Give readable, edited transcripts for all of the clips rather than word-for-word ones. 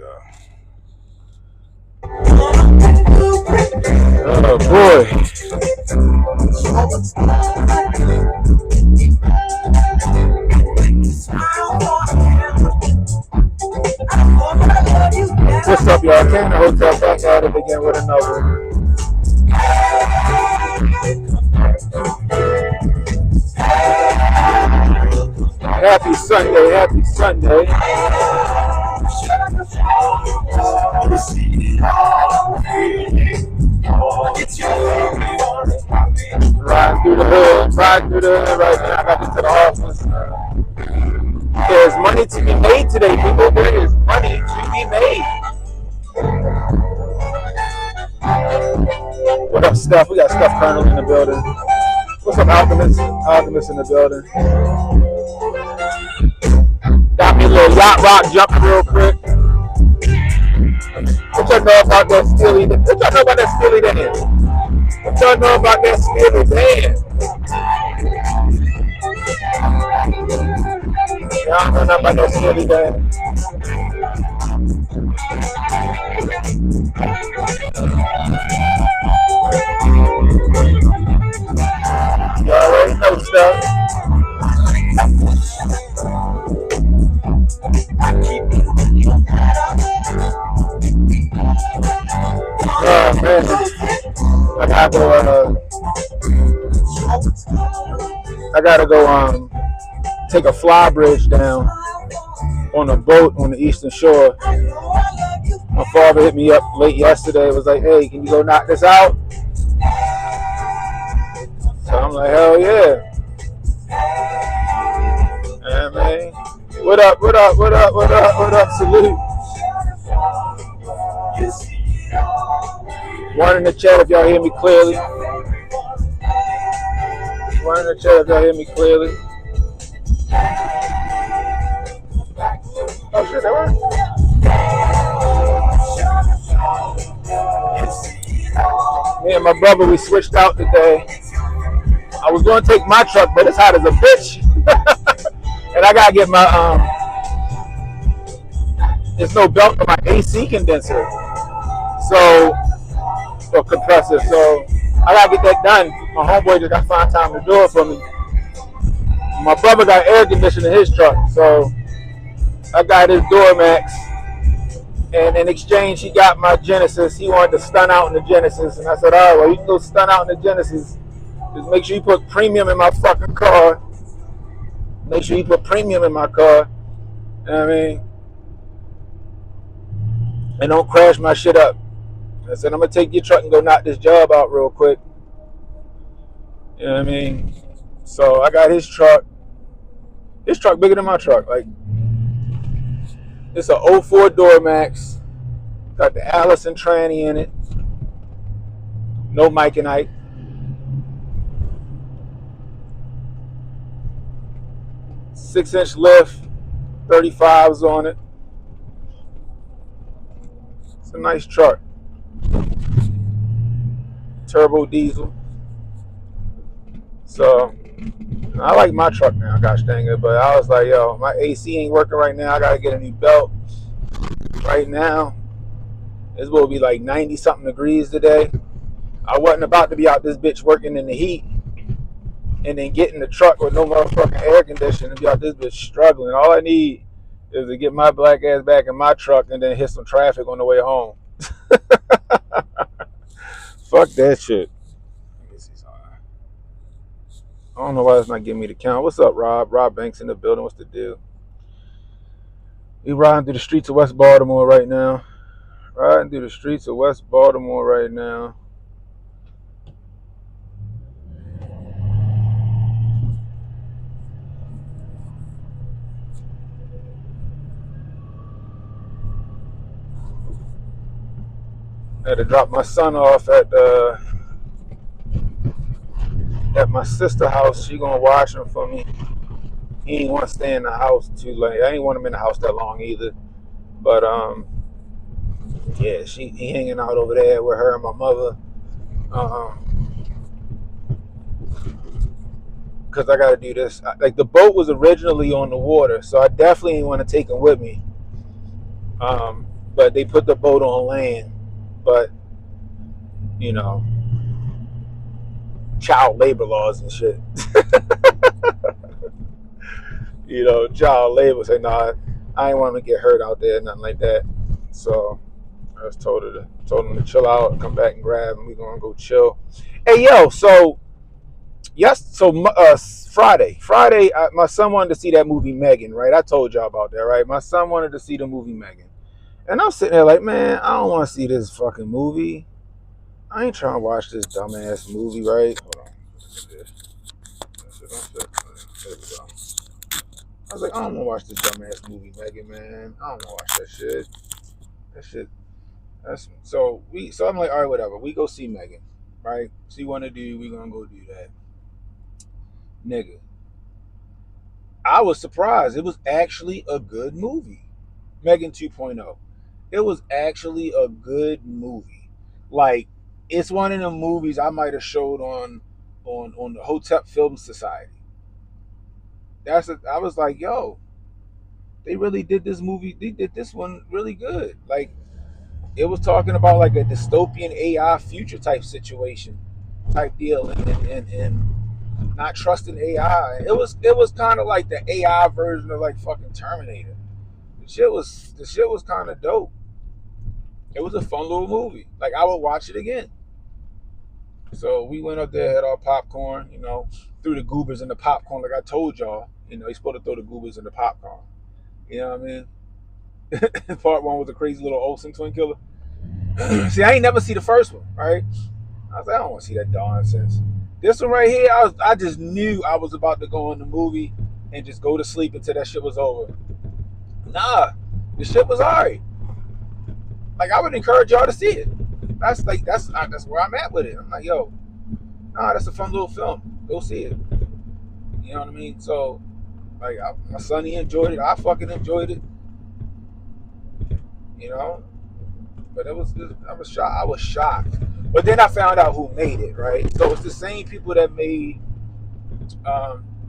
y'all. Oh boy. What's up, y'all? Came to Hotel back at it again with another. Happy Sunday, happy Sunday. Riding through the hood right now. I got into the office. There's money to be made today, people. There is money to be made. What up, Steph? We got Steph Colonel in the building. What's up, Alchemist? Alchemist in the building. Got me a little yacht rock jumping real quick. What y'all know about that Steely Dan? What y'all know about that Steely Dan? What y'all know about that Steely Dan? Y'all know nothing about that Steely Dan. You already know stuff. Oh man, I gotta go take a fly bridge down on a boat on the Eastern Shore. My father hit me up late yesterday. It was like, hey, can you go knock this out? So I'm like, hell yeah. Yeah, man. What up, salute. One in the chat if y'all hear me clearly. One in the chat if y'all hear me clearly. Oh shit, that worked? Me and my brother, we switched out today. I was going to take my truck, but it's hot as a bitch. And I got to get my, there's no belt for my AC condenser. So, or compressor. So, I got to get that done. My homeboy just got to find time to do it for me. My brother got air conditioning in his truck. So, I got his Duramax. And in exchange, he got my Genesis. He wanted to stun out in the Genesis. And I said, all right, well, you can go stun out in the Genesis. Just make sure you put premium in my fucking car. Make sure you put premium in my car. You know what I mean? And don't crash my shit up. I said, I'm going to take your truck and go knock this job out real quick. You know what I mean? So I got his truck. His truck bigger than my truck. Like, it's a 04 Duramax. Got the Allison tranny in it. No Mike and Ike. 6-inch lift, 35s on it. It's a nice truck. Turbo diesel. So I like my truck now, gosh dang it. But I was like, yo, my AC ain't working right now. I gotta get a new belt. Right now, it's will be like 90 something degrees today. I wasn't about to be out this bitch working in the heat and then get in the truck with no motherfucking air conditioning and be out this bitch struggling. All I need is to get my black ass back in my truck and then hit some traffic on the way home. Fuck that shit. I don't know why it's not giving me the count. What's up, Rob? Rob Banks in the building. What's the deal? We riding through the streets of West Baltimore right now. Riding through the streets of West Baltimore right now. I had to drop my son off at my sister's house. She gonna watch him for me. He ain't want to stay in the house too late. I ain't want him in the house that long either. But yeah, he hanging out over there with her and my mother. Cause I gotta do this. Like the boat was originally on the water, so I definitely ain't want to take him with me. but they put the boat on land. But you know, child labor laws and shit. Child labor. Say, nah, I ain't want to get hurt out there, nothing like that. So I just told him to chill out, come back and grab, and we gonna go chill. Hey, yo, so yes, so Friday, my son wanted to see that movie Megan, right? I told y'all about that, right? My son wanted to see the movie Megan, and I'm sitting there like, man, I don't want to see this fucking movie. I ain't trying to watch this dumbass movie, right? Hold on. There we go. I was like, I don't want to watch this dumbass movie, Megan, man. I don't want to watch that shit. That shit. So I'm like, all right, whatever. We go see Megan, right? She want to do. We gonna go do that, nigga. I was surprised. It was actually a good movie, Megan 2.0. It was actually a good movie. Like, it's one of the movies I might have showed on the Hotep Film Society. I was like, yo, they really did this movie. They did this one really good. Like, it was talking about like a dystopian AI future type situation, type deal, and not trusting AI. It was kind of like the AI version of like fucking Terminator. The shit was kind of dope. It was a fun little movie. Like, I would watch it again. So we went up there, had our popcorn, threw the goobers in the popcorn like I told y'all. You're supposed to throw the goobers in the popcorn. You know what I mean? Part one was a crazy little Olsen twin killer. See, I ain't never see the first one, right? I was like, I don't want to see that nonsense. This one right here, I just knew I was about to go in the movie and just go to sleep until that shit was over. Nah, the shit was alright. Like, I would encourage y'all to see it. That's where I'm at with it. I'm like, yo, nah, that's a fun little film. Go see it. You know what I mean? So, like, my son, he enjoyed it. I fucking enjoyed it. But I was shocked. I was shocked. But then I found out who made it, right? So it's the same people that made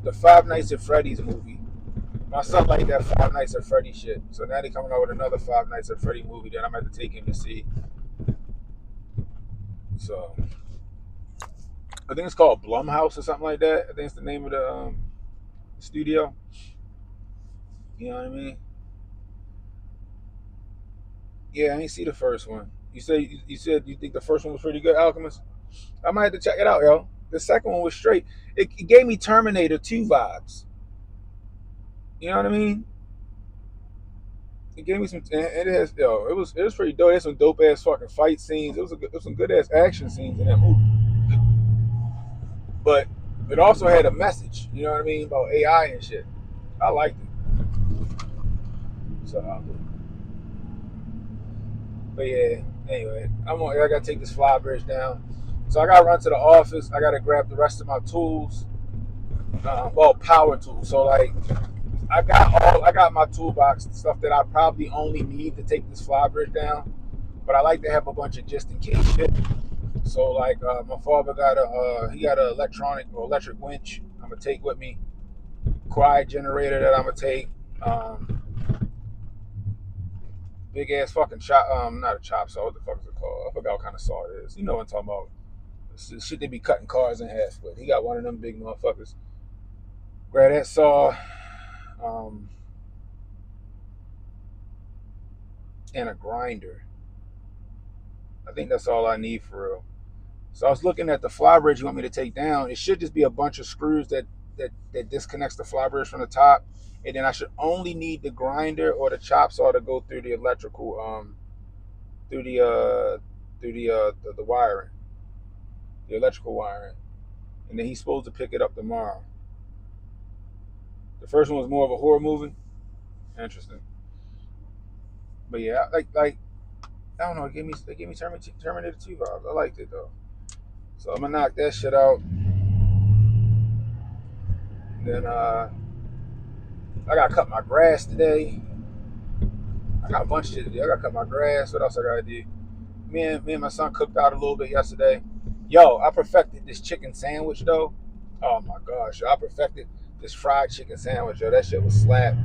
the Five Nights at Freddy's movie. My son liked that Five Nights at Freddy shit. So now they're coming out with another Five Nights at Freddy movie that I'm going to take him to see. So I think it's called Blumhouse or something like that. I think it's the name of the studio. You know what I mean? Yeah, I ain't see the first one. You said you think the first one was pretty good, Alchemist? I might have to check it out, yo. The second one was straight. It gave me Terminator 2 vibes. You know what I mean? It gave me some, and it has, it was pretty dope. It had some dope ass fucking fight scenes. It was some good ass action scenes in that movie. But it also had a message. You know what I mean, about AI and shit. I liked it. So, but yeah. Anyway, I gotta take this fly bridge down. So I gotta run to the office. I gotta grab the rest of my tools. Power tools. So like, I got my toolbox, stuff that I probably only need to take this fly bridge down, but I like to have a bunch of just in case shit. So like, my father got an electric winch I'm gonna take with me, quiet generator that I'm gonna take, big ass fucking chop, not a chop saw, what the fuck is it called? I forgot what kind of saw it is. You know what I'm talking about? It's the shit they be cutting cars in half with. He got one of them big motherfuckers. Grab that saw. And a grinder. I think that's all I need for real. So I was looking at the fly bridge you want me to take down. It should just be a bunch of screws that disconnects the fly bridge from the top, and then I should only need the grinder or the chop saw to go through the electrical, through the wiring, the electrical wiring, and then he's supposed to pick it up tomorrow. The first one was more of a horror movie. Interesting. But yeah, like I don't know. It gave me Terminator 2 vibes. I liked it though. So I'm gonna knock that shit out. Then I gotta cut my grass today. I got a bunch of shit to do. I gotta cut my grass. What else I gotta do? Me and my son cooked out a little bit yesterday. Yo, I perfected this chicken sandwich though. Oh my gosh, I perfected this fried chicken sandwich. Yo, that shit was slap.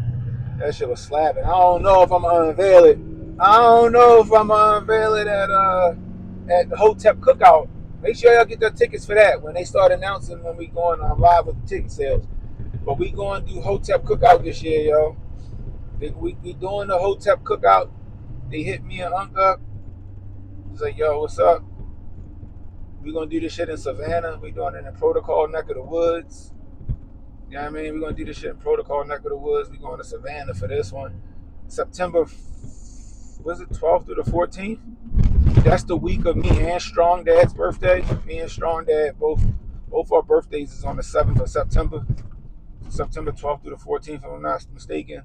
That shit was slapping. I don't know if I'm gonna unveil it, I don't know if I'm gonna unveil it at the Hotep Cookout. Make sure y'all get their tickets for that when they start announcing when we going live with the ticket sales. But we going to do Hotep Cookout this year, yo. We doing the Hotep Cookout. They hit me and Unc up. He's like, yo, what's up? We gonna do this shit in Savannah. We doing it in Protocol neck of the woods. You know what I mean? We gonna do this shit in Protocol neck of the woods. We going to Savannah for this one. September, was it 12th through the 14th? That's the week of me and Strong Dad's birthday. Me and Strong Dad both our birthdays is on the 7th of September. September 12th through the 14th, if I'm not mistaken.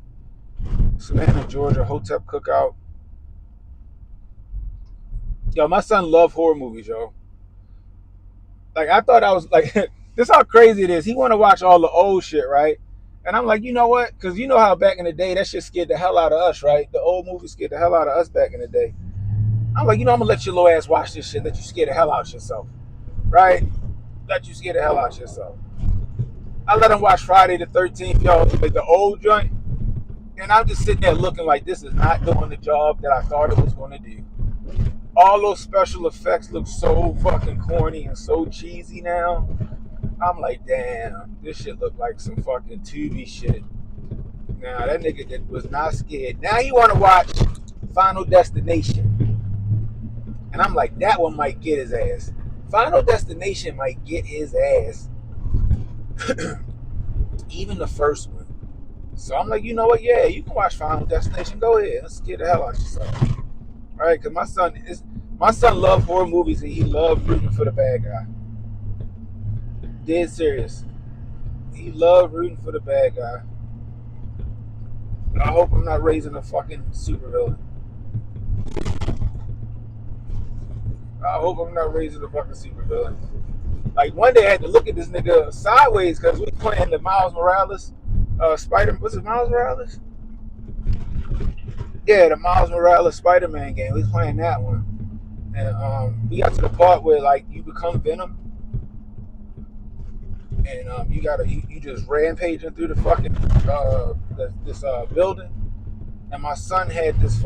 Savannah, Georgia, Hotep Cookout. Yo, my son love horror movies, yo. Like I thought I was like, this is how crazy it is. He want to watch all the old shit, right? And I'm like, you know what? Because you know how back in the day that shit scared the hell out of us, right? The old movies scared the hell out of us back in the day. I'm like, I'm gonna let your little ass watch this shit. Let you scare the hell out of yourself, right? Let you scare the hell out of yourself. I let him watch Friday the 13th, yo, like the old joint, and I'm just sitting there looking like this is not doing the job that I thought it was gonna do. All those special effects look so fucking corny and so cheesy now. I'm like, damn, this shit look like some fucking Tubi shit. Now that nigga that was not scared. Now he want to watch Final Destination, and I'm like, that one might get his ass. Final Destination might get his ass. Even the first one. So I'm like, you know what? Yeah, you can watch Final Destination. Go ahead. Let's get the hell out of yourself. All right? Because my son loves horror movies and he loves rooting for the bad guy. Dead serious. He loves rooting for the bad guy. I hope I'm not raising a fucking supervillain. I hope I'm not raising a fucking supervillain. Like one day I had to look at this nigga sideways because we playing the Miles Morales Spider. Was it Miles Morales? Yeah, the Miles Morales Spider-Man game. We was playing that one, and we got to the part where like you become Venom, and you just rampaging through the fucking this building, and my son had this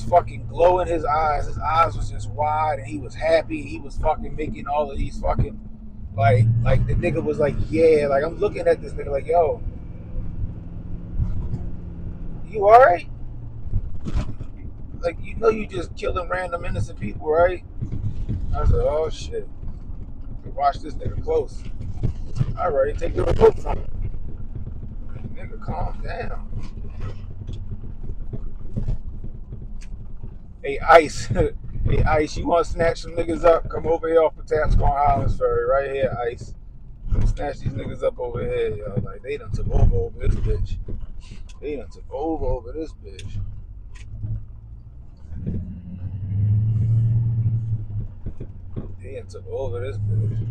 fucking glow in his eyes. His eyes was just wide, and he was happy. He was fucking making all of these fucking like the nigga was like, yeah, like I'm looking at this nigga like, yo, you alright? Like you just killing random innocent people, right? I said, oh shit. Watch this nigga close. Alright, take the remote from him. Nigga, calm down. Hey Ice. Hey Ice, you wanna snatch some niggas up? Come over here off the Tapscon Highlands Ferry. Right here, Ice. Snatch these niggas up over here, yo. Like they done took over this bitch. They done took over this bitch. They done took over this bitch.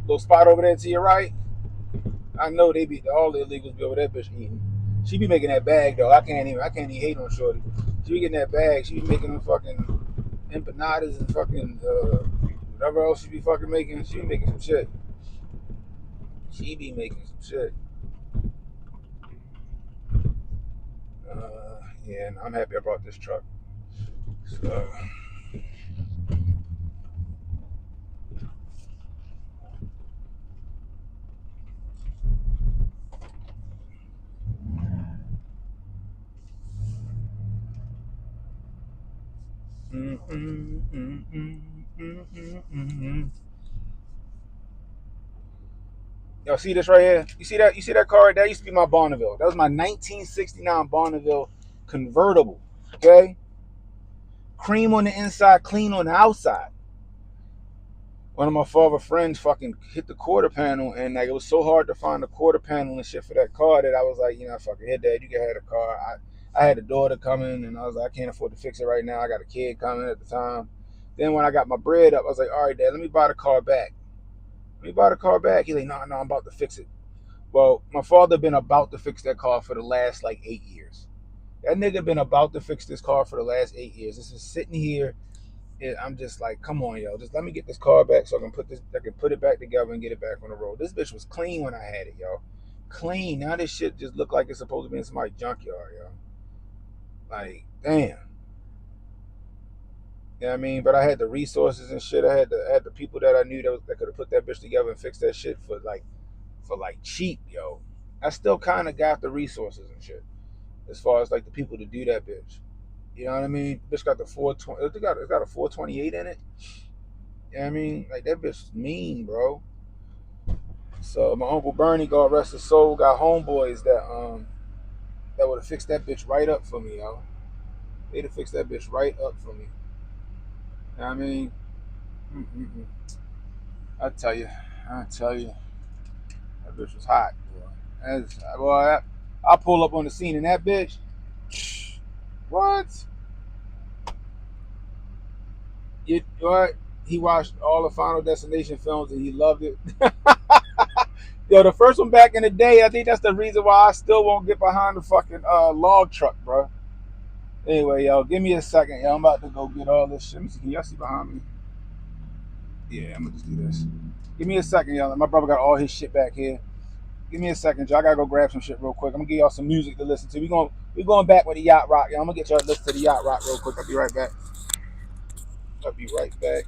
Little spot over there to your right. I know they be all the illegals be over that bitch eating. She be making that bag though. I can't even hate on Shorty. She be getting that bag. She be making them fucking empanadas and fucking whatever else she be fucking making. She be making some shit. She be making some shit. Yeah, and I'm happy I brought this truck. So. Y'all see this right here? You see that? You see that car? That used to be my Bonneville. That was my 1969 Bonneville convertible. Okay, cream on the inside, clean on the outside. One of my father's friends fucking hit the quarter panel, and like it was so hard to find the quarter panel and shit for that car that I was like, fucking hit that. You can have the car. I had a daughter coming, and I was like, I can't afford to fix it right now. I got a kid coming at the time. Then when I got my bread up, I was like, all right, Dad, let me buy the car back. Let me buy the car back. He's like, no, I'm about to fix it. Well, my father been about to fix that car for the last like 8 years. That nigga been about to fix this car for the last 8 years. This is sitting here. I'm just like, come on, yo. Just let me get this car back so I can put it back together and get it back on the road. This bitch was clean when I had it, yo. Clean. Now this shit just look like it's supposed to be in somebody's junkyard, yo. Like, damn. You know what I mean? But I had the resources and shit. I had the people that I knew that could have put that bitch together and fixed that shit for like cheap, yo. I still kind of got the resources and shit as far as like the people to do that bitch. You know what I mean? Bitch got the 420. It's got a 428 in it. You know what I mean? Like that bitch is mean, bro. So my uncle Bernie, God rest his soul, got homeboys that would have fixed that bitch right up for me, yo. They'd have fixed that bitch right up for me. You know what I mean? Mm-mm-mm. I tell you, that bitch was hot, boy. I pull up on the scene and that bitch. What? What? He watched all the Final Destination films and he loved it. Yo, the first one back in the day, I think that's the reason why I still won't get behind the fucking log truck, bro. Anyway, yo, give me a second, yo. I'm about to go get all this shit. Let me see. Can y'all see behind me? Yeah, I'm gonna just do this. Give me a second, yo. My brother got all his shit back here. Give me a second, y'all. I gotta go grab some shit real quick. I'm gonna give y'all some music to listen to. We going back with the yacht rock, yo. I'm gonna get y'all to listen to the yacht rock real quick. I'll be right back. I'll be right back.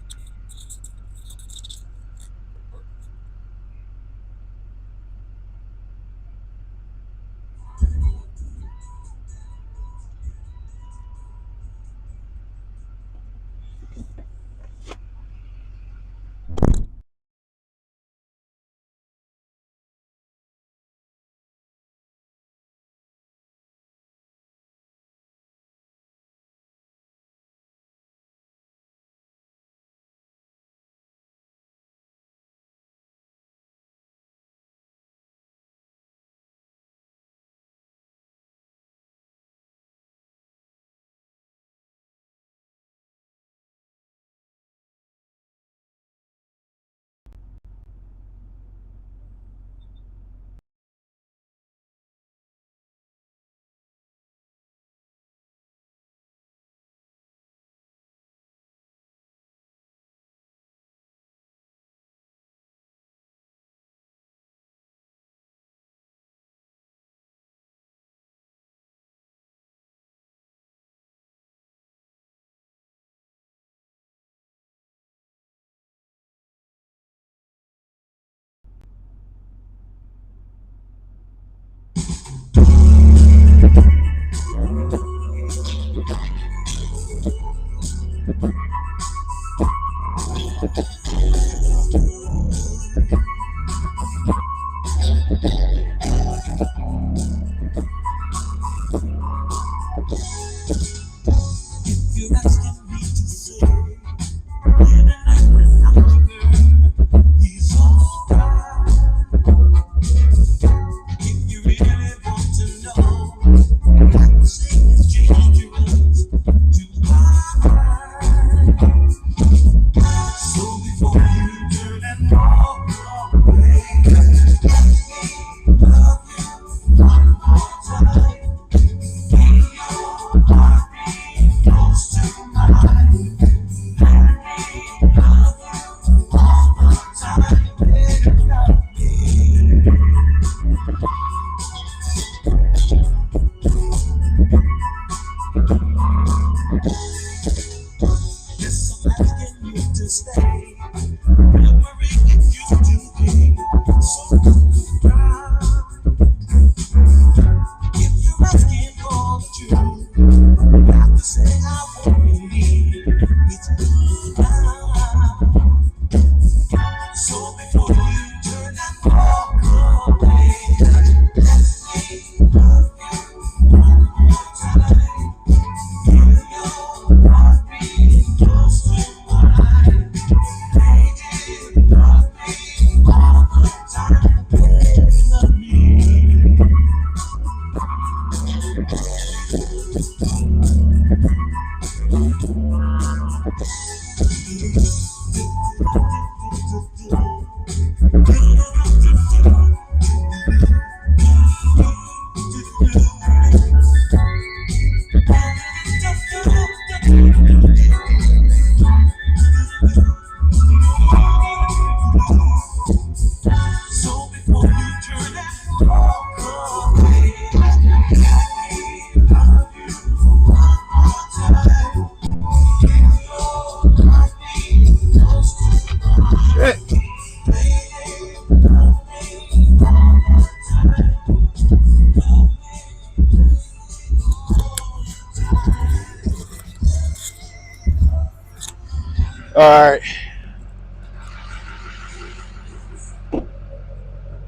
All right.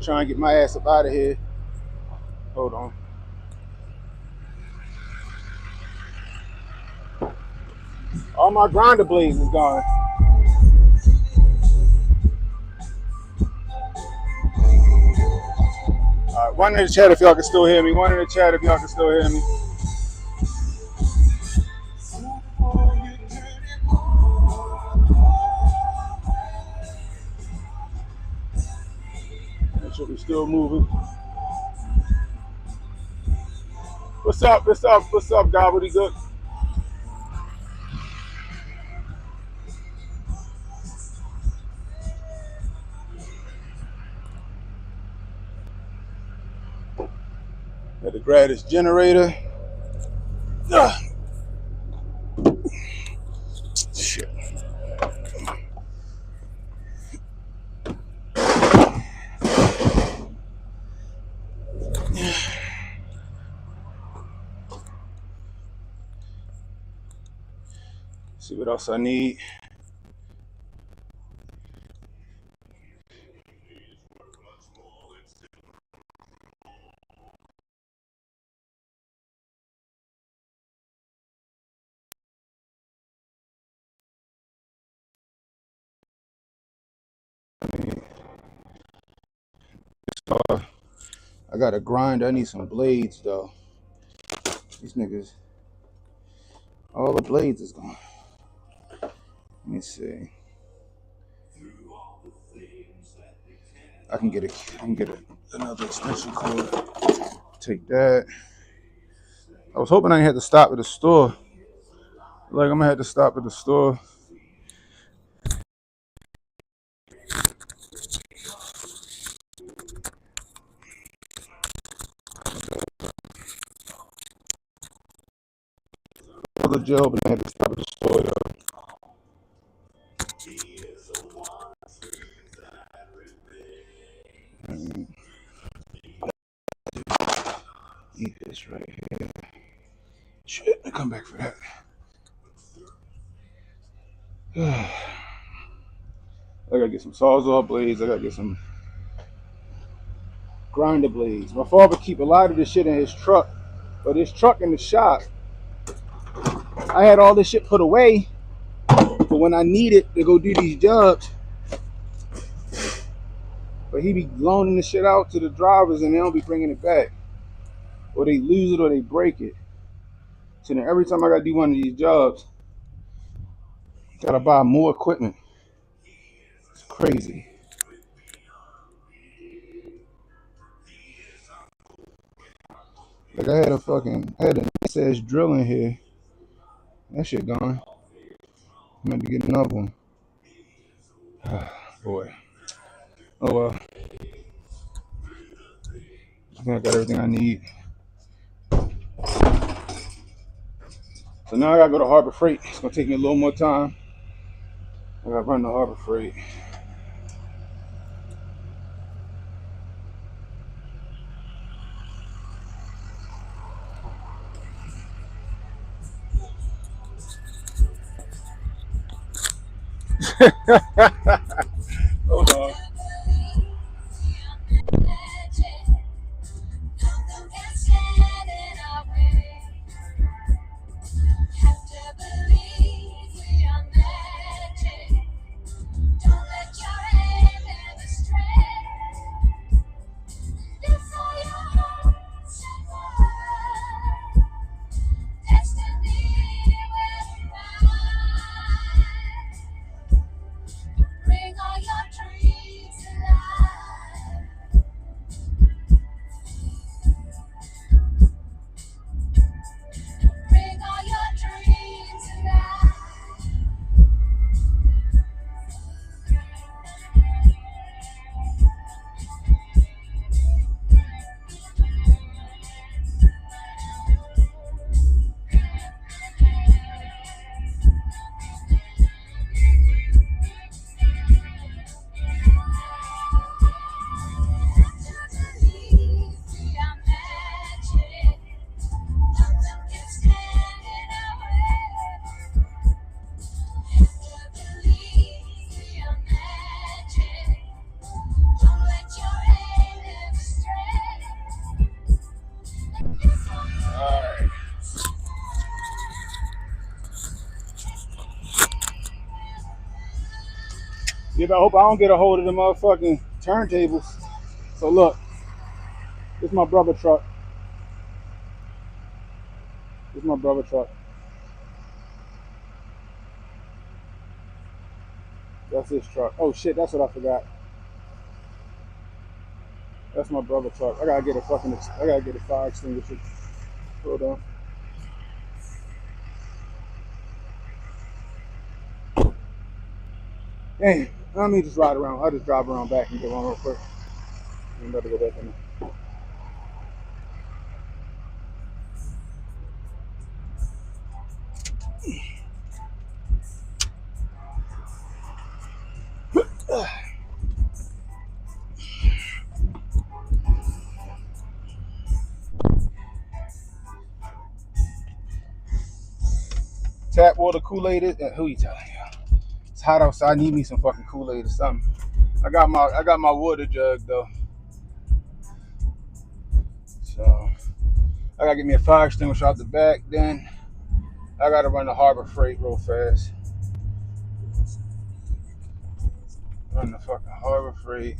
Trying to get my ass up out of here. Hold on. All my grinder blades is gone. All right, one in the chat if y'all can still hear me. One in the chat if y'all can still hear me. Make sure we still moving. What's up? What's up? What's up, Gobbledygook? Had to grab this generator. Ugh. Shit. See what else I need. I got a grinder. I need some blades though. These niggas, all the blades is gone. Let me see. I can get another extension cord. Take that. I was hoping I had to stop at the store. Like I'm gonna have to stop at the store. Other job, and I had to stop at the store, yo. Eat this right here. Shit, I come back for that. I gotta get some sawzall blades. I gotta get some grinder blades. My father keep a lot of this shit in his truck, but his truck in the shop, I had all this shit put away, but when I need it to go do these jobs, but he be loaning the shit out to the drivers and they don't be bringing it back, or they lose it or they break it. So then every time I gotta do one of these jobs, I gotta buy more equipment. It's crazy. Like I had a nice drill in here. That shit gone. I'm going to get another one. Boy. Oh well. I think I got everything I need. So now I gotta go to Harbor Freight. It's gonna take me a little more time. I gotta run to Harbor Freight. Hold on. Yeah, but I hope I don't get a hold of the motherfucking turntables. So look, this is my brother truck. This is my brother truck. That's his truck. Oh shit, that's what I forgot. That's my brother truck. I gotta get a fire extinguisher. Hold on. Hey, let me just ride around. I'll just drive around back and get one real quick. I'm about to go back in there. Tap water, Kool-Aid. Who you telling you? It's hot outside. I need me some fucking Kool-Aid or something. I got my water jug though. So I gotta get me a fire extinguisher out the back. Then I gotta run the Harbor Freight real fast. Run the fucking Harbor Freight.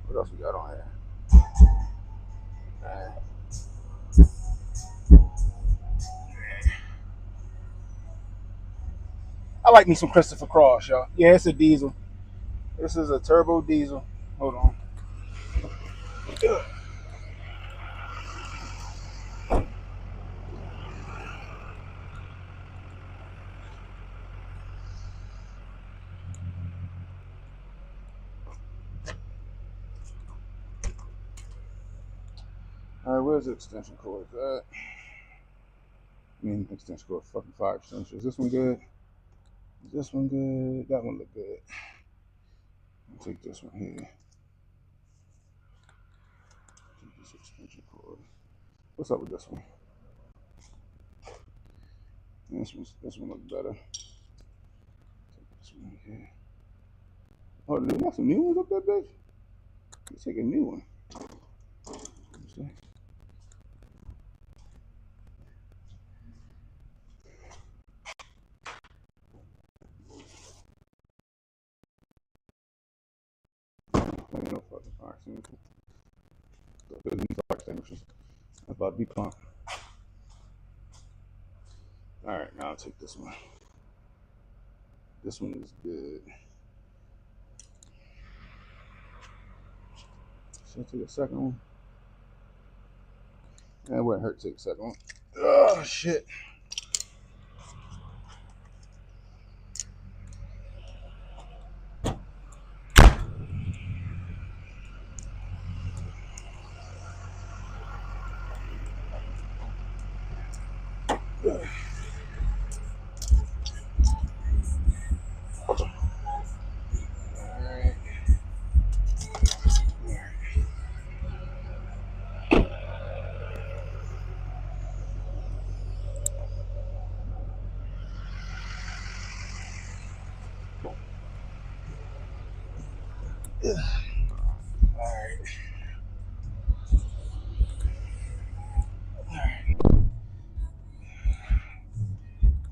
What else we got on here? I like me some Christopher Cross, y'all. Yeah, it's a diesel. This is a turbo diesel. Hold on. Alright, where's the extension cord at? Extension cord, fucking fire extension. Is this one good? Is this one good? That one look good. I'll take this one here. Take this extension cord. What's up with this one? This one looks better. Take this one here. Oh, they got some new ones up there, bitch? Let's take a new one. No fucking fire extinguisher. There's new fire extinguishers. I'm about to be pumped. Alright, now I'll take this one. This one is good. Should I take a second one? It wouldn't hurt to take a second one. Oh, shit.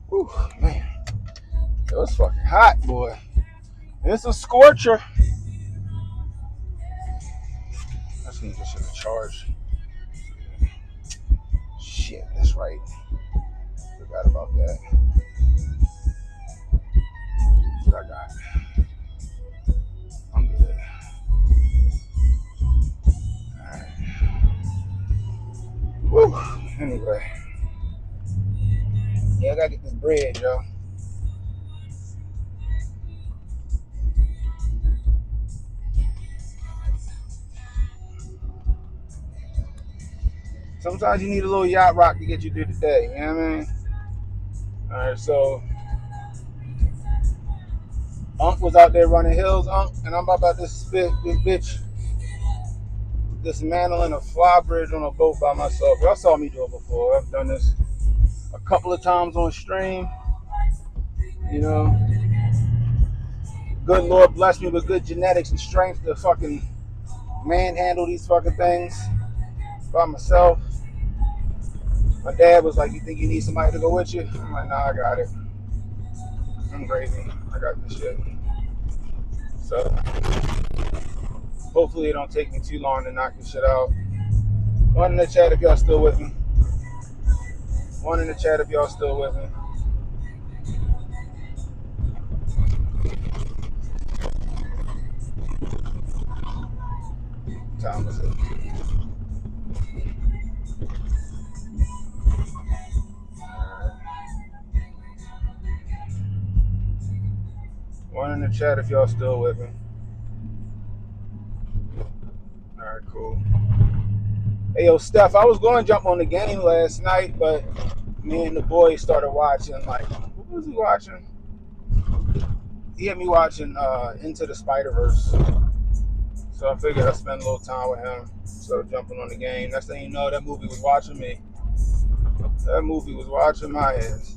Whew, man. It was fucking hot, boy. It's a scorcher. I just need this shit to charge. Shit, that's right. Forgot about that. What I got? I'm good. Alright. Woo. Anyway. Yeah, I gotta get this bread, yo. Sometimes you need a little yacht rock to get you through the day, you know what I mean? Alright, so Unc was out there running hills, Unc, and I'm about to spit this bitch dismantling a fly bridge on a boat by myself. Y'all saw me do it before. I've done this a couple of times on stream. You know, good Lord bless me with good genetics and strength to fucking manhandle these fucking things by myself. My dad was like, "You think you need somebody to go with you?" I'm like, "Nah, I got it. I'm gravy. I got this shit." So hopefully it don't take me too long to knock this shit out. One in the chat if y'all still with me. One in the chat if y'all still with me. What time is it? One in the chat if y'all still with me. All right, cool. Hey, yo, Steph, I was going to jump on the game last night, but me and the boys started watching. Like, what was he watching? He had me watching Into the Spider-Verse. So I figured I'd spend a little time with him instead of jumping on the game. Next thing you know, that movie was watching me. That movie was watching my ass.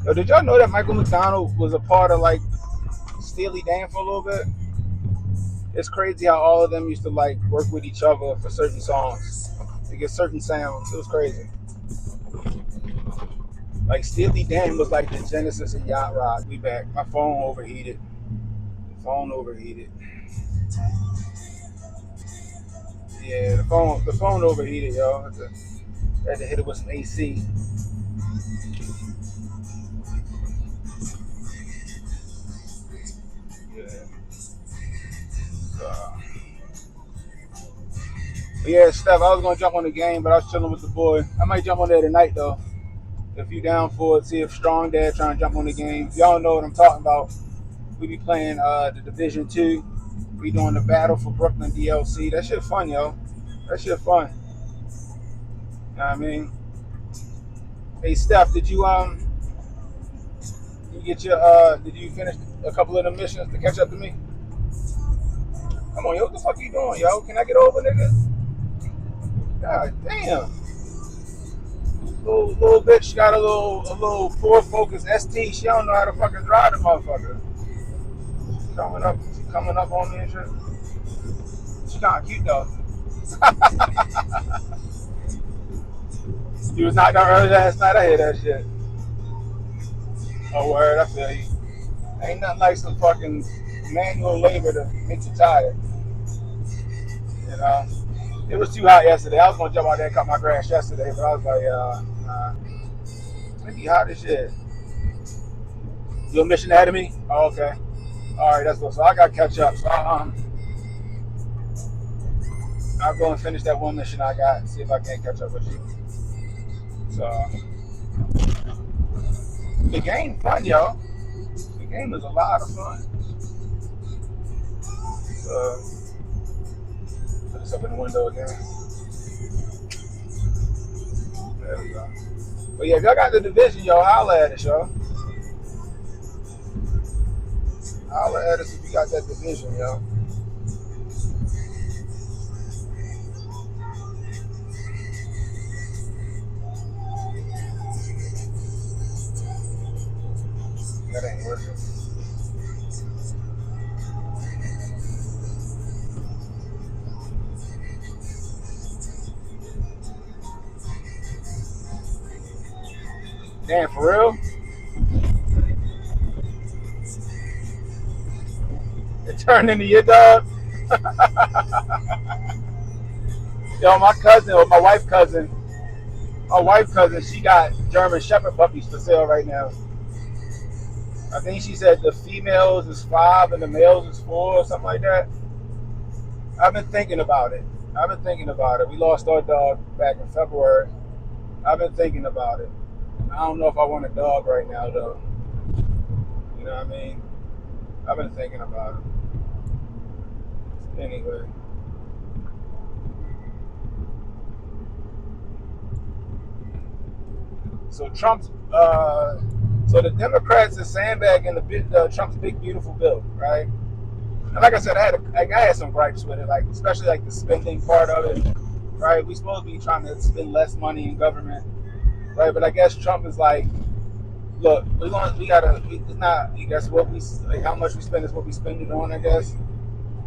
Yo, did y'all know that Michael McDonald was a part of like Steely Dan for a little bit? It's crazy how all of them used to like work with each other for certain songs to get certain sounds. It was crazy. Like Steely Dan was like the genesis of yacht rock. We back. My phone overheated. The phone overheated. Yeah, the phone overheated, y'all. Had to hit it with some AC. Yeah. So, but yeah, Steph, I was gonna jump on the game, but I was chilling with the boy. I might jump on there tonight though. If you down for it, see if Strong Dad trying to jump on the game. Y'all know what I'm talking about. We be playing the Division 2. We doing the battle for Brooklyn DLC. That shit fun, yo. That shit fun. You know what I mean? Hey Steph, did you finish a couple of the missions to catch up to me? Come on, yo, what the fuck you doing, yo? Can I get over, nigga? God damn. Little bitch got a little Ford Focus ST. She don't know how to fucking drive the motherfucker. She coming up on me and shit. She kinda cute though. You was knocked out early last night. I hear that shit. Oh word, I feel you. Ain't nothing like some fucking manual labor to make you tired. You know, it was too hot yesterday. I was gonna jump out there and cut my grass yesterday, but I was like, nah, it be hot as shit. Your mission ahead of me? Oh, okay. All right, that's what. So I got to catch up. So I'll go and finish that one mission I got and see if I can catch up with you. So the game fun, yo. The game is a lot of fun. So put this up in the window again. There we go. But yeah, if y'all got the division, yo, holla at us, yo. Holla at us if you got that division, yo. That ain't working. Damn, for real? It turned into your dog? Yo, my cousin, or my wife cousin, she got German Shepherd puppies for sale right now. I think she said the females is 5 and the males is 4 or something like that. I've been thinking about it. We lost our dog back in February. I've been thinking about it. I don't know if I want a dog right now though. You know what I mean? I've been thinking about it. Anyway. So Trump's So the Democrats are sandbagging Trump's big beautiful bill, right? And like I said, I had some gripes with it, like especially like the spending part of it, right? We supposed to be trying to spend less money in government, right? But I guess Trump is like, look, it's not. I guess what we like, how much we spend is what we spend it on. I guess.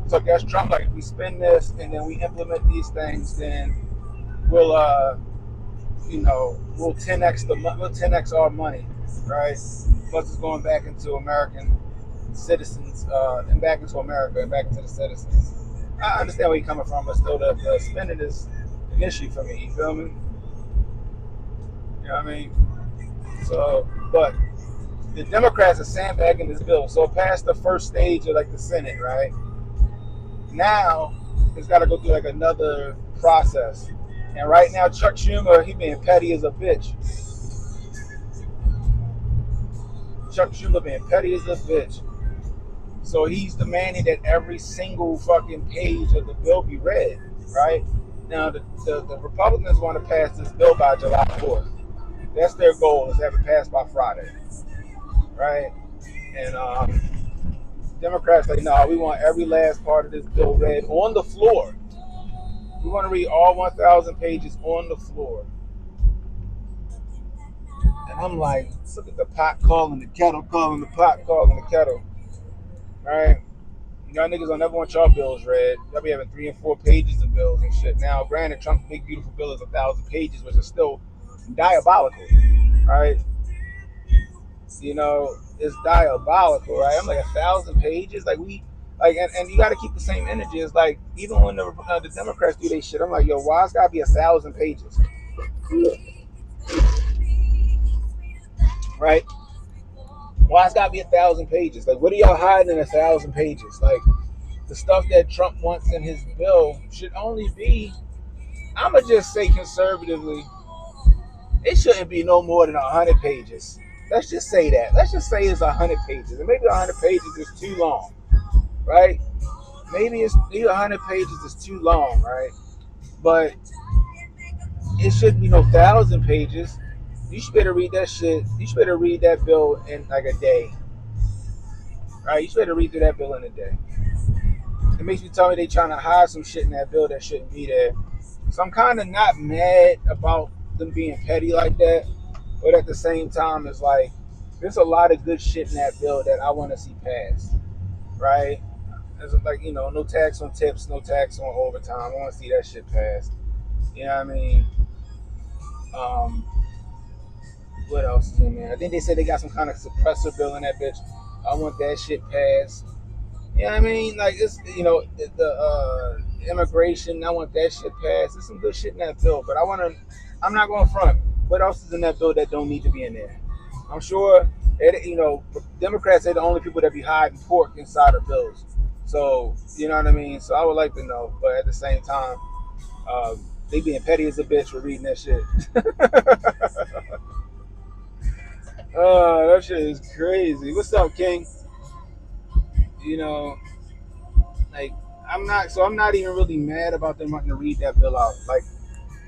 So I guess Trump like, if we spend this and then we implement these things, then we'll we'll 10x our money, right? Plus it's going back into American citizens and back into America and back into the citizens. I understand where you're coming from, but still the spending is an issue for me. You feel me? You know what I mean? So, but the Democrats are sandbagging this bill. So past the first stage of like the Senate, right? Now it's got to go through like another process. And right now, Chuck Schumer, he being petty as a bitch. Chuck Schumer being petty as a bitch. So he's demanding that every single fucking page of the bill be read, right? Now, the Republicans want to pass this bill by July 4th. That's their goal, is to have it passed by Friday, right? And Democrats say, no, we want every last part of this bill read on the floor. We want to read all 1,000 pages on the floor. And I'm like, look at the pot calling the kettle, calling the pot, calling the kettle, right? Y'all niggas don't never want y'all bills read. Y'all be having 3 and 4 pages of bills and shit. Now, granted, Trump's big beautiful bill is 1,000 pages, which is still diabolical, right? It's diabolical, right? I'm like 1,000 pages, like and you got to keep the same energy. It's like even when the Democrats do their shit, I'm like, yo, why it's got to be 1,000 pages, right? Why it's got to be 1,000 pages? Like, what are y'all hiding in 1,000 pages? Like, the stuff that Trump wants in his bill should only be, I'ma just say conservatively, it shouldn't be no more than 100 pages. Let's just say that. Let's just say it's 100 pages. And maybe 100 pages is too long, right? Maybe 100 pages is too long, right? But it shouldn't be no 1,000 pages. You should better read that shit. You should better read that bill in like a day, right? You should better read through that bill in a day. It makes me tell me they trying to hide some shit in that bill that shouldn't be there. So I'm kind of not mad about them being petty like that, but at the same time, it's like there's a lot of good shit in that bill that I want to see passed, right? It's like, no tax on tips, no tax on overtime. I want to see that shit passed. You know what I mean? Um, what else is in there? I think they said they got some kind of suppressor bill in that bitch. I want that shit passed. You know what I mean? Like, it's, the immigration, I want that shit passed. There's some good shit in that bill, but I'm not going front. What else is in that bill that don't need to be in there? I'm sure, Democrats are the only people that be hiding pork inside of bills. So, you know what I mean? So I would like to know, but at the same time, they being petty as a bitch for reading that shit. Oh, that shit is crazy. What's up, King? You know, like, I'm not even really mad about them wanting to read that bill out. Like,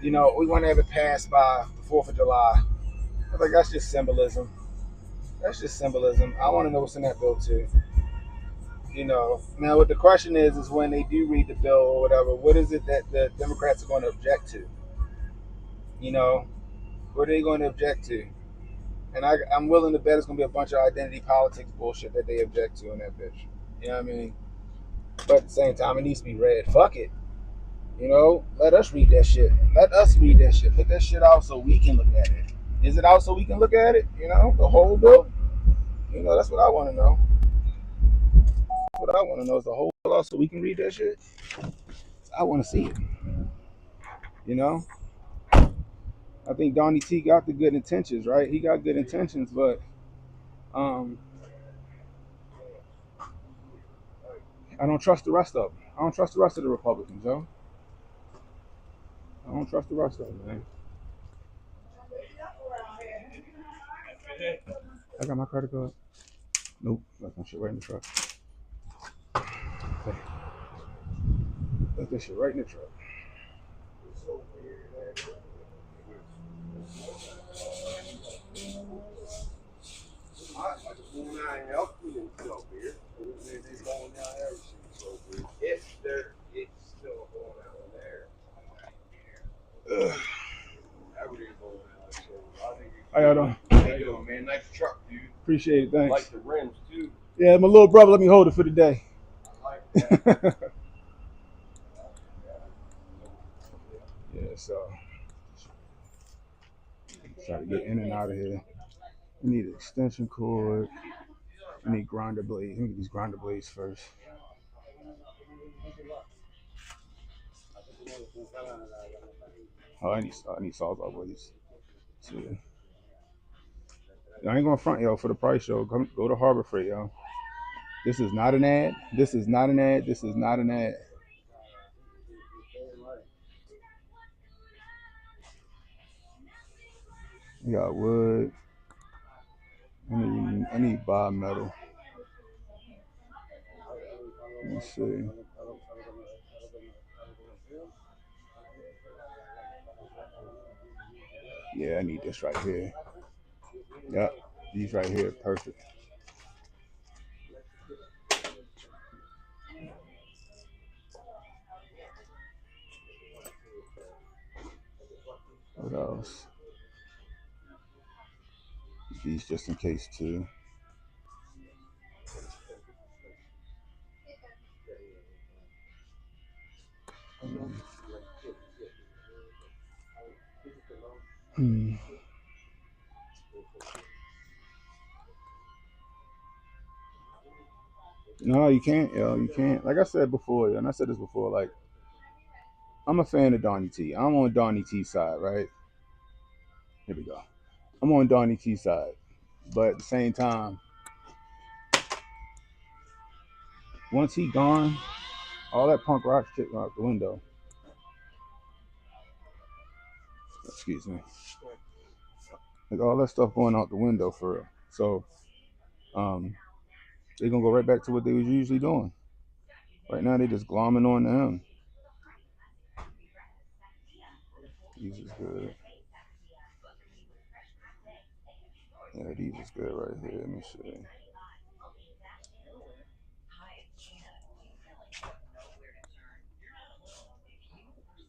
we want to have it passed by the 4th of July. I was like, that's just symbolism. That's just symbolism. I want to know what's in that bill too. Now what the question is when they do read the bill or whatever, what is it that the Democrats are going to object to? What are they going to object to? And I'm willing to bet it's going to be a bunch of identity politics bullshit that they object to in that bitch. You know what I mean? But at the same time, it needs to be read. Fuck it. Let us read that shit. Let us read that shit. Put that shit out so we can look at it. Is it out so we can look at it? The whole bill? That's what I want to know. What I want to know is the whole bill out so we can read that shit. I want to see it. I think Donnie T got the good intentions, right? He got good intentions, but I don't trust the rest of them. I don't trust the rest of the Republicans, yo. I don't trust the rest of them, man. I got my credit card. Nope, left my shit right in the truck. Okay. Left that shit right in the truck. How y'all doing? How you doing, man? Nice truck, dude. Appreciate it. Thanks. Like the rims too. Yeah, my little brother let me hold it for the day. Yeah, so try to get in and out of here. We need an extension cord. We need grinder blades. Let me get these grinder blades first. Oh, I need sawzall blades too. I ain't gonna front y'all for the price show. Go to Harbor Freight, y'all. This is not an ad. This is not an ad. This is not an ad. We got wood. I need bi-metal. Let me see. Yeah, I need this right here. Yep, these right here, perfect. What else? These just in case too. Hmm. No, you can't, yo. You can't. Like I said before, and I said this before, like, I'm a fan of Donnie T. I'm on Donnie T's side, right? Here we go. I'm on Donnie T's side. But at the same time, once he gone, all that punk rock shit went out the window. Excuse me. Like all that stuff going out the window for real. So they're gonna go right back to what they was usually doing. Right now they just glomming on to him. These is good. Yeah, these is good right here. Let me see.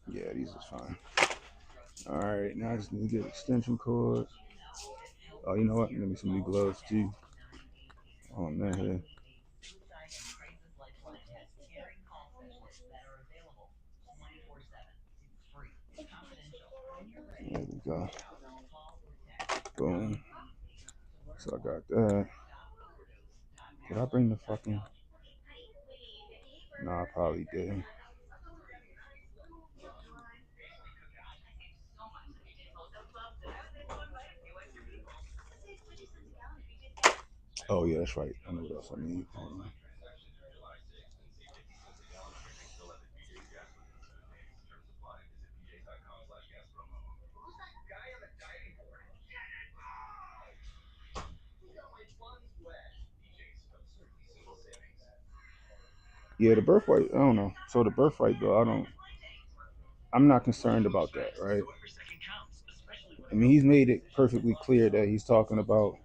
Yeah, these is fine. All right, now I just need to get extension cord. Oh, you know what? Give me some new gloves too. Oh man, here. There we go. Boom. So I got that. Did I bring the fucking? No, I probably didn't. Oh yeah, that's right. I know what else I need. Yeah, the birthright. I don't know. So the birthright bill, I'm not concerned about that, right? I mean, he's made it perfectly clear that he's talking about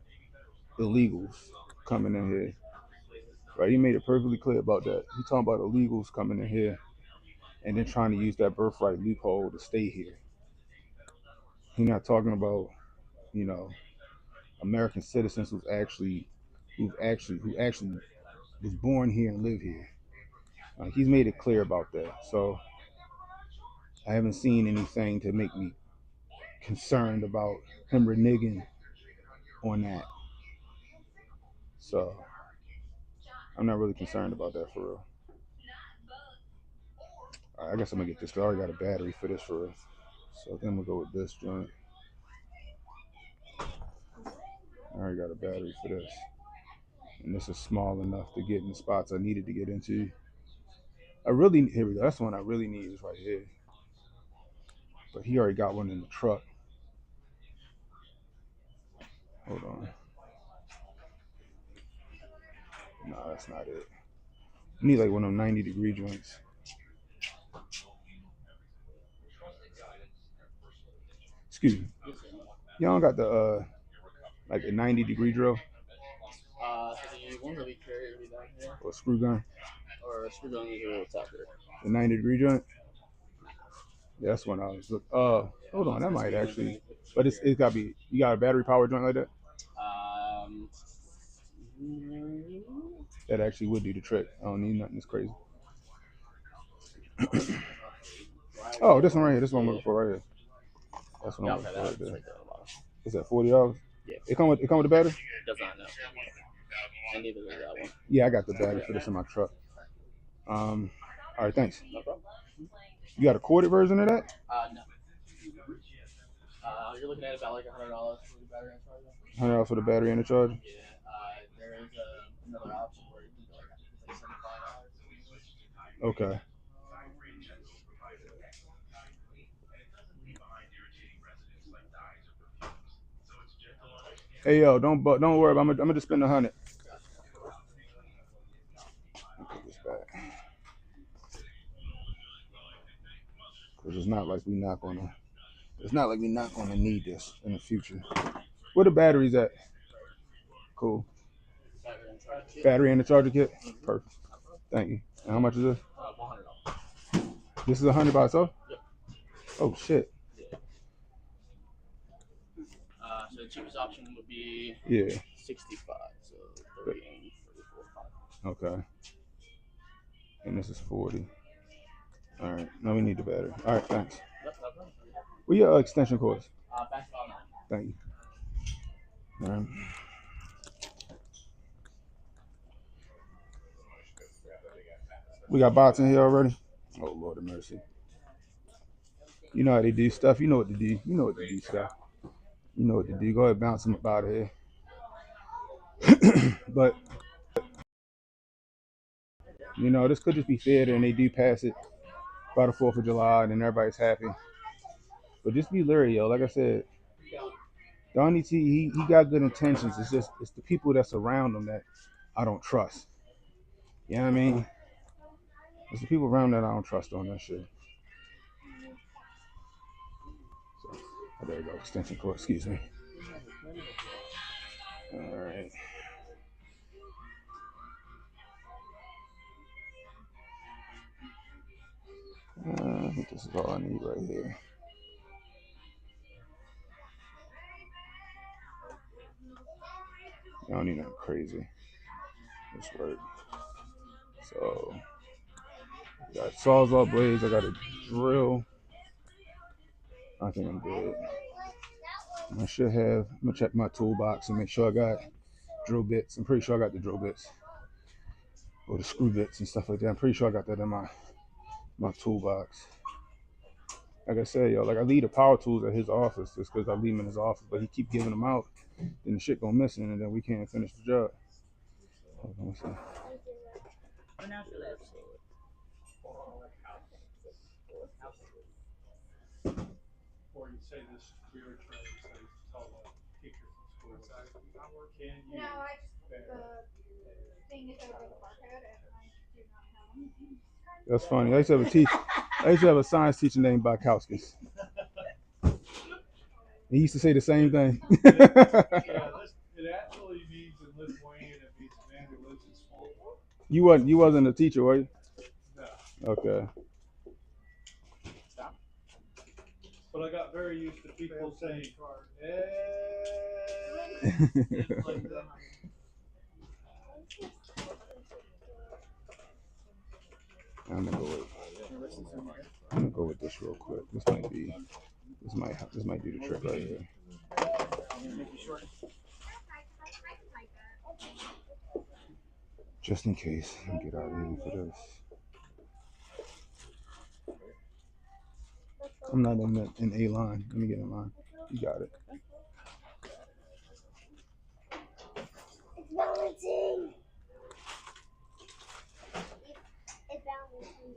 illegals coming in here, right? He made it perfectly clear about that. He's talking about illegals coming in here and then trying to use that birthright loophole to stay here. He's not talking about, you know, American citizens who actually was born here and live here. He's made it clear about that. So I haven't seen anything to make me concerned about him reneging on that. So I'm not really concerned about that for real. I guess I'm gonna get this. 'Cause I already got a battery for this for real. So then we'll go with this joint. I already got a battery for this. And this is small enough to get in the spots I needed to get into. Here we go. That's the one I really need is right here. But he already got one in the truck. Hold on. No, that's not it. I need like one of them 90-degree joints. Excuse me. Y'all got the like a 90-degree drill? The one that we carry every down here. Or a screw gun? Or a screw gun here will top it. The 90-degree joint? Yeah, that's when I was look. Hold on, that might actually, but it's got to be. You got a battery powered joint like that? Um, That actually would do the trick. I don't need nothing that's crazy. Oh, this one right here. This one I'm looking for right here. That's what yeah, I'm okay, looking for right that's there. right there. on the bottom. Is that $40? Yeah, It come with the battery? does not know. And neither does that one. Yeah, I got the battery for this in my truck. All right, thanks. No problem. You got a corded version of that? No. You're looking at about like $100 for the battery and charger. $100 for the battery and the charger. Yeah. There is another option where you can go like $75. Okay. Hey yo, don't worry. I'm gonna just spend 100. Put this back. Cause it's not like we're not gonna need this in the future. Where the batteries at? Cool. Battery and the charger kit. Perfect. Thank you. And how much is this? $100. This is 100 by itself. Yep. Oh shit. So the cheapest option would be 65. So 30 and 34. Okay. And this is 40. All right. Now we need the battery. All right. Thanks. Yep, no problem. Where your extension cords? Back about 9. Thank you. All right. We got bots in here already. Oh Lord of mercy. You know how they do stuff. You know what to do. You know what to do stuff. You know what to do. Go ahead, bounce them up out of here. But you know, this could just be theater, and they do pass it by the 4th of July, and then everybody's happy. But just be leery, yo. Like I said, Donnie T, he got good intentions. It's the people that's around him that I don't trust. You know what I mean? It's the people around that I don't trust on that shit. So, there you go. Extension cord. Excuse me. All right. I think this is all I need right here. I don't need nothing crazy. This work. So, got sawzall blades. I got a drill. I think I'm good. I should have. I'm gonna check my toolbox and make sure I got drill bits. I'm pretty sure I got the drill bits or the screw bits and stuff like that. I'm pretty sure I got that in my toolbox. Like I said, yo, like I leave the power tools at his office just because I leave them in his office, but he keep giving them out, then the shit go missing, and then we can't finish the job. Hold on, what's that? Or you say this to your trade, so you tell the teachers in school, can you? No, I just, the thing is over the barcode and I do not have them. That's funny. I used to have a science teacher named Bakowskis. He used to say the same thing. Yeah, it actually means in Lithuanian, it means man who lives in small world. You wasn't a teacher, were you? No. Okay. But I got very used to people saying, like that. I'm gonna go with this real quick. This might do the trick right here. Just in case. Let me get out of here for this. I'm not in A line. Let me get in line. You got it. It's balancing. It's balancing.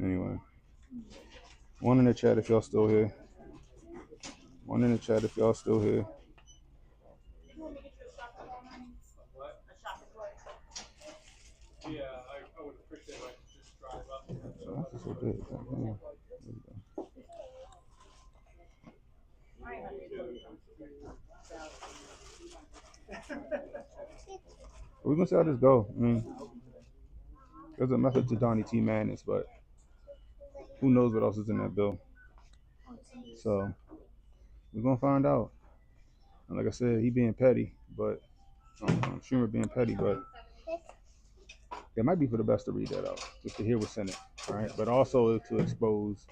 Anyway. One in the chat if y'all still here. One in the chat if y'all still here. Yeah, I would appreciate it to just drive up. So that's so big. We're gonna see how this go. There's a method to Donnie T Madness, but who knows what else is in that bill. So we're gonna find out. And like I said, he being petty, but Schumer being petty, but it might be for the best to read that out, just to hear what's in it, right? But also to expose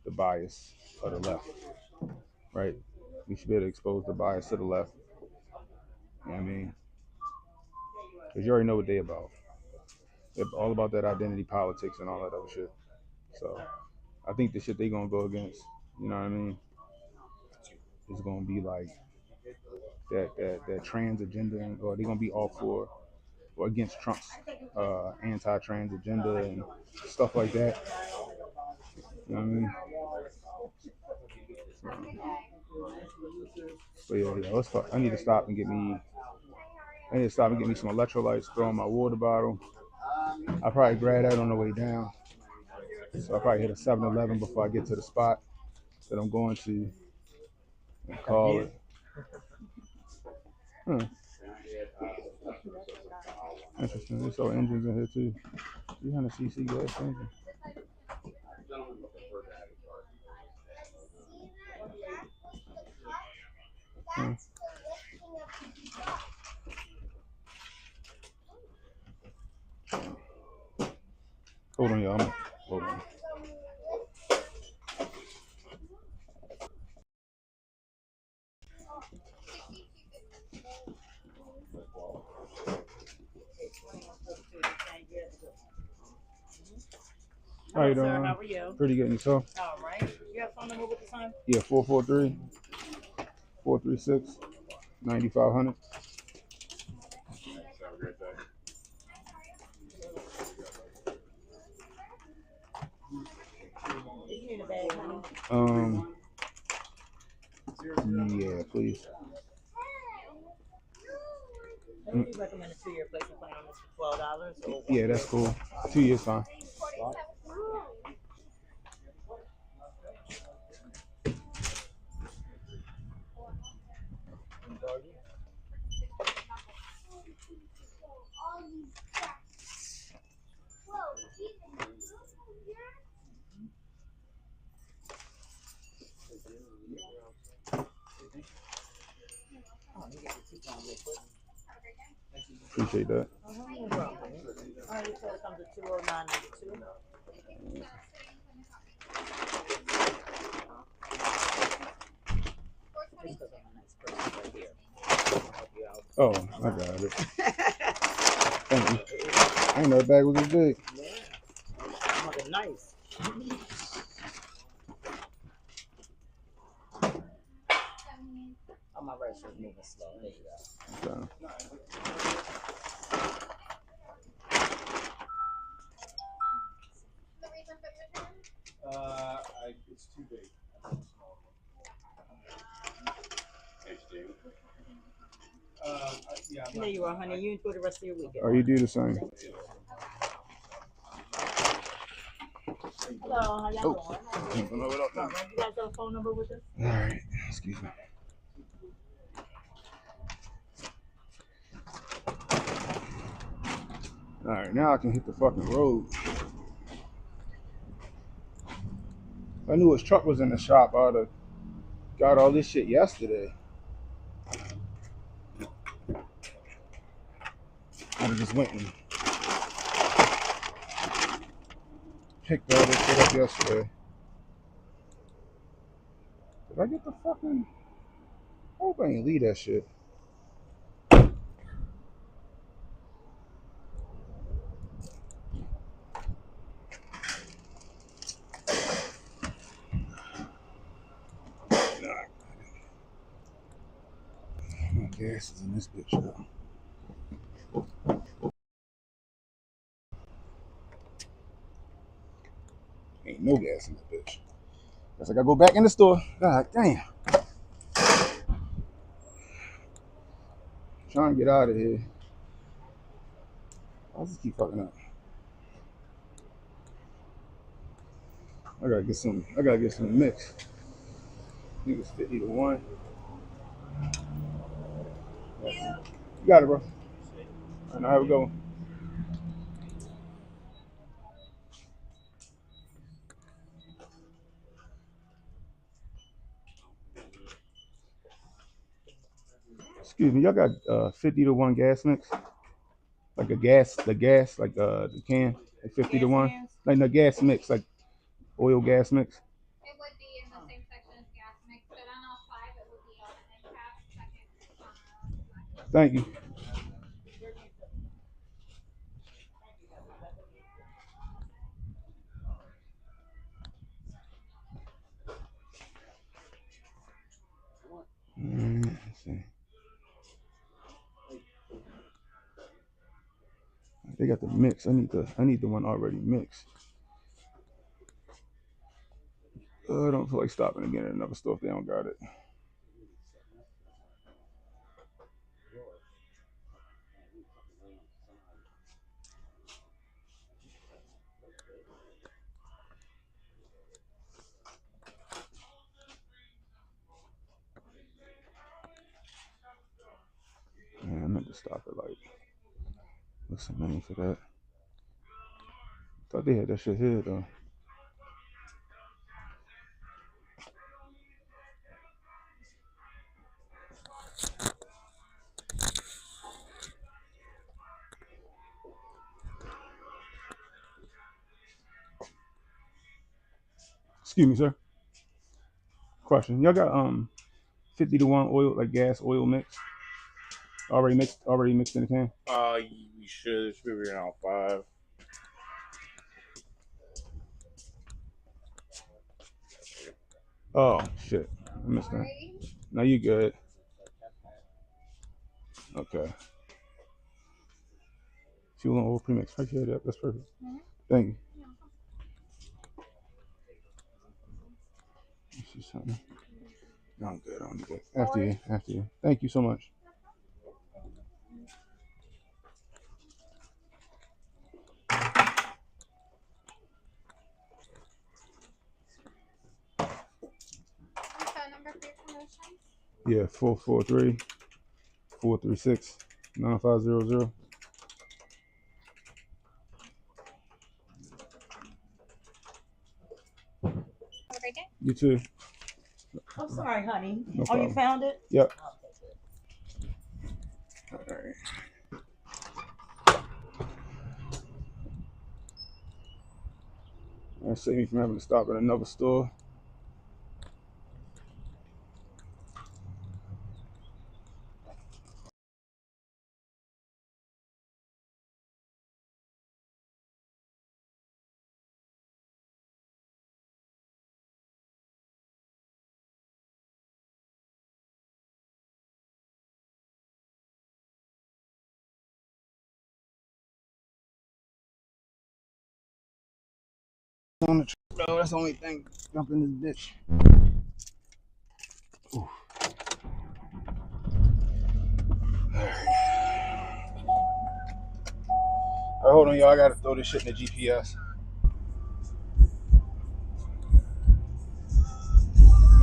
the bias of the left, right? We should be able to expose the bias to the left. You know what I mean? Because you already know what they about. They're all about that identity politics and all that other shit. So I think the shit they gonna go against, you know what I mean, is gonna be like that trans agenda, or they're gonna be all for or against Trump's anti-trans agenda and stuff like that. You know what I mean? So yeah. Let's fuck. I need to stop and get me. I need to stop and get me some electrolytes. Throw in my water bottle. I'll probably grab that on the way down. So I'll probably hit a 7-Eleven before I get to the spot that I'm going to and call it. Interesting. There's all engines in here too. 300cc gas engine. Hold on, y'all. Hold on. How you doing? Sir, how are you? Pretty good, and yourself? All right. You have phone number with the sign? Yeah, 443-436-9500. You need a bag, honey? Yeah, please. Do you recommend a 2-year placement plan on this for $12 or Yeah, that's cool. 2 years fine. Appreciate that. No problem. All right, so it comes to 209.92. Just because I'm a nice person right here. I'll help you out. Oh, I got it. Thank you. I didn't know the bag was this big. Yeah. I'm looking nice. Oh, my right shoulder's moving slow. There you go. It's too big. Yeah. There you are, honey. You enjoy the rest of your weekend. Oh, you do the same. Hello, how y'all doing? All You guys have a phone number with us? right, excuse me. All right, now I can hit the fucking road. If I knew his truck was in the shop, I'd have got all this shit yesterday. I'd have just went and picked all this shit up yesterday. Did I get the fucking... I hope I ain't leave that shit. My gas is in this bitch now. Ain't no gas in that bitch. Guess I gotta go back in the store. God damn. Trying to get out of here. I'll just keep fucking up. I gotta get some mix. I think it's 50 to 1. You got it, bro. I know how we go. Excuse me, y'all got 50-to-1 gas mix? Like the gas, like the can, like 50-to-1? Like the gas mix, like oil gas mix? It would be in the same section as gas mix, but on all 5 it would be on the end cap, second on the left. Thank you. Let's see. They got the mix. I need the one already mixed. I don't feel like stopping again at another store if they don't got it. Yeah, I meant to stop at like, what's the name for that? Thought they had that shit here though. Excuse me, sir. Question. Y'all got 50-to-1 oil, like gas oil mix? Already mixed in the can? We should be around 5. Oh shit. I missed that. No, you good. Okay. Fuel and oil premix. Appreciate that. That's perfect. Thank you. Let's see something. No, I'm good. I'm good. After you. Thank you so much. Phone number for your promotions? Yeah, 443-436-9500. Have a great day. You too. I'm sorry, honey. No Oh, problem. you found it? Yep. Okay, good. All right. That saved me from having to stop at another store. On the truck, bro. That's the only thing jumping this bitch. Ooh. All right, hold on, y'all. I gotta throw this shit in the GPS.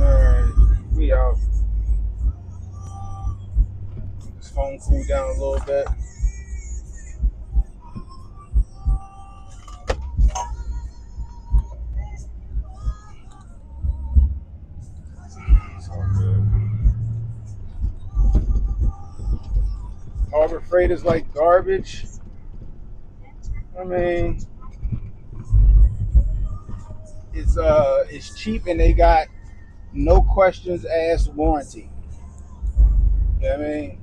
All right, we out. This phone cool down a little bit. It's all good. Harbor Freight is like garbage. I mean, it's cheap and they got no questions asked warranty. You know what I mean?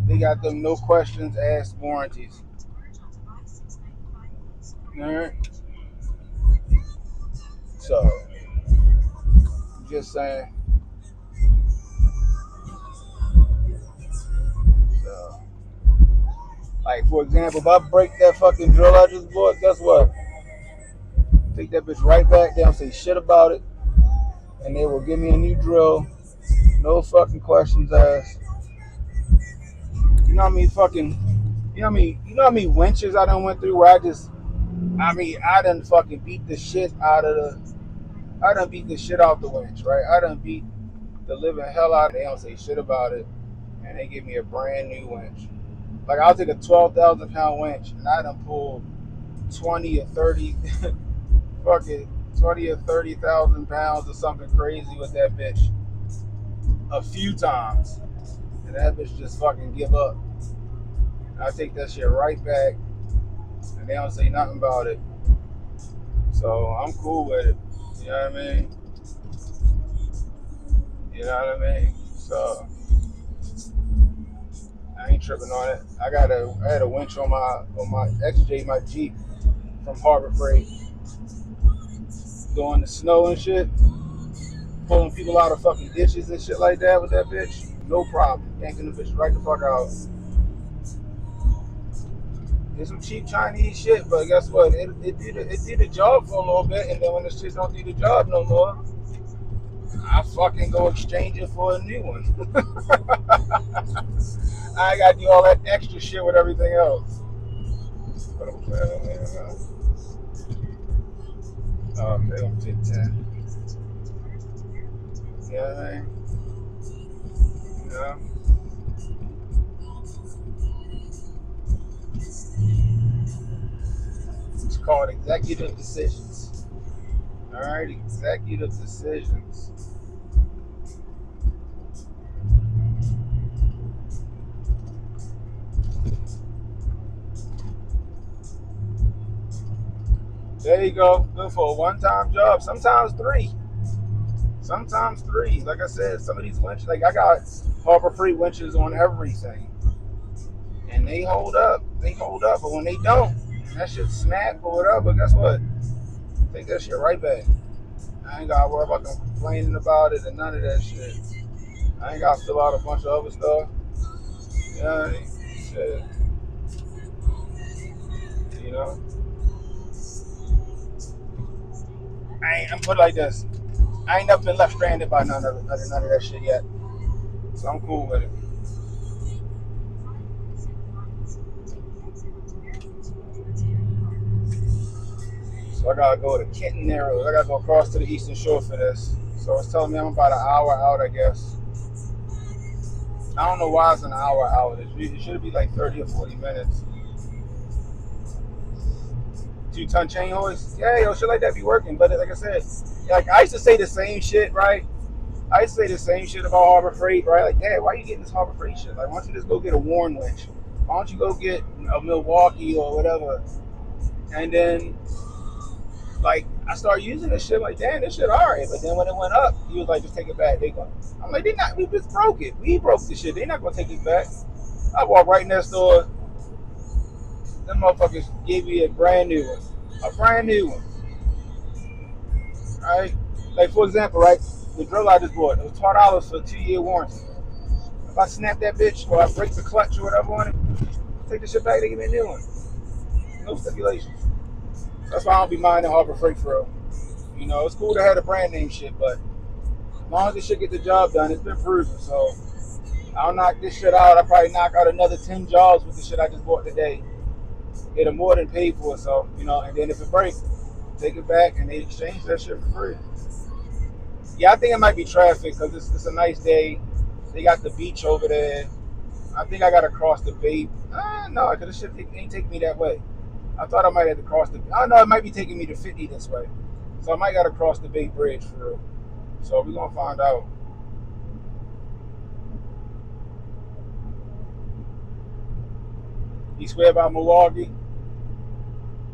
They got them no questions asked warranties. Alright. So just saying. So, like for example, if I break that fucking drill I just bought, guess what? Take that bitch right back down, say shit about it, and they will give me a new drill. No fucking questions asked. You know how many winches I done went through where I done fucking beat the shit out the winch, right? I done beat the living hell out of it. They don't say shit about it, and they give me a brand new winch. Like I'll take a 12,000 pound winch and I done pulled 20 or 30 fucking 20 or 30,000 pounds or something crazy with that bitch a few times. and that bitch just fucking give up. I take that shit right back, and they don't say nothing about it. So I'm cool with it. You know what I mean? You know what I mean? So I ain't tripping on it. I had a winch on my XJ, my Jeep from Harbor Freight, doing the snow and shit, pulling people out of fucking ditches and shit like that with that bitch. No problem. Yanking the bitch right the fuck out. It's some cheap Chinese shit, but guess what? It did the job for a little bit, and then when the shit don't do the job no more, I fucking go exchange it for a new one. I gotta do all that extra shit with everything else. But I'm saying, okay, I'm 10. You know what I mean? Yeah. It's called executive decisions. All right, executive decisions. There you go. Good for a one-time job. Sometimes three. Sometimes three. Like I said, some of these winches, like I got Harbor Freight winches on everything, and they hold up. They hold up, but when they don't, that shit snap or whatever. Guess what? Take that shit right back. I ain't gotta worry about them complaining about it and none of that shit. I ain't gotta fill out a bunch of other stuff. You know what I mean? Shit. You know? I'm put it like this. I ain't never been left stranded by none of that shit yet. So I'm cool with it. So I gotta go to Kenton Narrows. I gotta go across to the Eastern Shore for this. So it's telling me I'm about an hour out, I guess. I don't know why it's an hour out. It should be like 30 or 40 minutes. 2-ton chain hoist? Yeah, yo, shit like that be working. But like I said, like I used to say the same shit, right? I used to say the same shit about Harbor Freight, right? Like, Dad, why are you getting this Harbor Freight shit? Like, why don't you just go get a Warren winch? Why don't you go get a Milwaukee or whatever? And then, like, I started using this shit. Like, damn, this shit alright. But then when it went up, he was like, just take it back. I'm like, we just broke it. We broke the shit. They're not gonna take it back. I walked right next door. Them motherfuckers gave me a brand new one. A brand new one. Right? Like, for example, right? The drill I just bought, it was $12 for a 2-year warranty. If I snap that bitch or I break the clutch or whatever on it, take the shit back, they give me a new one. No stipulations. That's why I don't be minding Harbor Freight for real. You know, it's cool to have the brand name shit, but as long as this shit get the job done, it's been proven. So I'll knock this shit out. I'll probably knock out another 10 jobs with the shit I just bought today. It'll more than pay for it, so, you know, and then if it breaks, take it back and they exchange that shit for free. Yeah, I think it might be traffic because it's a nice day. They got the beach over there. I think I got to cross the bay. No, because this shit ain't taking me that way. I thought I might have to cross the... Oh, no, it might be taking me to 50 this way. So I might got to cross the Bay Bridge for real. So we're going to find out. You swear about Milwaukee?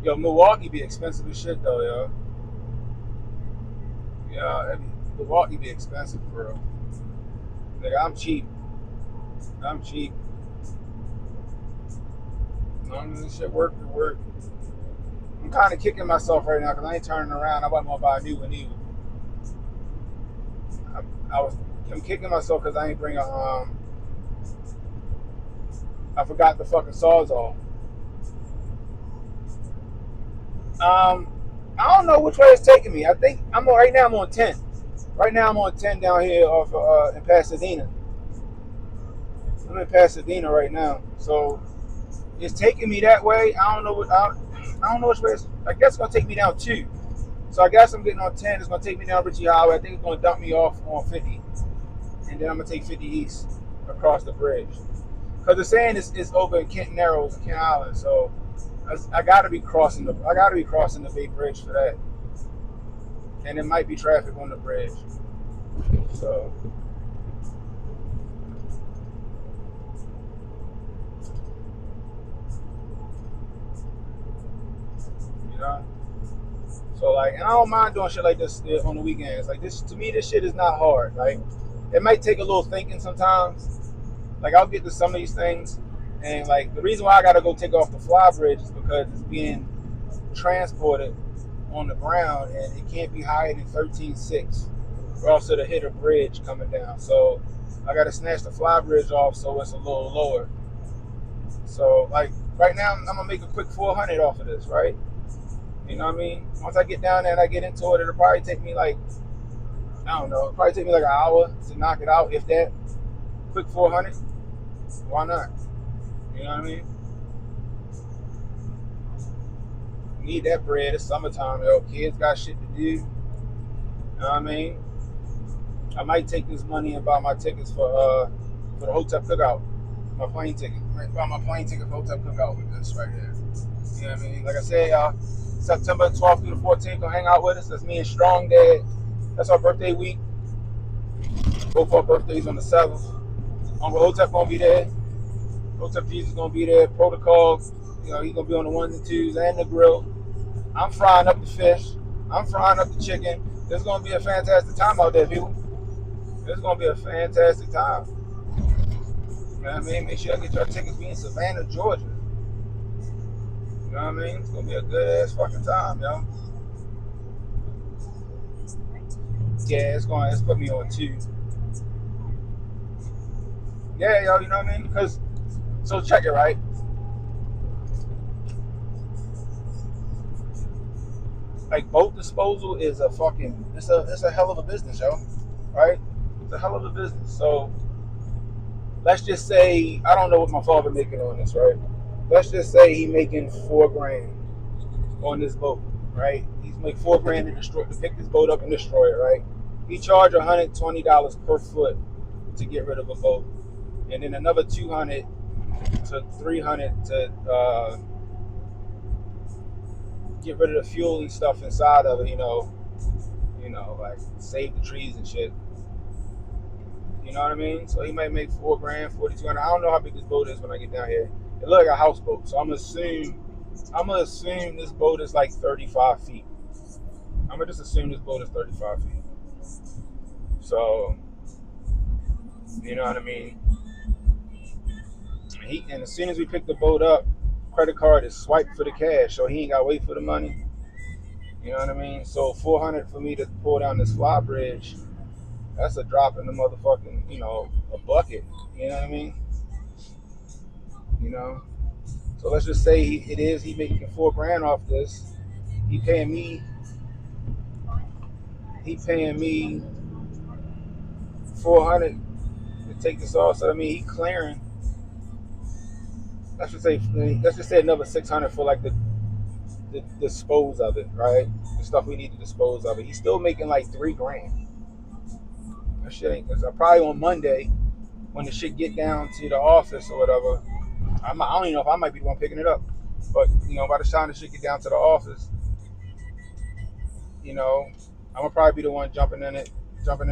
Yo, Milwaukee be expensive as shit, though, yo. Yeah, Milwaukee be expensive, for real. Nigga, I'm cheap. I'm cheap. As long as this shit work, it work. I'm kind of kicking myself right now because I ain't turning around. I wasn't going to buy a new one either. I'm kicking myself because I ain't bring I forgot the fucking Sawzall. I don't know which way it's taking me. I think right now I'm on 10. Right now I'm on 10 down here off in Pasadena. I'm in Pasadena right now, so it's taking me that way. I don't know which way. I guess it's gonna take me down 2. So I guess I'm getting on 10. It's gonna take me down Ritchie Highway. I think it's gonna dump me off on 50, and then I'm gonna take 50 east across the bridge. Because the saying is over in Kent Narrows and Kent Island, so I gotta be crossing the Bay Bridge for that, and there might be traffic on the bridge. So know. So like, and I don't mind doing shit like this on the weekends. Like this, to me, this shit is not hard. Like, it might take a little thinking sometimes. Like I'll get to some of these things, and like the reason why I gotta go take off the fly bridge is because it's being transported on the ground, and it can't be higher than 13.6, or else it'll hit a bridge coming down. So I gotta snatch the fly bridge off so it's a little lower. So like right now, I'm gonna make a quick 400 off of this, right? You know what I mean? Once I get down there and I get into it, it'll probably take me like, I don't know, it'll probably take me like an hour to knock it out, if that. Quick 400. Why not? You know what I mean? Need that bread. It's summertime, yo. Kids got shit to do. You know what I mean? I might take this money and buy my tickets for the Hotel Cookout. My plane ticket. I might buy my plane ticket for Hotel Cookout with this right here. You know what I mean? Like I said, y'all, September 12th through the 14th, gonna hang out with us. That's me and Strong Dad. That's our birthday week. Both our birthdays on the 7th. Uncle Hotep gonna be there. Hotep Jesus gonna be there. Protocol, you know, he's gonna be on the 1s and 2s and the grill. I'm frying up the fish. I'm frying up the chicken. It's gonna be a fantastic time out there, people. It's gonna be a fantastic time. You know what I mean? Make sure y'all get your tickets. We in Savannah, Georgia. You know what I mean? It's gonna be a good ass fucking time, yo. Yeah, it's put me on 2. Yeah, yo, you know what I mean? Because, so check it, right? Like, boat disposal is a fucking, it's a hell of a business, yo. Right? It's a hell of a business. So, let's just say, I don't know what my father making on this, right? Let's just say he making $4,000 on this boat, right? He's making $4,000 to pick this boat up and destroy it, right? He charge $120 per foot to get rid of a boat, and then another $200 to $300 to get rid of the fuel and stuff inside of it. You know, like save the trees and shit. You know what I mean? So he might make $4,000, $4,200. I don't know how big this boat is when I get down here. It looks like a houseboat, so I'm gonna assume this boat is like 35 feet. I'm gonna just assume this boat is 35 feet. So, you know what I mean? And as soon as we pick the boat up, credit card is swiped for the cash, so he ain't gotta wait for the money. You know what I mean? So $400 for me to pull down this fly bridge, that's a drop in the motherfucking, a bucket. You know what I mean? You know? So let's just say he making $4,000 off this. He paying me $400 to take this off. So I mean, he clearing. Let's just say another $600 for like the dispose of it, right? The stuff we need to dispose of it. He's still making like $3,000. That shit ain't, because probably on Monday when the shit get down to the office or whatever, I don't even know if I might be the one picking it up. But by the time the shit get down to the office, I'm gonna probably be the one jumping in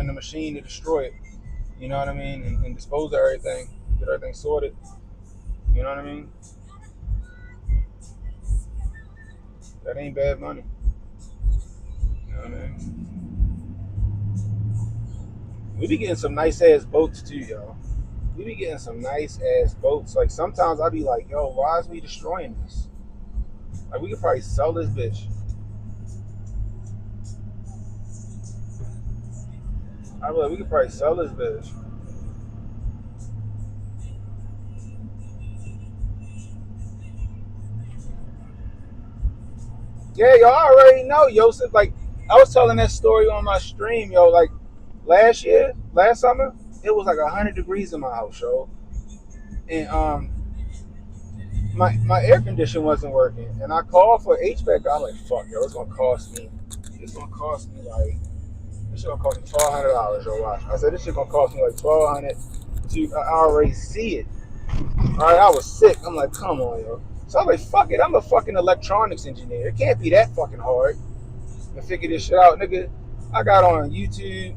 the machine to destroy it. You know what I mean? And dispose of everything, get everything sorted. You know what I mean? That ain't bad money. You know what I mean? We be getting some nice ass boats too, y'all. We be getting some nice ass boats. Like sometimes I be like, yo, why is we destroying this? Like we could probably sell this bitch. I be like, we could probably sell this bitch. Yeah, y'all already know, Yosef. Like, I was telling that story on my stream, yo. Like, last summer, it was like 100 degrees in my house, yo. And my air conditioner wasn't working. And I called for HVAC. I'm like, fuck, yo, it's gonna cost me like, this shit gonna cost me $1,200, yo. Watch. I said, this shit gonna cost me like $1,200 I already see it. All right, I was sick. I'm like, come on, yo. So I'm like, fuck it. I'm a fucking electronics engineer. It can't be that fucking hard to figure this shit out, nigga. I got on YouTube.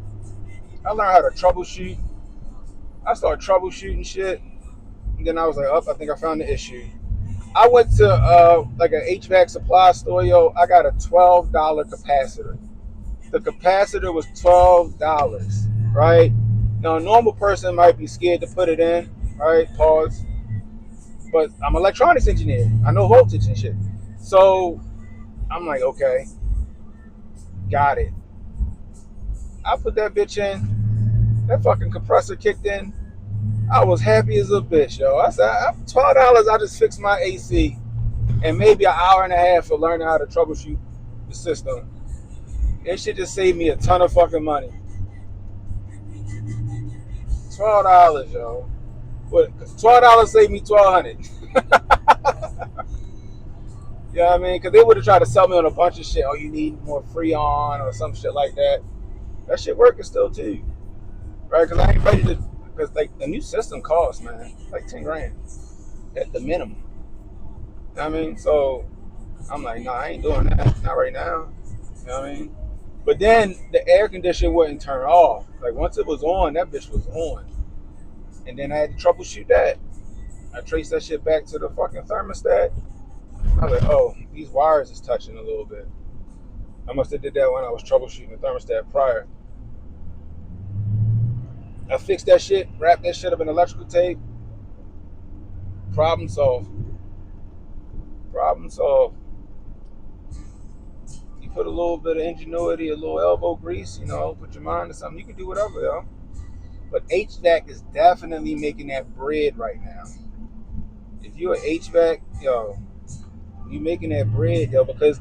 I learned how to troubleshoot. I started troubleshooting shit. And then I was like, I think I found the issue. I went to like an HVAC supply store, yo. I got a $12 capacitor. The capacitor was $12, right? Now, a normal person might be scared to put it in, right? Pause. But I'm an electronics engineer. I know voltage and shit. So I'm like, okay, got it. I put that bitch in. That fucking compressor kicked in. I was happy as a bitch, yo. I said, $12, I just fixed my AC. And maybe an hour and a half for learning how to troubleshoot the system. It should just save me a ton of fucking money. $12, yo. What? $12 saved me $1,200. You know what I mean? Because they would have tried to sell me on a bunch of shit. Oh, you need more Freon or some shit like that. That shit working still too, right? Because I ain't ready to. Because like the new system costs, man, like 10 grand at the minimum. You know what I mean? So I'm like, nah, I ain't doing that. Not right now. You know what I mean? But then the air conditioner wouldn't turn off. Like once it was on, that bitch was on. And then I had to troubleshoot that. I traced that shit back to the fucking thermostat. I was like, oh, these wires is touching a little bit. I must have did that when I was troubleshooting the thermostat prior. I fixed that shit, wrapped that shit up in electrical tape. Problem solved. Problem solved. You put a little bit of ingenuity, a little elbow grease, you know, put your mind to something, you can do whatever, yo. But HVAC is definitely making that bread right now. If you're an HVAC, yo, you making that bread, yo, because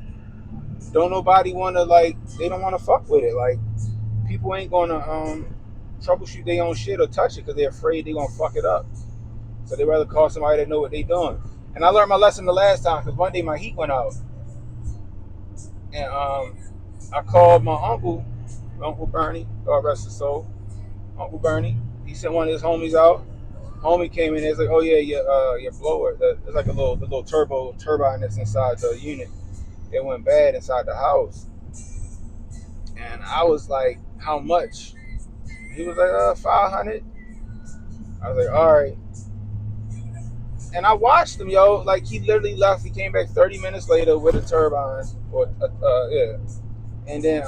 don't nobody want to, like, they don't want to fuck with it. Like, people ain't going to troubleshoot their own shit or touch it because they're afraid they're going to fuck it up. So they rather call somebody that know what they doing. And I learned my lesson the last time because one day my heat went out. And I called my uncle Bernie, God rest his soul. Uncle Bernie, he sent one of his homies out. Homie came in, it's like, oh yeah, your blower, it's like the little turbine that's inside the unit. It went bad inside the house. And I was like, how much? He was like, 500. I was like, all right. And I watched him, yo. Like, he literally left. He came back 30 minutes later with a turbine. Yeah. And then,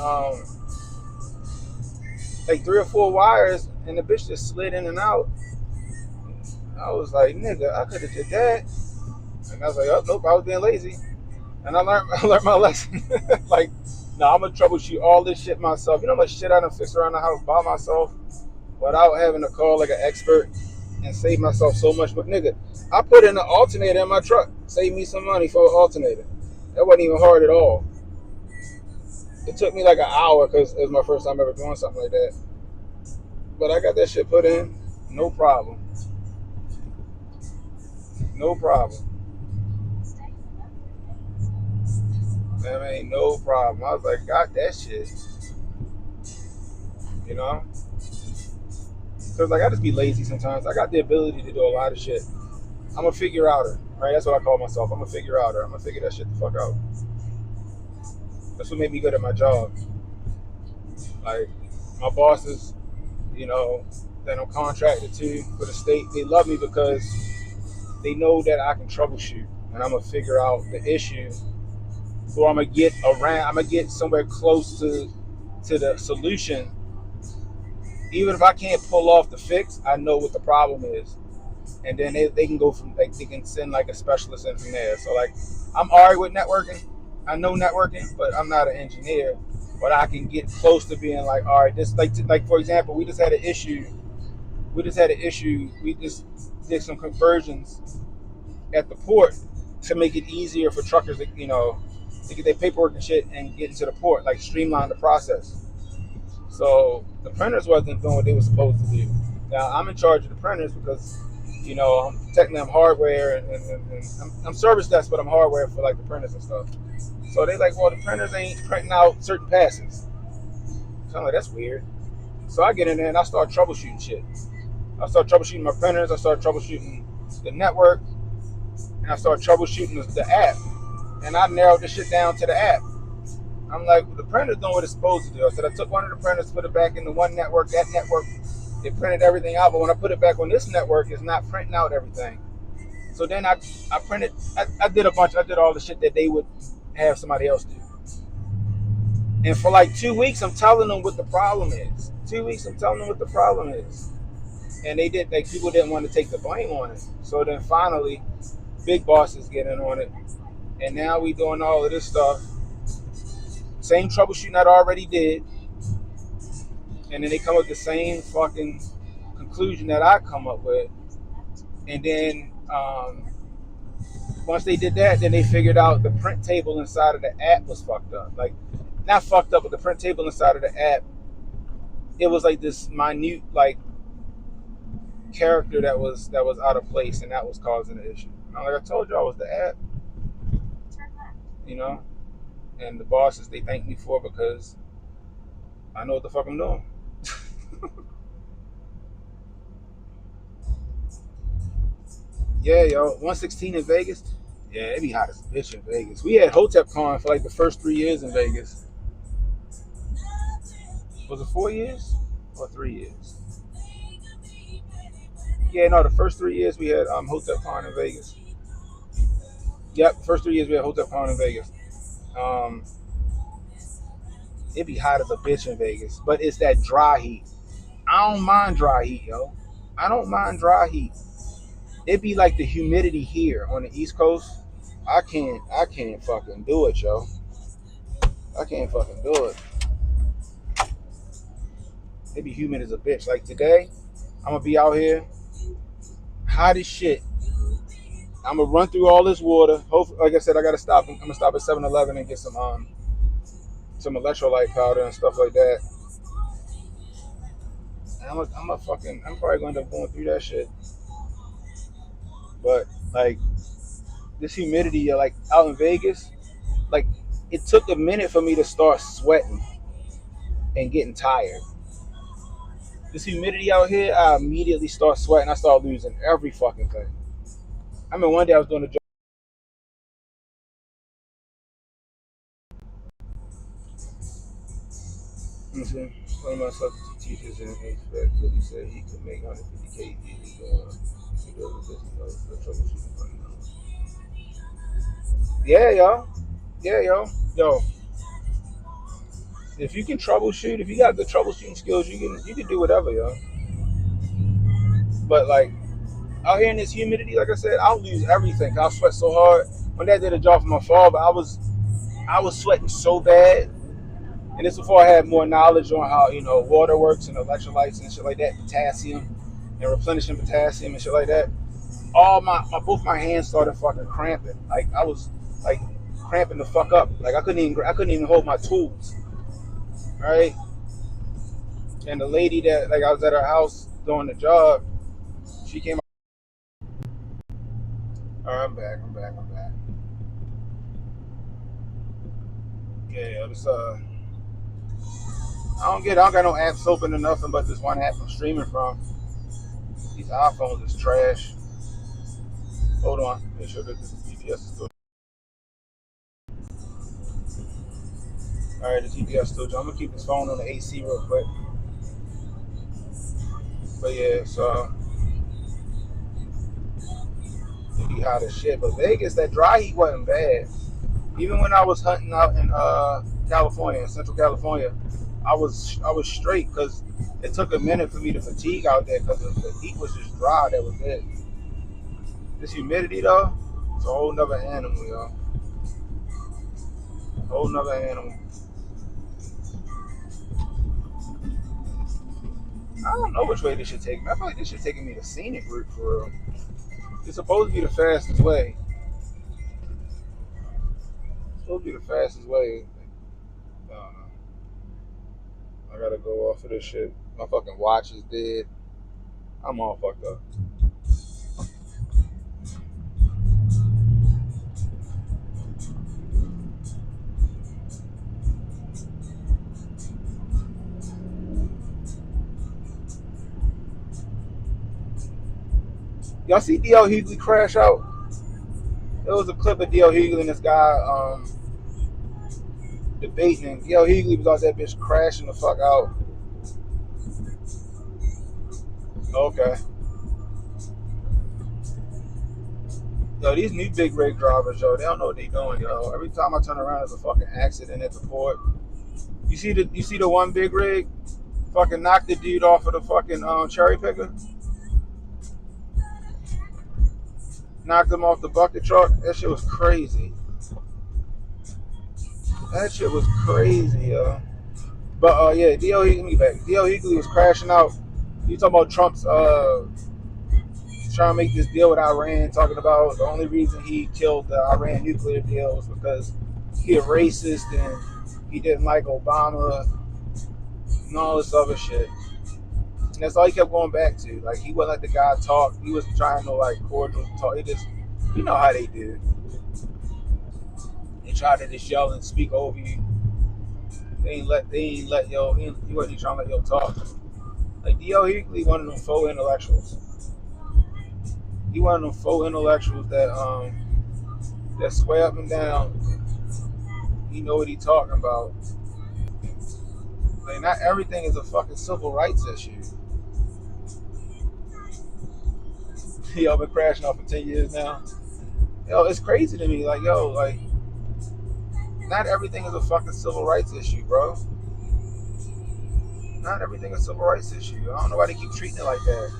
like 3 or 4 wires, and the bitch just slid in and out. I was like, nigga, I could have did that. And I was like, oh, nope, I was being lazy. And I learned my lesson. Like, no, I'm going to troubleshoot all this shit myself. You know how much shit I done fixed around the house by myself without having to call, like, an expert and save myself so much. But, nigga, I put in an alternator in my truck. Saved me some money for an alternator. That wasn't even hard at all. It took me like an hour because it was my first time ever doing something like that. But I got that shit put in. No problem. No problem. I mean, no problem. I was like, got that shit. You know? Because, like, I just be lazy sometimes. I got the ability to do a lot of shit. I'm a figure outer, right? That's what I call myself. I'm a figure outer. I'm going to figure that shit the fuck out. That's what made me good at my job. Like, my bosses, you know, that I'm contracted to for the state, they love me because they know that I can troubleshoot. And I'm going to figure out the issue. So I'm going to get somewhere close to the solution. Even if I can't pull off the fix, I know what the problem is. And then they can go from, like, they can send like a specialist in from there. So, like, I'm alright with networking. I know networking, but I'm not an engineer. But I can get close to being like, all right, this, like for example, we just had an issue. We just did some conversions at the port to make it easier for truckers, you know, to get their paperwork and shit and get into the port, like streamline the process. So the printers wasn't doing what they were supposed to do. Now I'm in charge of the printers because, you know, technically I'm hardware and I'm service desk, but I'm hardware for like the printers and stuff. So they like, well, the printers ain't printing out certain passes. So I'm like, that's weird. So I get in there and I start troubleshooting shit. I start troubleshooting my printers. I start troubleshooting the network. And I start troubleshooting the app. And I narrowed the shit down to the app. I'm like, well, the printer's doing what it's supposed to do. I said, I took one of the printers, put it back into one network. That network, it printed everything out. But when I put it back on this network, it's not printing out everything. So then I did all the shit that they would have somebody else do. And for like 2 weeks, I'm telling them what the problem is. 2 weeks, I'm telling them what the problem is. And they did, like, people didn't want to take the blame on it. So then finally, big boss is getting on it. And now we doing all of this stuff. Same troubleshooting I already did. And then they come up with the same fucking conclusion that I come up with. And then once they did that, then they figured out the print table inside of the app was fucked up. Like, not fucked up, but the print table inside of the app, it was like this minute, like, character that was out of place, and that was causing the issue. Like I told you, I was the app, you know. And the bosses, they thank me for it because I know what the fuck I'm doing. Yeah, yo, 116 in Vegas. Yeah, it be hot as a bitch in Vegas. We had HotepCon for like the first 3 years in Vegas. Was it 4 years or 3 years? Yeah, no, the first 3 years we had HotepCon in Vegas. Yep, first 3 years we had HotepCon in Vegas. It be hot as a bitch in Vegas, but it's that dry heat. I don't mind dry heat, yo. I don't mind dry heat. It be like the humidity here on the East Coast. I can't fucking do it, yo. I can't fucking do it. It be humid as a bitch. Like today, I'm gonna be out here, hot as shit. I'm gonna run through all this water. Hopefully, like I said, I gotta stop. I'm gonna stop at 7-Eleven and get some electrolyte powder and stuff like that. And I'm probably gonna end up going through that shit. But like this humidity, like out in Vegas, like it took a minute for me to start sweating and getting tired. This humidity out here, I immediately start sweating. I start losing every fucking thing. I mean, one day I was doing a job. Let me see. One of my substitute teachers in HVAC really said he could make 150K easy doing the troubleshooting right now. Yeah, yo. If you can troubleshoot, if you got the troubleshooting skills, you can do whatever, yo. But like out here in this humidity, like I said, I'll lose everything. I'll sweat so hard. One day I did a job for my fall, but I was sweating so bad. And this before I had more knowledge on how, water works and electrolytes and shit like that, potassium and replenishing potassium and shit like that. Both my hands started fucking cramping. Like I was like cramping the fuck up. Like I couldn't even hold my tools. Right? And the lady that, like, I was at her house doing the job, she came out. All right, I'm back. Yeah, this I don't got no apps open or nothing but this one app I'm streaming from. These iPhones is trash. Hold on, make sure that this GPS is still. All right, the GPS still. I'm gonna keep this phone on the AC real quick. But yeah, so it be hot as shit. But Vegas, that dry heat wasn't bad. Even when I was hunting out in California, Central California, I was straight because it took a minute for me to fatigue out there because the heat was just dry. That was it. This humidity though, it's a whole nother animal, yo. Whole nother animal. I don't know which way this should take me. I feel like this should take me the scenic route for real. It's supposed to be the fastest way. It's supposed to be the fastest way. I don't know. I gotta go off of this shit. My fucking watch is dead. I'm all fucked up. Y'all see D.L. Hugley crash out? There was a clip of D.L. Hugley and this guy debating. D.L. Hugley was out that bitch crashing the fuck out. Okay. Yo, these new big rig drivers, yo, they don't know what they doing, yo. Every time I turn around, there's a fucking accident at the port. You see the one big rig fucking knocked the dude off of the fucking cherry picker? Knocked him off the bucket truck. That shit was crazy. That shit was crazy, yo. But yeah, D.L. Hugley was crashing out. You talking about Trump's trying to make this deal with Iran, talking about the only reason he killed the Iran nuclear deal was because he a racist and he didn't like Obama and all this other shit. And that's all he kept going back to. Like, he wouldn't let the guy talk. He was trying to, like, cordial talk. He just, you know how they do. They try to just yell and speak over you. He wasn't even trying to let yo talk. Like, D.L. Hugley, one of them faux intellectuals. He one of them faux intellectuals that swear up and down he know what he talking about. Like, not everything is a fucking civil rights issue. Yo, been crashing off for 10 years now. Yo, it's crazy to me. Like, yo, like, not everything is a fucking civil rights issue, bro. Not everything is a civil rights issue. I don't know why they keep treating it like that.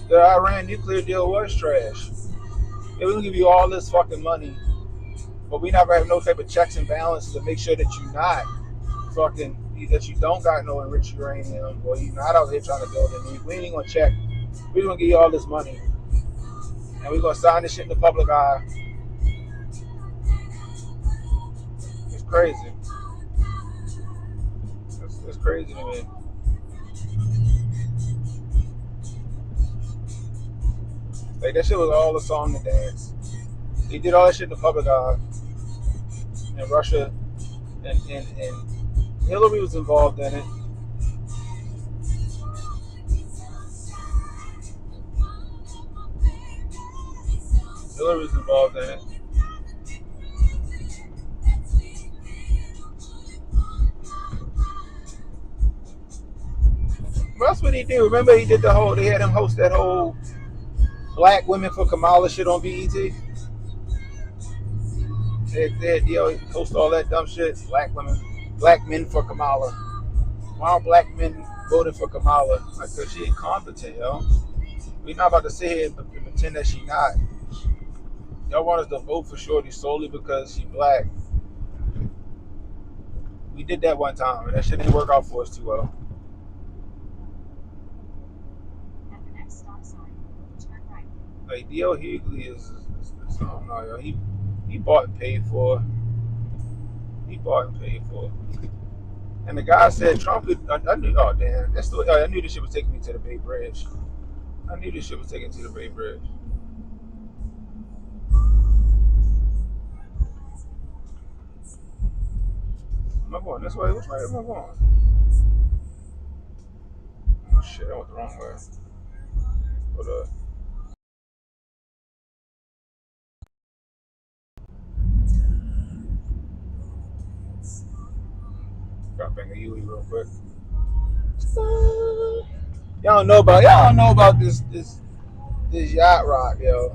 The Iran nuclear deal was trash. They will give you all this fucking money, but we never have no type of checks and balances to make sure that you're not fucking, that you don't got no enriched uranium, or you're not out here trying to build a nuke. We ain't gonna check. We're gonna give you all this money, and we're gonna sign this shit in the public eye. It's crazy. It's crazy to me. Like, that shit was all a song and dance. They did all that shit in the public eye. And Russia and Hillary was involved in it. Hillary was involved in it. But that's what he did. Remember, he did they had him host that whole Black Women for Kamala shit on BET. They host all that dumb shit. Black men for Kamala. Why are black men voting for Kamala? Like, cause she incompetent, yo. We not about to sit here and pretend that she not. Y'all want us to vote for Shorty solely because she black. We did that one time, and that shit didn't work out for us too well. At the next stop sign, turn right. Like, D.L. Hugley is I don't know, yo. He bought and paid for. He bought and paid for. And the guy said Trump could. I knew. Oh damn! I knew this shit was taking me to the Bay Bridge. I knew this shit was taking me to the Bay Bridge. Am I going this way? Which way am I going? Oh shit! I went the wrong way. Hold up. Got bang a Huey real quick. Y'all don't know about this yacht rock, yo.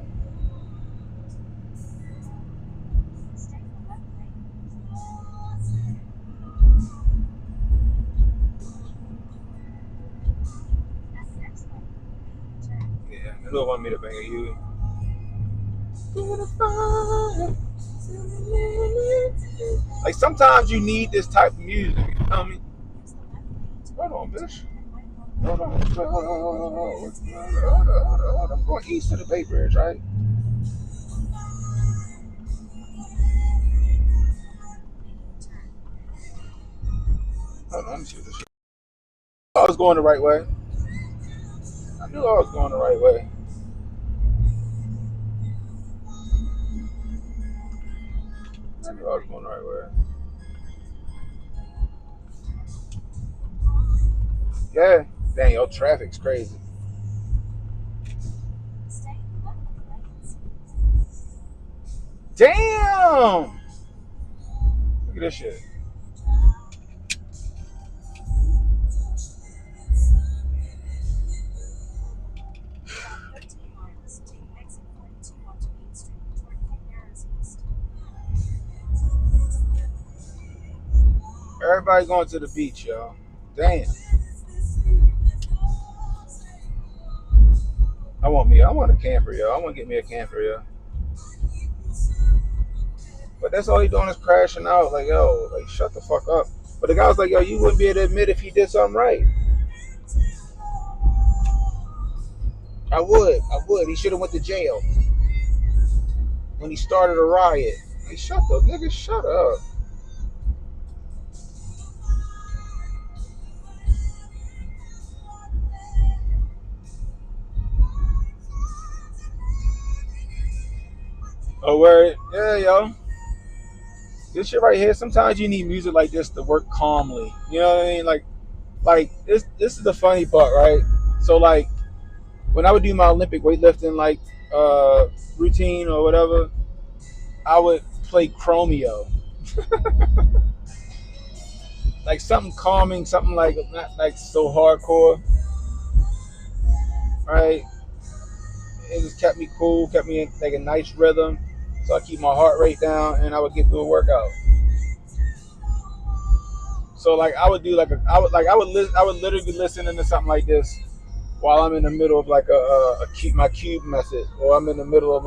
Yeah, they don't want me to bang a Huey. Like, sometimes you need this type of music, you know me? Hold on, bitch. Hold on. I'm going east to the Bay Bridge, right? Hold on, let me see what this shit. I was going the right way. I knew I was going the right way. I knew I was going the right way. Yeah. Dang, yo, traffic's crazy. Damn! Look at this shit. Everybody going to the beach, yo. Damn. I want a camper, yo. I want to get me a camper, yo. But that's all he doing is crashing out. Like, yo, like, shut the fuck up. But the guy was like, yo, you wouldn't be able to admit if he did something right. I would. He should have went to jail when he started a riot. Like, shut up. Oh, word. Yeah, yo. This shit right here, sometimes you need music like this to work calmly. You know what I mean? Like this is the funny part, right? So like when I would do my Olympic weightlifting routine or whatever, I would play Chromeo. Like something calming, something like not like so hardcore. Right? It just kept me cool, kept me in like a nice rhythm. So I keep my heart rate down and I would get through a workout. So like I would literally be listening to something like this while I'm in the middle of like my cube method, or I'm in the middle of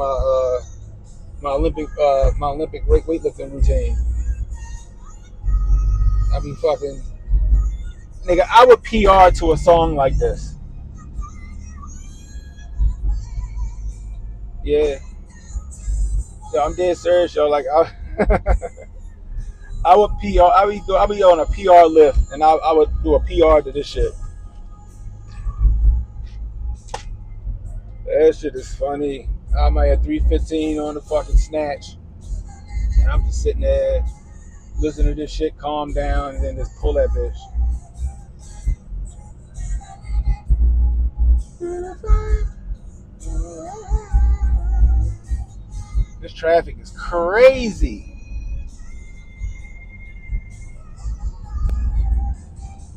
my Olympic weightlifting routine. I be fucking nigga. I would PR to a song like this. Yeah. Yo, I'm dead serious, yo. Like I would PR. I would be on a PR lift, and I would do a PR to this shit. That shit is funny. I'm at 315 on the fucking snatch, and I'm just sitting there listening to this shit, calm down, and then just pull that bitch. This traffic is crazy.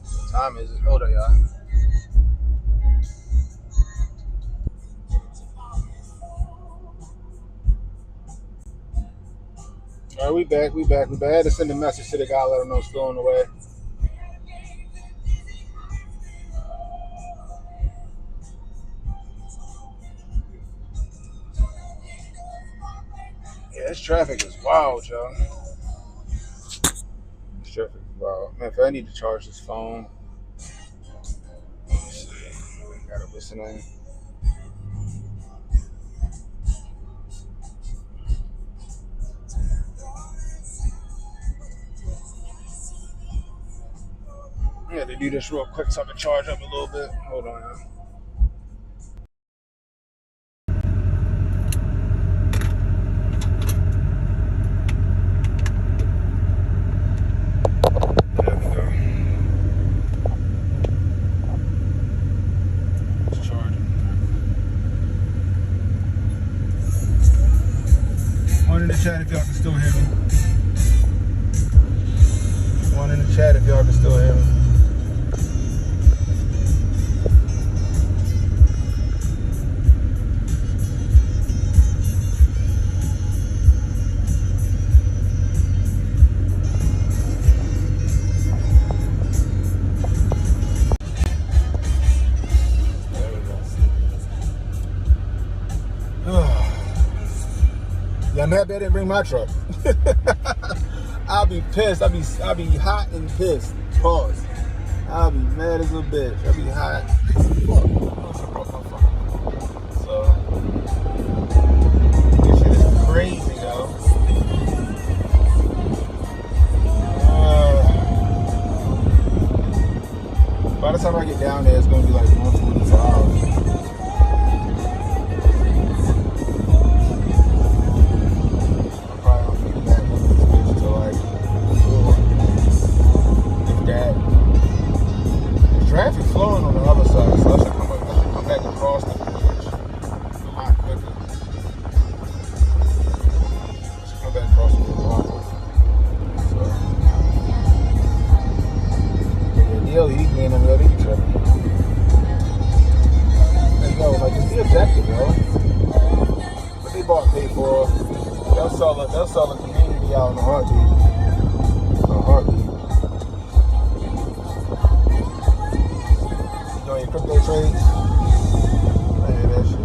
What time is it? Hold on, y'all. All right, we back. I had to send a message to the guy, let him know it's still on the way. Yeah, this traffic is wild, y'all. This traffic is wild. Man, if I need to charge this phone. Let me see. I gotta listen in. I had to do this real quick so I can charge up a little bit. Hold on, y'all. One in the chat if y'all can still hear me. One in the chat if y'all can still hear me. I'm happy I didn't bring my truck. I'll be pissed. I'll be hot and pissed. Pause. I'll be mad as a bitch. I'll be hot. So this shit is crazy, though. By the time I get down there, it's gonna be like 1:45. Traffic flowing on the other side, so I should come back across the bridge a lot quicker. I should come back across the bridge a lot quicker. So, yeah, he's being on the other traffic. And yo, like, just be objective, yo. What they bought paid for, they'll sell a community out in a heartbeat. Oh, your crypto trades? Man, that shit.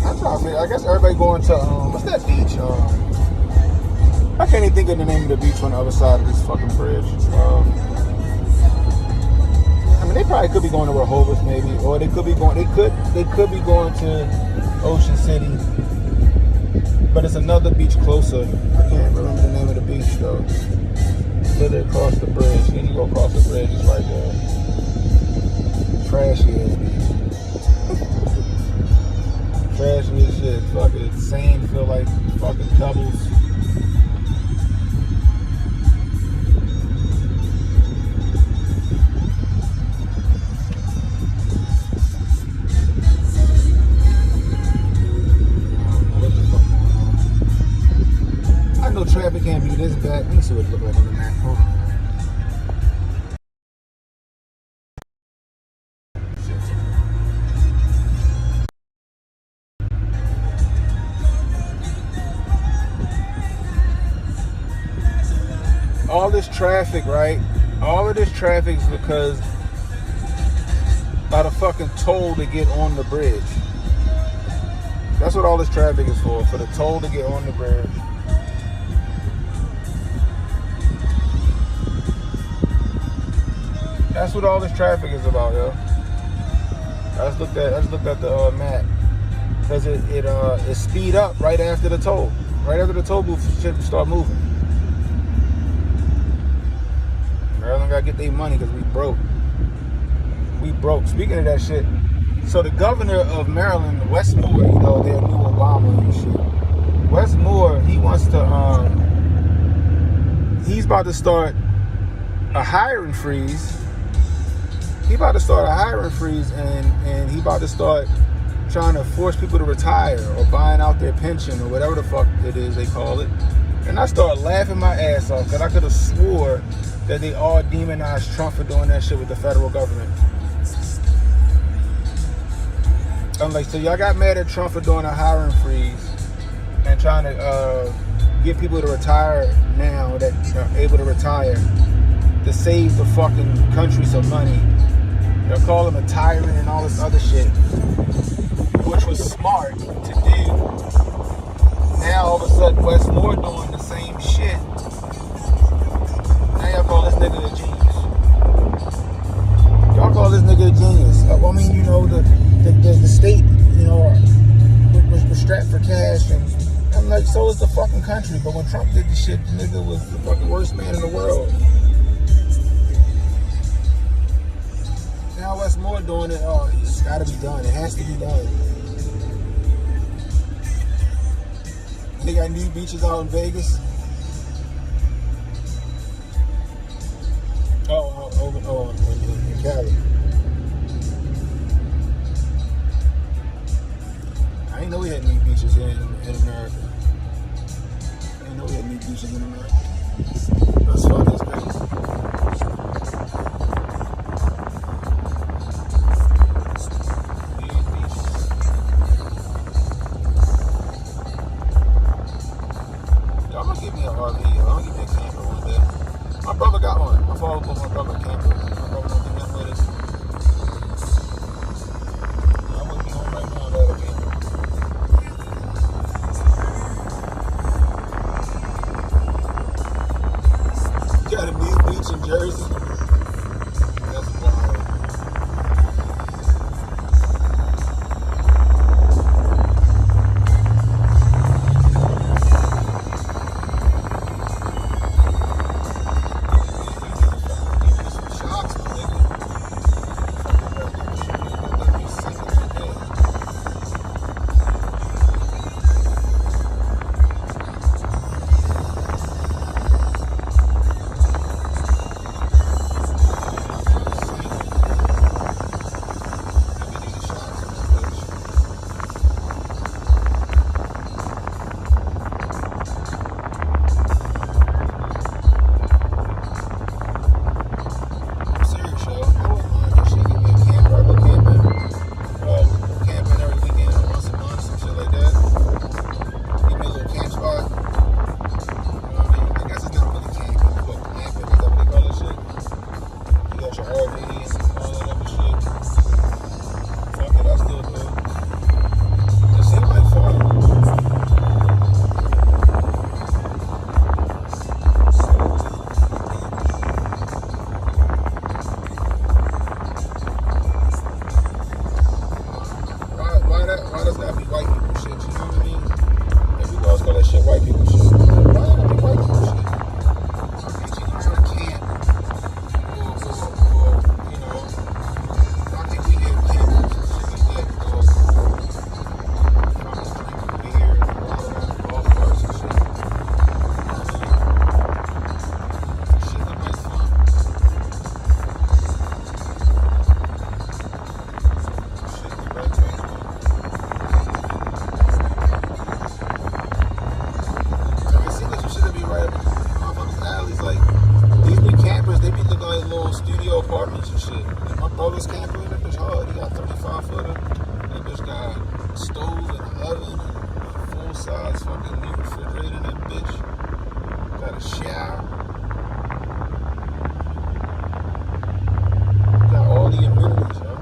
I'm trying to figure. I guess everybody going to what's that beach? I can't even think of the name of the beach on the other side of this fucking bridge. I mean, they probably could be going to Rehoboth maybe, or they could be going. They could be going to Ocean City, but it's another beach closer. I can't remember the name of the beach though. Literally across the bridge. You can go across the bridge. It's right there. Trashy ass beach. Trashy as shit. Fucking sand feel like fucking pebbles. Traffic can't be this bad. Let me see what it looks like on the map. Hold on. All this traffic, right? All of this traffic is because by the fucking toll to get on the bridge. That's what all this traffic is for the toll to get on the bridge. That's what all this traffic is about, yo. Let's look at the map, because it speed up right after the toll. Right after the toll booth should start moving. Maryland gotta get their money because we broke. We broke. Speaking of that shit, so the governor of Maryland, Wes Moore, you know, their new Obama and shit. Wes Moore, he wants to he's about to start a hiring freeze. He about to start a hiring freeze, and he about to start trying to force people to retire or buying out their pension or whatever the fuck it is they call it. And I started laughing my ass off because I could have swore that they all demonized Trump for doing that shit with the federal government. I'm like, so y'all got mad at Trump for doing a hiring freeze and trying to get people to retire now that are able to retire to save the fucking country some money. They'll call him a tyrant and all this other shit, which was smart to do. Now all of a sudden Wes Moore doing the same shit. Now y'all call this nigga a genius. Y'all call this nigga a genius. I mean, you know, the state, you know, was strapped for cash, and I'm like, so is the fucking country. But when Trump did the shit, the nigga was the fucking worst man in the world. Now Wes Moore doing it. Oh, it's gotta be done. It has to be done. They got new beaches out in Vegas. In Cali. I didn't know we had new beaches here in America. I didn't know we had new beaches in America. That's fun. That's crazy. apartments and shit. And my brother's camper, that bitch hard. He got 35 footer. That bitch got a stove and an oven and a full size fucking new refrigerator in that bitch. Got a shower. Got all the amenities, yo.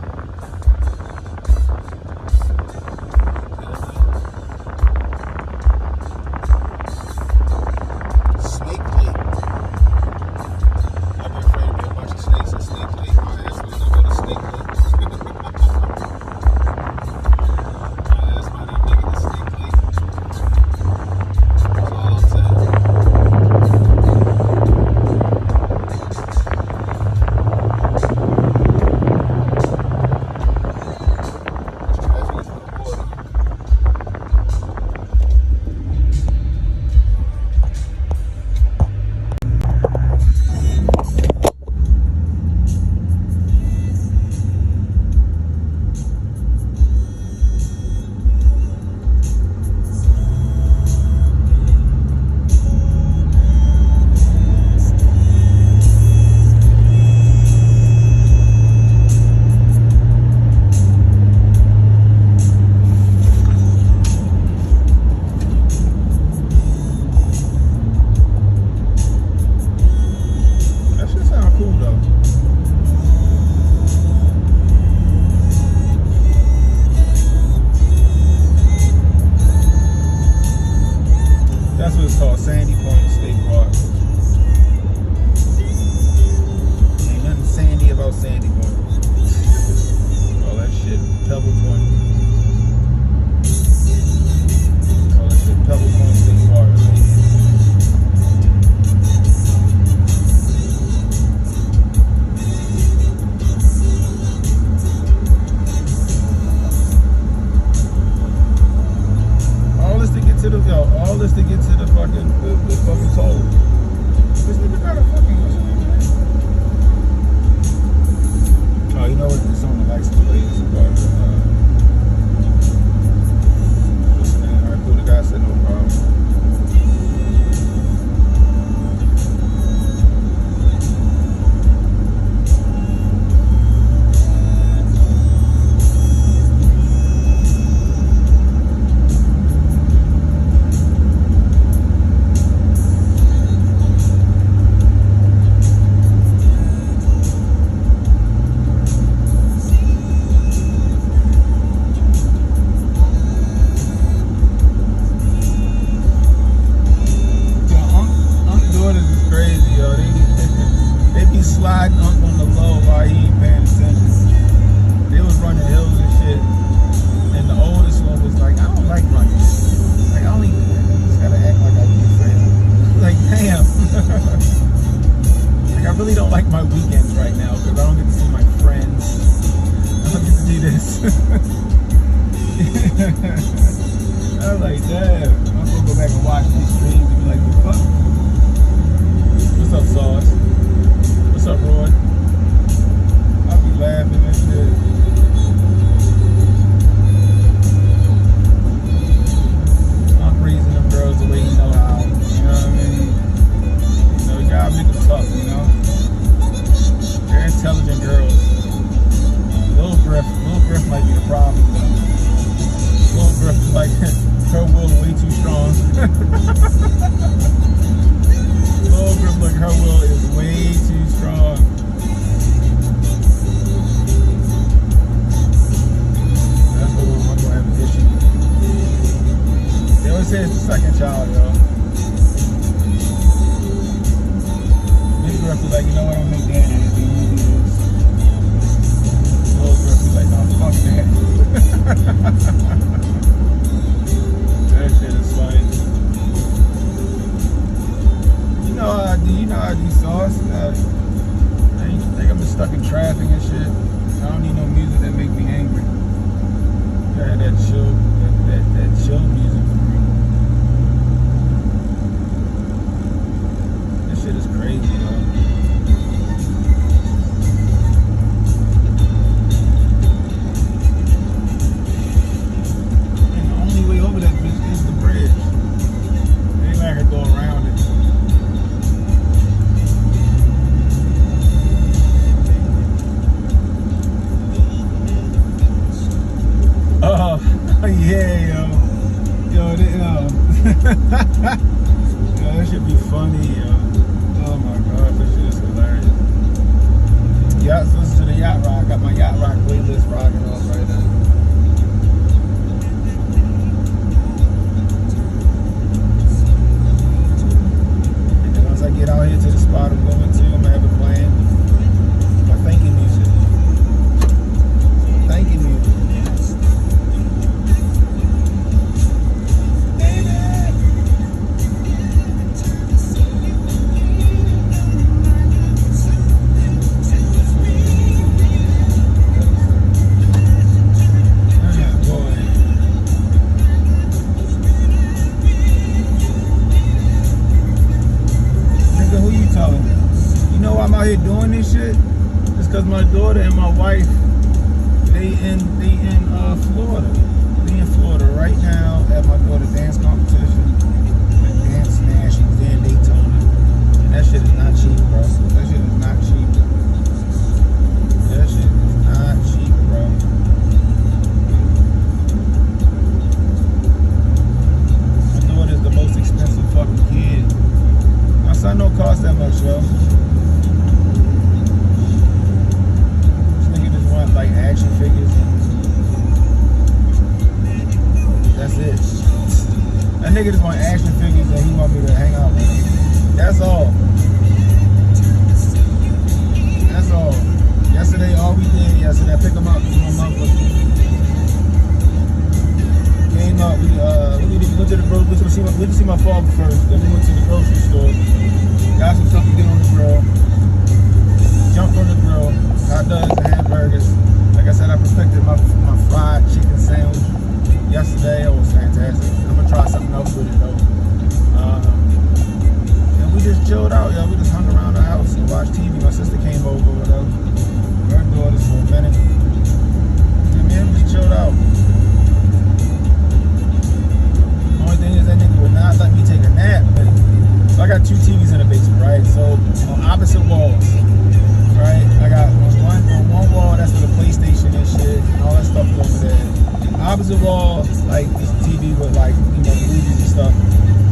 that should be funny, yo. Oh my god, that shit is hilarious. Yachts, listen to the yacht rock. I got my yacht rock playlist rocking off right now. And then once I get out here to the spot I'm going to, I'm gonna have it playing my thinking music. Thinking music. Doing this shit is because my daughter and my wife they in Florida. They in Florida right now at my daughter's dance competition, like Dance Nationals in Daytona. And that shit is not cheap, bro. That shit is not cheap. That shit is not cheap, bro. My daughter's the most expensive fucking kid. My son don't cost that much, yo. Like action figures and that's it. That nigga just want action figures and he want me to hang out with him. That's all. That's all. Yesterday, all we did yesterday, I picked him up from my motherfucker. Came up, we went to the grocery store, we went to see my father first, then we went to the grocery store, got some stuff to get on the grill, jumped on the grill, hot dogs and hamburgers. Like I said, I perfected my fried chicken sandwich yesterday. It was fantastic. I'm gonna try something else with it though. And we just chilled out, yo. We just hung around the house and watched TV. My sister came over with us, her daughters for a minute. And man, we chilled out. Only thing is that nigga would not let me take a nap. So I got two TVs in the basement, right? So on opposite walls. Right, I got on one wall that's for the PlayStation and shit, and all that stuff over there. Opposite wall, like this TV with like movies and stuff.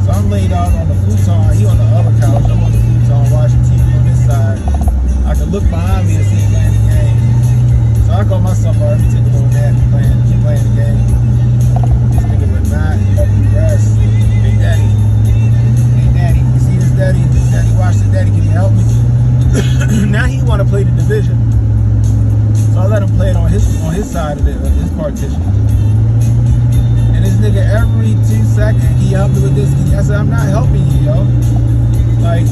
So I'm laid out on the futon. He on the other couch. I'm on the futon watching TV on this side. I can look behind me and see him playing the game. So I call myself out. He took a little nap playing the game. This nigga would not help me rest. Hey daddy, you see this daddy? Daddy, watch the daddy. Can you help me? Now he want to play the division, so I let him play it on his side of his partition. And this nigga every 2 seconds, can you help me with this? I said, I'm not helping you, yo. Like,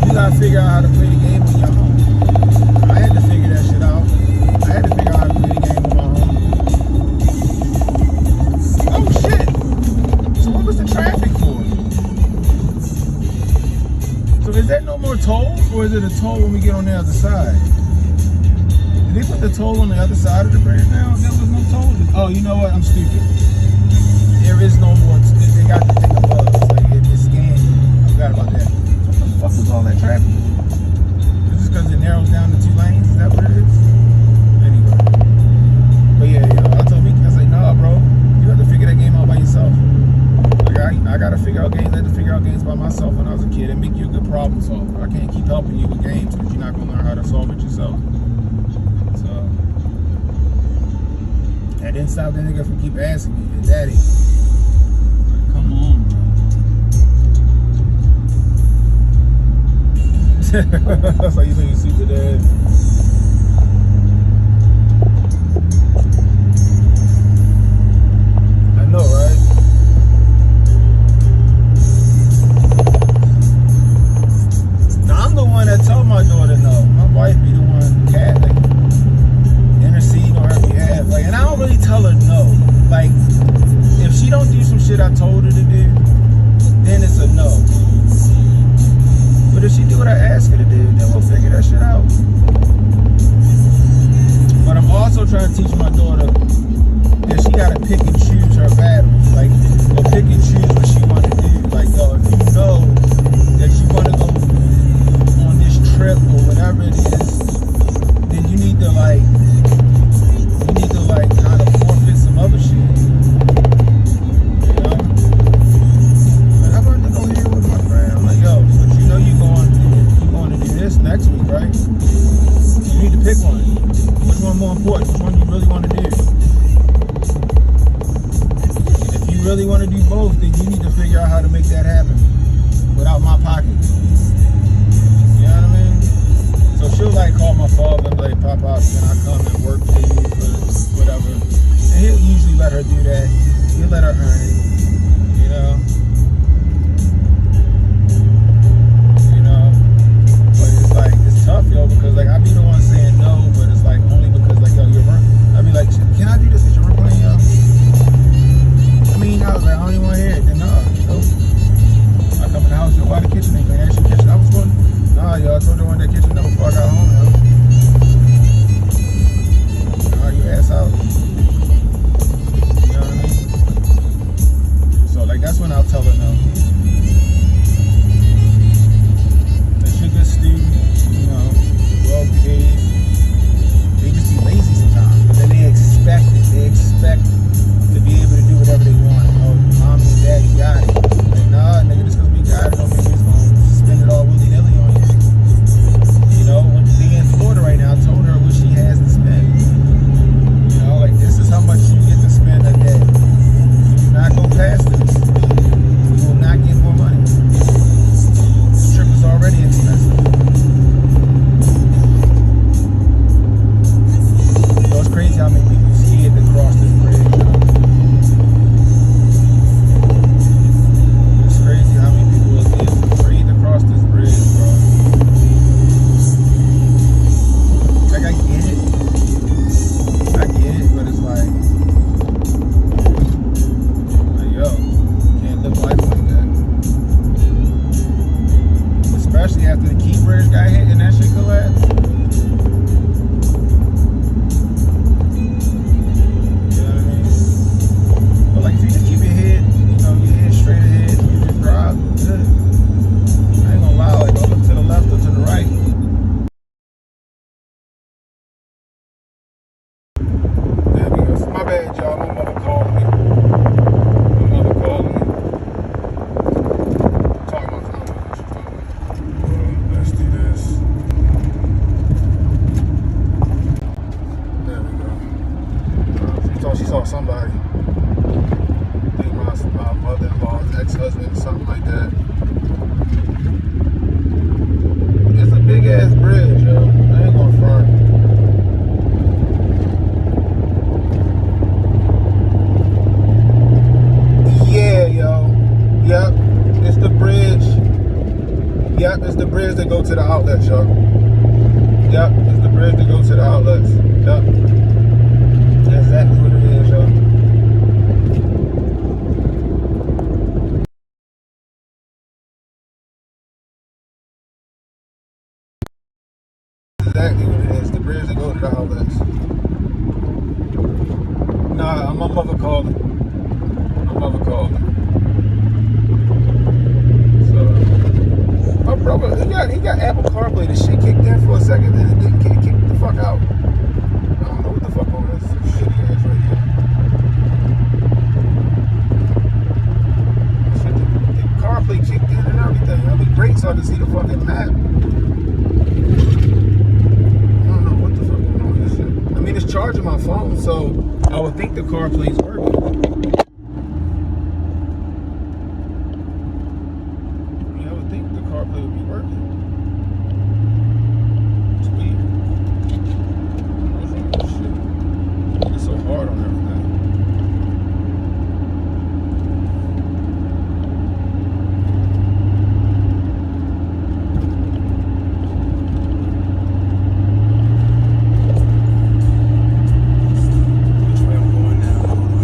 you gotta figure out how to play the game on your own. I had to figure that shit out. I had to figure out how to play the game on my own. Oh shit! So what was the traffic for? So is there no more toll, or is it a toll when we get on the other side? Did they put the toll on the other side of the bridge now? There was no toll. Oh, you know what? I'm stupid. There is no more. They got the thing above. Like it's scanned. I forgot about that. What the fuck was all that traffic? Is this because it narrows down to 2 lanes? Is that what it is? Anyway. But yeah, I told me, I said, nah, bro. You have to figure that game out by yourself. I gotta figure out games. I had to figure out games by myself when I was a kid and make you a good problem solver. I can't keep helping you with games because you're not gonna learn how to solve it yourself. So that didn't stop the nigga from keep asking me, Daddy, come on, bro. That's how you think you see today. I know, right? I'm the one that told my daughter no. My wife be the one like intercede on her behalf. Like, and I don't really tell her no. Like, if she don't do some shit I told her to do, then it's a no. But if she do what I ask her to do, then we'll figure that shit out. But I'm also trying to teach my daughter that she gotta pick and choose her battles. Like, or pick and choose what she wanna do. Like, yo, if you know that you wanna go trip or whatever it is, then you need to like kind of forfeit some other shit. You know? got hit and that shit collapsed. You know what I mean? But like if you just keep your head, you know, your head straight ahead, you just drive, good. I ain't gonna lie, like don't look to the left or to the right. There we go. My bad, y'all. My mother called me. Talking about something. Let's do this. There we go. She saw somebody. I think my mother-in-law's ex-husband or something like that. It's a big ass bridge, yo. I ain't gonna front. Yeah, yo. Yep. It's the bridge. Yep, it's the bridge that go to the outlets, yo. Yep, it's the bridge that go to the outlets. Yep. That's exactly what it is, yo. Exactly what it is. The bridge that go to the outlets. Nah, my mother called me. My mother called me. So, my brother, he got Apple CarPlay. The shit kicked in for a second, then it didn't kick the fuck out. I don't know what the fuck on this shitty ass right here. Shit, the CarPlay kicked in and everything. I mean, great so I can see the fucking map. I mean, it's charging my phone, so I would think the CarPlay's working. Yeah, I would think the CarPlay would be working. It's weird. What's wrong with this shit? It's so hard on everything. Which way I'm going now?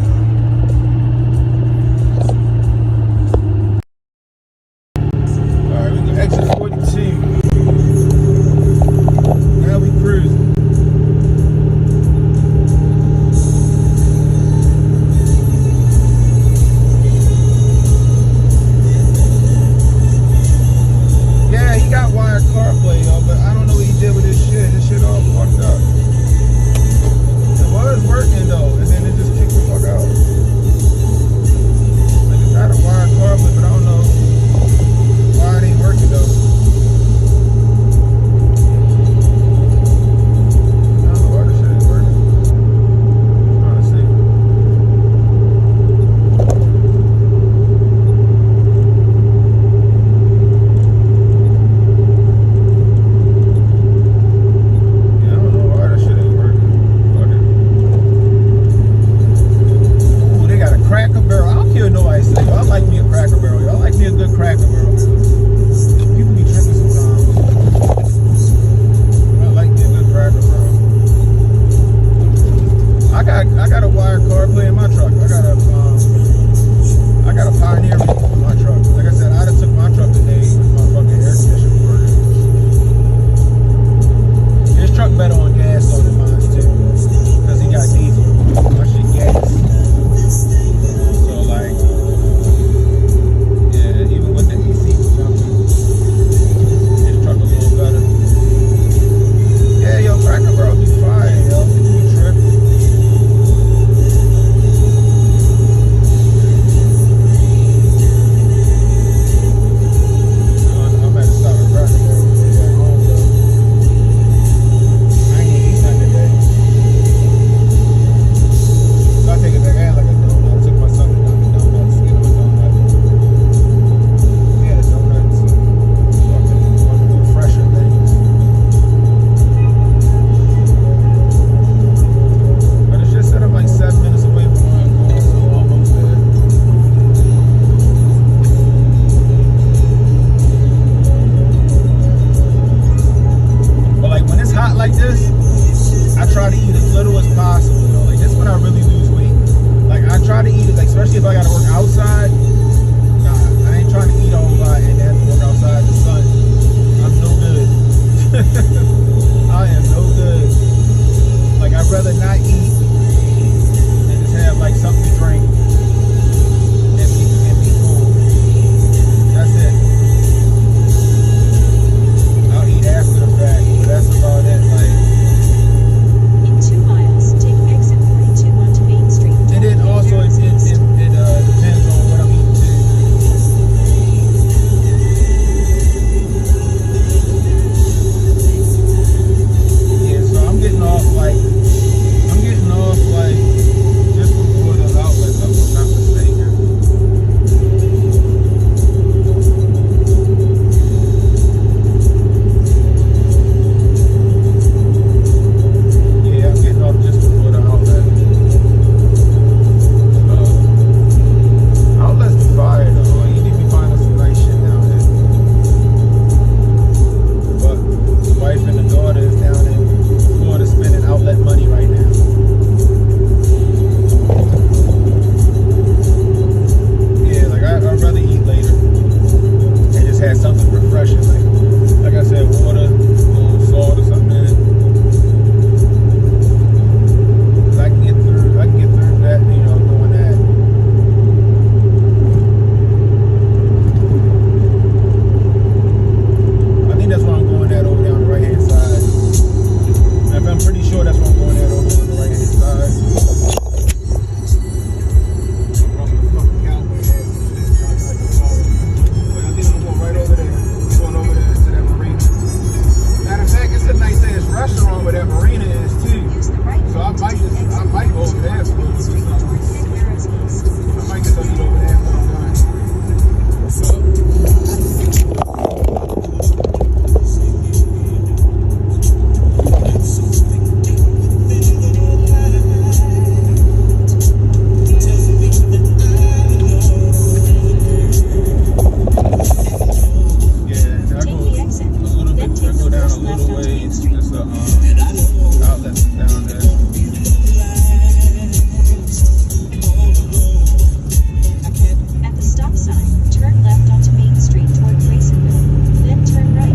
I am no good. Like, I'd rather not eat and just have like something to drink and be full. That's it. I'll eat after the fact, but that's about it. Like, In 2 miles, take exit 42 onto Main Street. and then also it depends on what I'm eating too. Yeah, so I'm getting off like just before the outlets, if I'm not mistaken. Yeah, I'm getting off just before the outlet. Outlets be fire though. Like, you need to be finding some nice shit down there. But the wife and the daughter is down in Florida spending outlet money right now. Yeah, like I'd rather eat later and just have something refreshing, like I said, water, salt or something in it. 'Cause I can get through that, doing that. I think that's where I'm going at over there on the right hand side. I'm pretty sure that's where I'm going at over on the right hand side. From the fucking cowboy hat and shit, trying to like the phone. But I think I'm going right over there. I'm going over there to that marina. Matter of fact, it's a nice ass restaurant where that marina is too. Use the right So I lane to might take go exit over there 42 for onto Main Street towards St. Mary's East. I might get something over there when I'm done. Yeah, I Take go the exit, a little then bit, take I go the down a first left little onto Main ways. Street. There's a outlets down there. At the stop sign, turn left onto Main Street toward Graysonville, then turn right.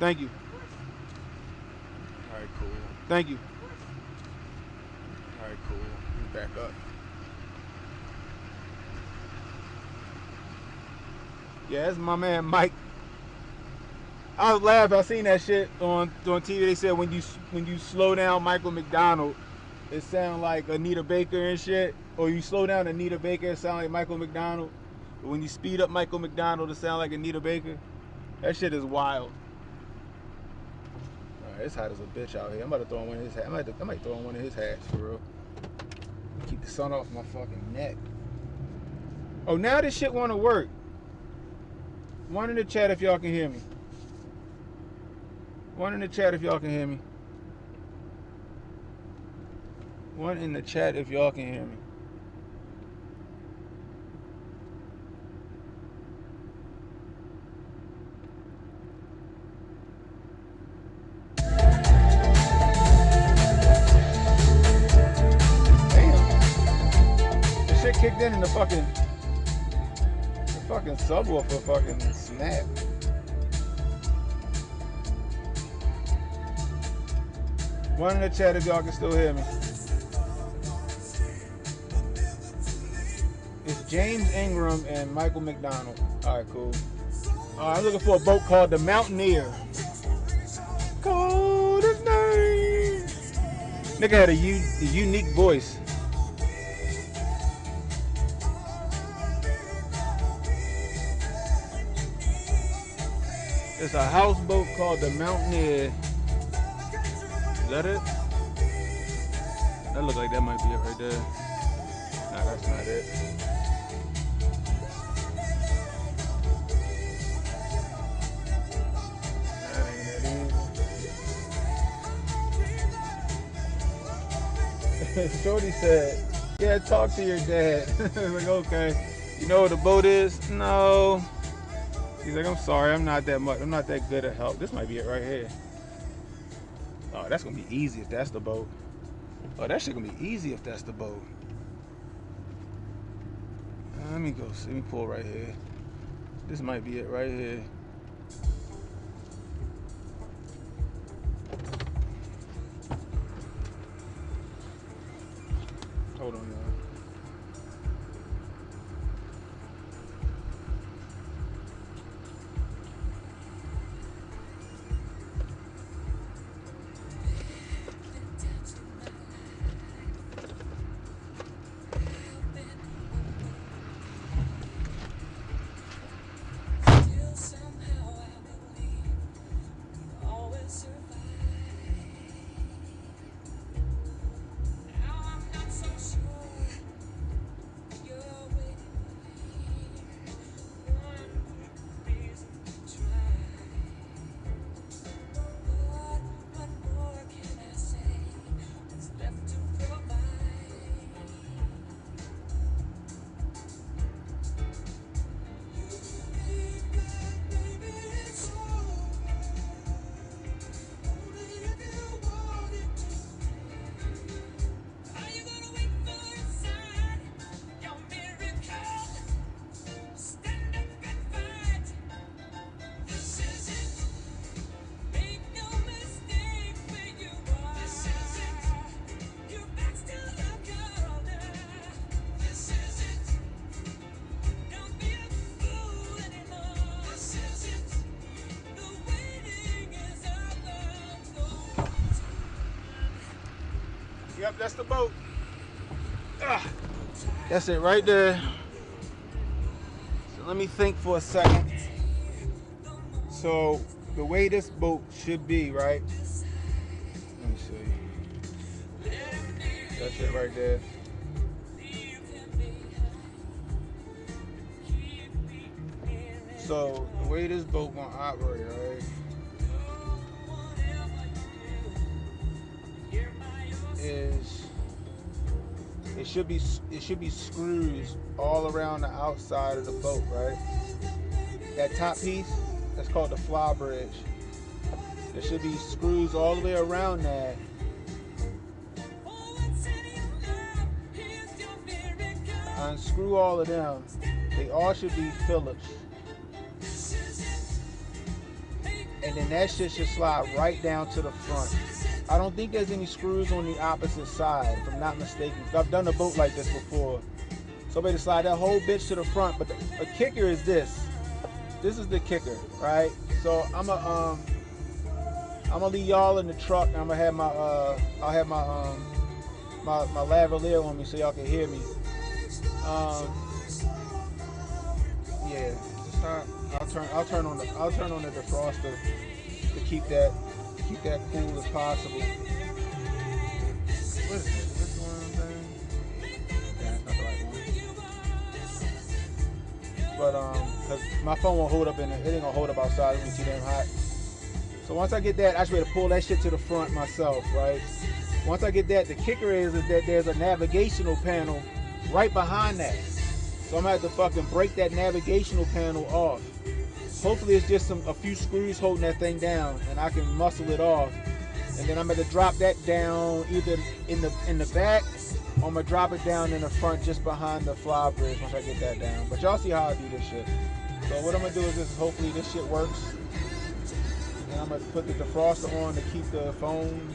Thank you. All right, cool. Thank you. All right, cool. Back up. Yeah, that's my man Mike. I was laughing. I seen that shit on TV. They said when you slow down Michael McDonald, it sound like Anita Baker and shit. Or you slow down Anita Baker, it sound like Michael McDonald. But when you speed up Michael McDonald, it sound like Anita Baker. That shit is wild. Alright, it's hot as a bitch out here. I'm about to throw on one of his hats. I might throw on one of his hats for real. Keep the sun off my fucking neck. Oh, now this shit wanna work. One in the chat if y'all can hear me. One in the chat if y'all can hear me. One in the chat if y'all can hear me. Damn. This shit kicked in the fucking subwoofer fucking snap. One in the chat if y'all can still hear me. It's James Ingram and Michael McDonald. Alright, cool. I'm looking for a boat called the Mountaineer. Cold as night. Nigga had a unique voice. It's a houseboat called the Mountaineer. Is that it? That looks like that might be it right there. Nah, that's not it. That ain't it. Shorty said, yeah, talk to your dad. I was like, okay. You know what a boat is? No. He's like, I'm sorry, I'm not that good at help. This might be it right here. Oh, that's gonna be easy if that's the boat. Oh, that shit gonna be easy if that's the boat. Let me go. Let me pull right here. This might be it right here. Hold on, y'all. Yep, that's the boat. That's it right there. So let me think for a second. So the way this boat should be, right? Let me see. That's it right there. So the way this boat gonna operate, right? Is it should be screws all around the outside of the boat, right? That top piece, that's called the fly bridge. There should be screws all the way around that. Unscrew all of them. They all should be Phillips. and then that shit should slide right down to the front. I don't think there's any screws on the opposite side, if I'm not mistaken. I've done a boat like this before. So I'm going to slide that whole bitch to the front, but the kicker is this. This is the kicker, right? So I'm gonna leave y'all in the truck. I'm gonna have I'll have my lavalier on me so y'all can hear me. Yeah, I'll turn on the defroster to keep that cool as possible. What is this? Is this the one thing? Yeah, it's not the right one. But cause my phone won't hold up it ain't gonna hold up outside. It's gonna be too damn hot. So once I get that, I should be able to pull that shit to the front myself, right? Once I get that, the kicker is that there's a navigational panel right behind that. So I'm gonna have to fucking break that navigational panel off. Hopefully it's just a few screws holding that thing down and I can muscle it off. And then I'm gonna drop that down either in the back or I'm gonna drop it down in the front just behind the fly bridge once I get that down. But y'all see how I do this shit. So what I'm gonna do is this, hopefully this shit works. And I'm gonna put the defroster on to keep the phone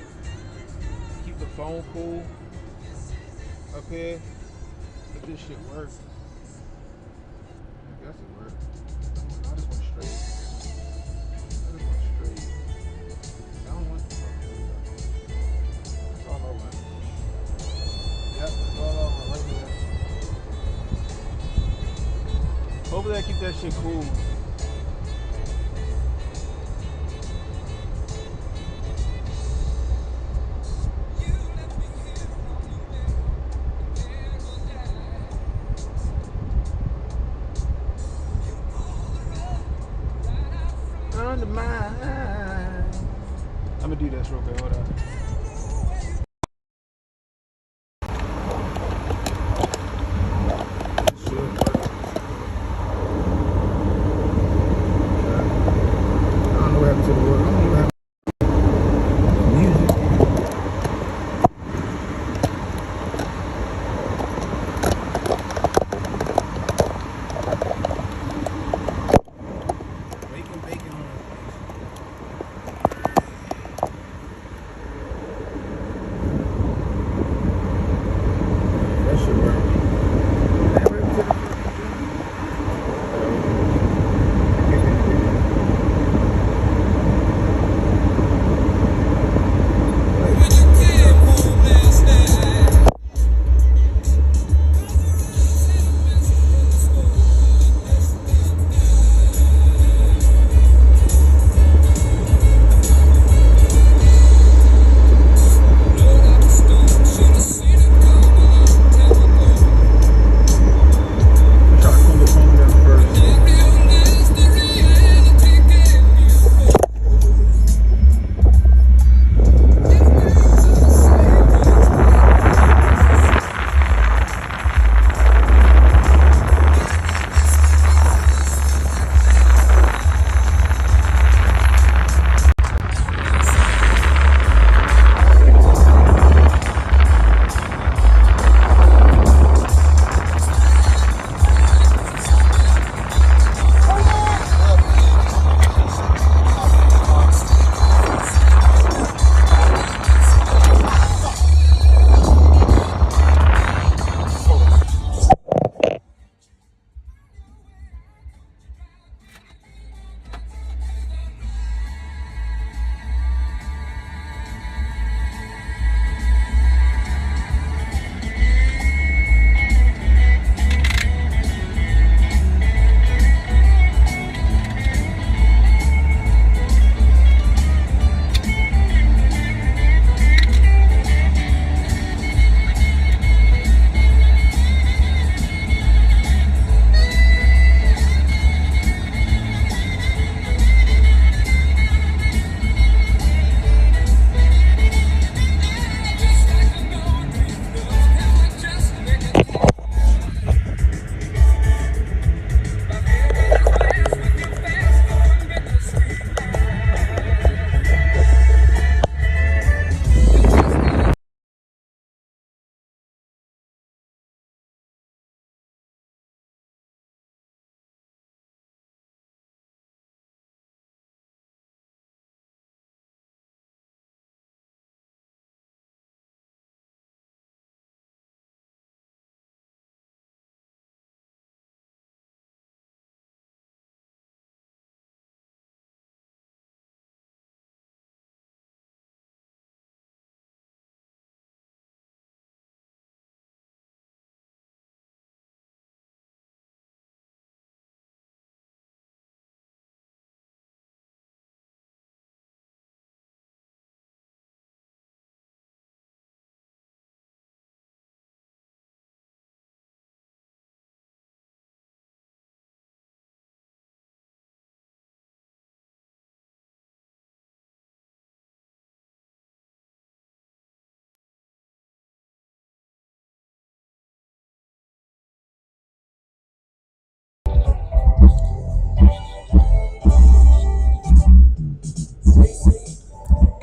cool up here. If this shit works. I guess it worked. I just went straight. I don't want the fucking thing. That's all I want. Yep, that's all I want right there. Hopefully I keep that shit cool. Under mine. I'm gonna do this real quick. Hold on. I don't know what happened to the water. I don't know what happened to the music. Bacon on it.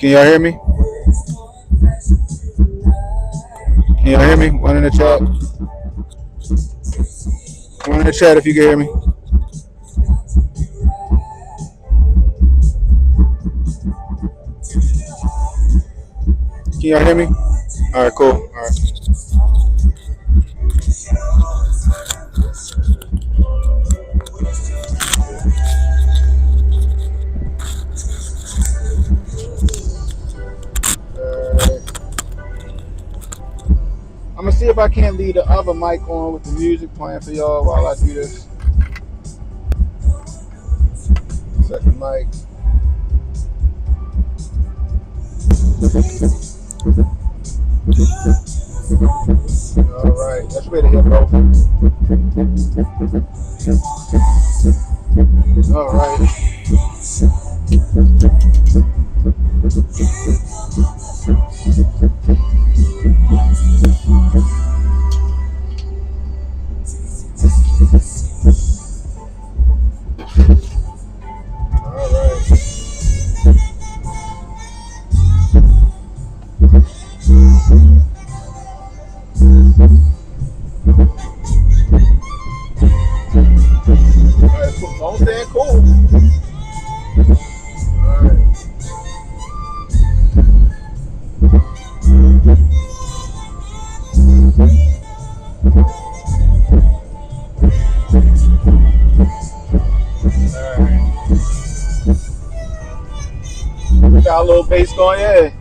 Can y'all hear me? Can y'all hear me? One in the chat. One in the chat if you can hear me. Can y'all hear me? All right, cool. All right. I'm gonna see if I can't leave the other mic on with the music playing for y'all while I do this. Second mic. All right, that's ready here, bro. All right. Don't stand cool. Alright. Got a little bass going, yeah.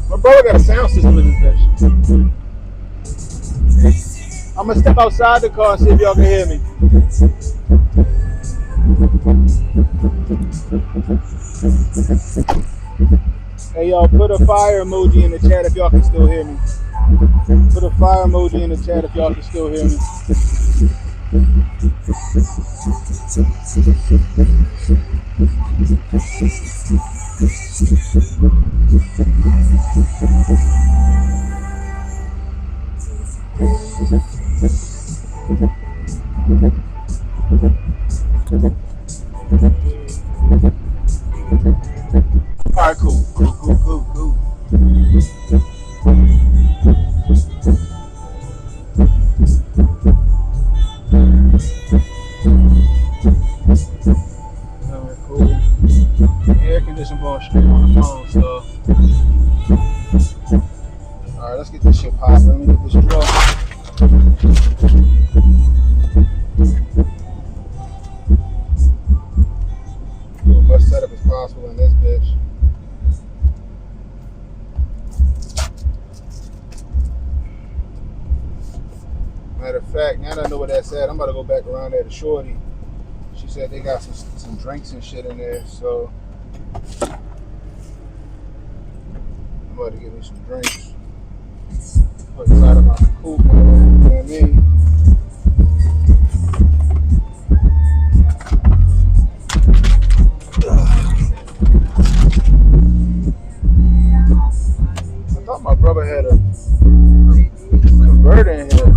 My brother got a sound system in his bitch. I'm gonna step outside the car and see if y'all can hear me. Hey y'all, put a fire emoji in the chat if y'all can still hear me. Put a fire emoji in the chat if y'all can still hear me. Alright, cool. Alright, cool. Air conditioning going straight on the phone, so. Alright, let's get this shit popping. Let me get this drill. Do as much setup as possible in this bitch. Matter of fact, now that I know what that's at, I'm about to go back around there to Shorty. She said they got some drinks and shit in there, so I'm about to get me some drinks. Put inside of my coupe, you know what I mean? I thought my brother had a converter in here.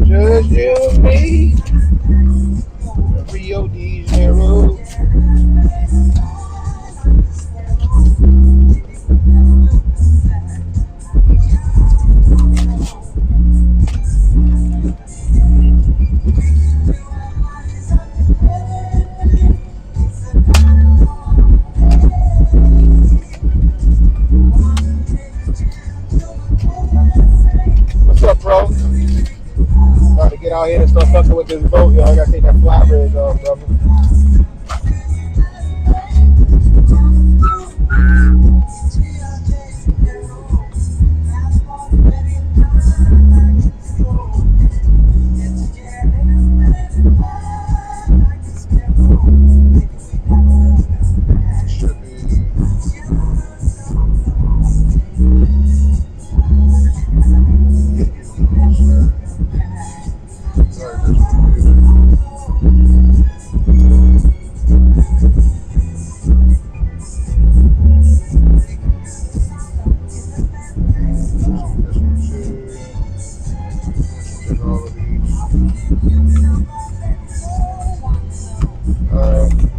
Just you and me, Rio de Janeiro. What's up, bro? About to get out here and start fucking with this boat, yo. I gotta take that fly bridge off, brother.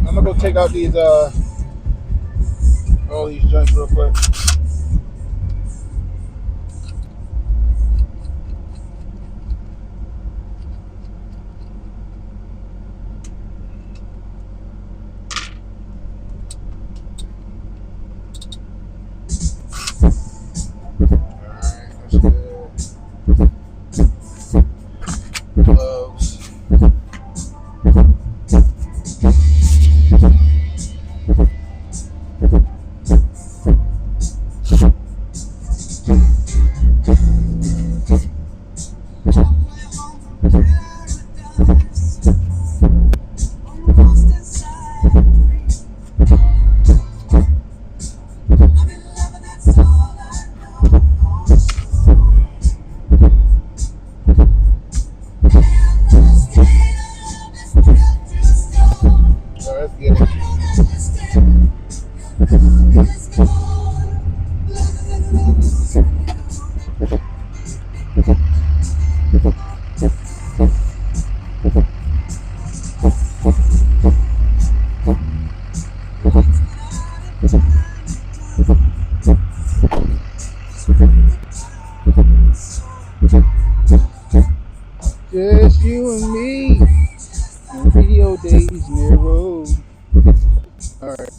I'm gonna go take out these all these joints real quick. Gloves. Just you and me on video days near road. Alright.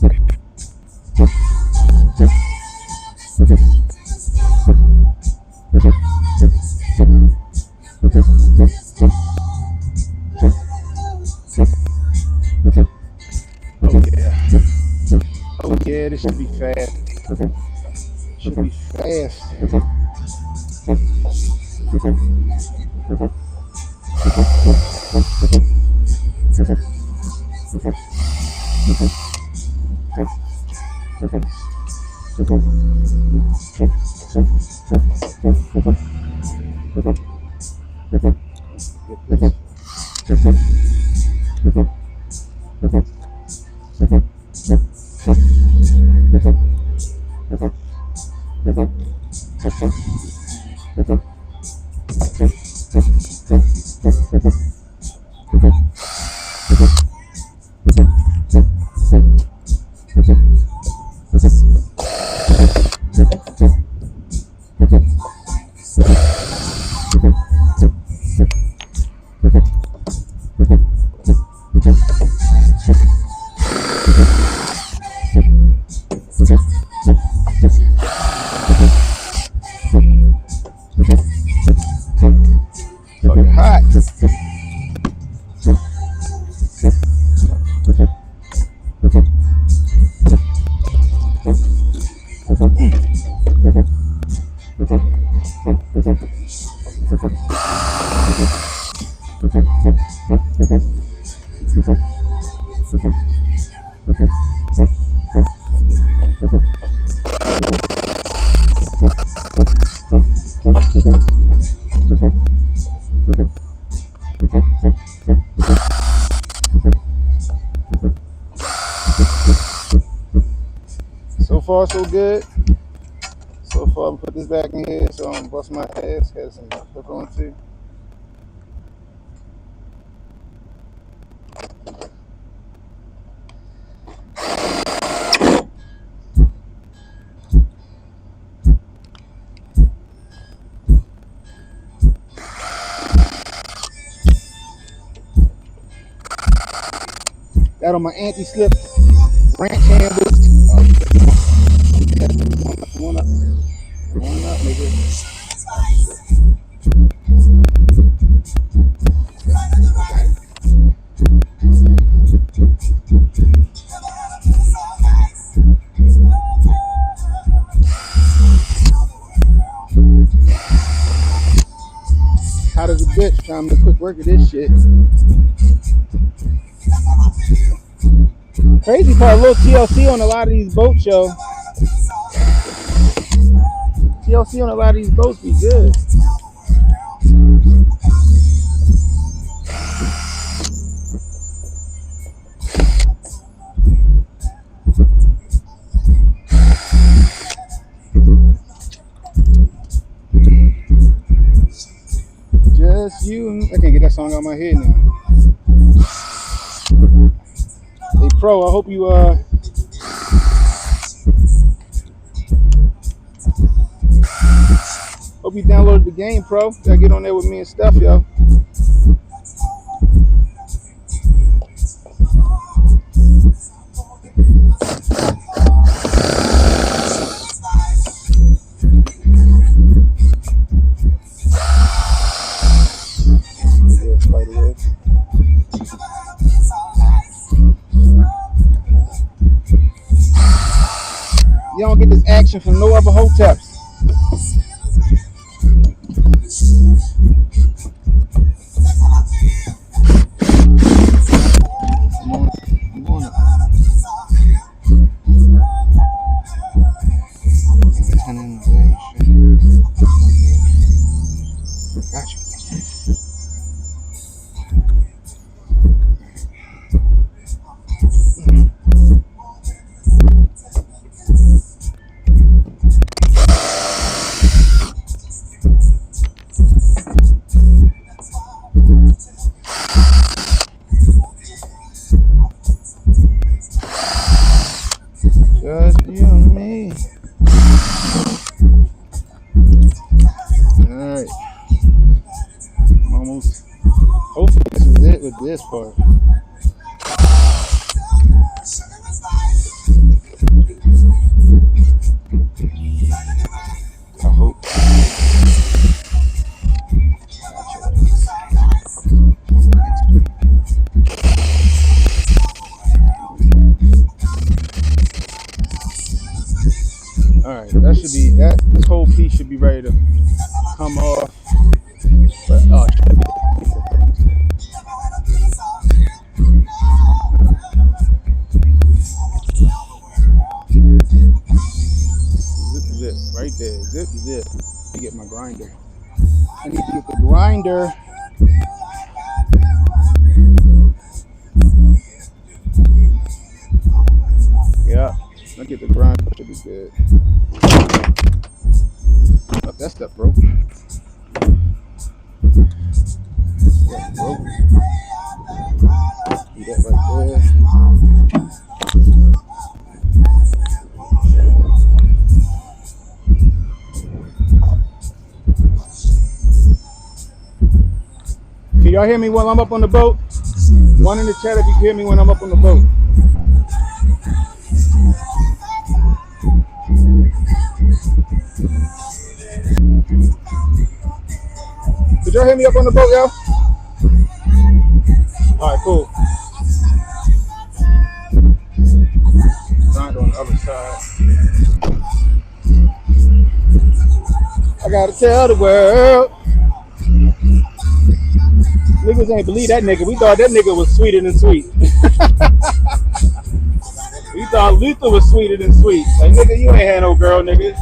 Oh yeah, this should be fast. Should be fast. Fucking hot. So far, so good. So far, I'm put this back in here so I don't bust my ass. Has some hook on too. Got on my anti-slip ranch hand boots. One up, nigga. bitch. Time to quick work of this shit. Crazy part, a little TLC on a lot of these boats, yo. TLC on a lot of these boats be good. Just you. I can't get that song out of my head now. Hey, Pro, I hope you downloaded the game, Pro. Gotta get on there with me and stuff, yo. You don't get this action from no other hoteps. Gotcha. Just you and me. Alright. I'm almost. Hopefully, this is it with this part. I hope. Alright, that should be that. This whole piece should be ready to come off. But oh shit. Zip, right there. Zip. Let me get my grinder. I need to get the grinder. Yeah, I'll get the grinder. Should be good. Oh, that stuff broke. Yeah, broke. Do that right there. Can y'all hear me while I'm up on the boat? One in the chat if you can hear me when I'm up on the boat. Did y'all hear me up on the boat, y'all? Alright, cool. Grind on the other side. I gotta tell the world. Niggas ain't believe that nigga. We thought that nigga was sweeter than sweet. We thought Luther was sweeter than sweet. Like, nigga, you ain't had no girl, nigga.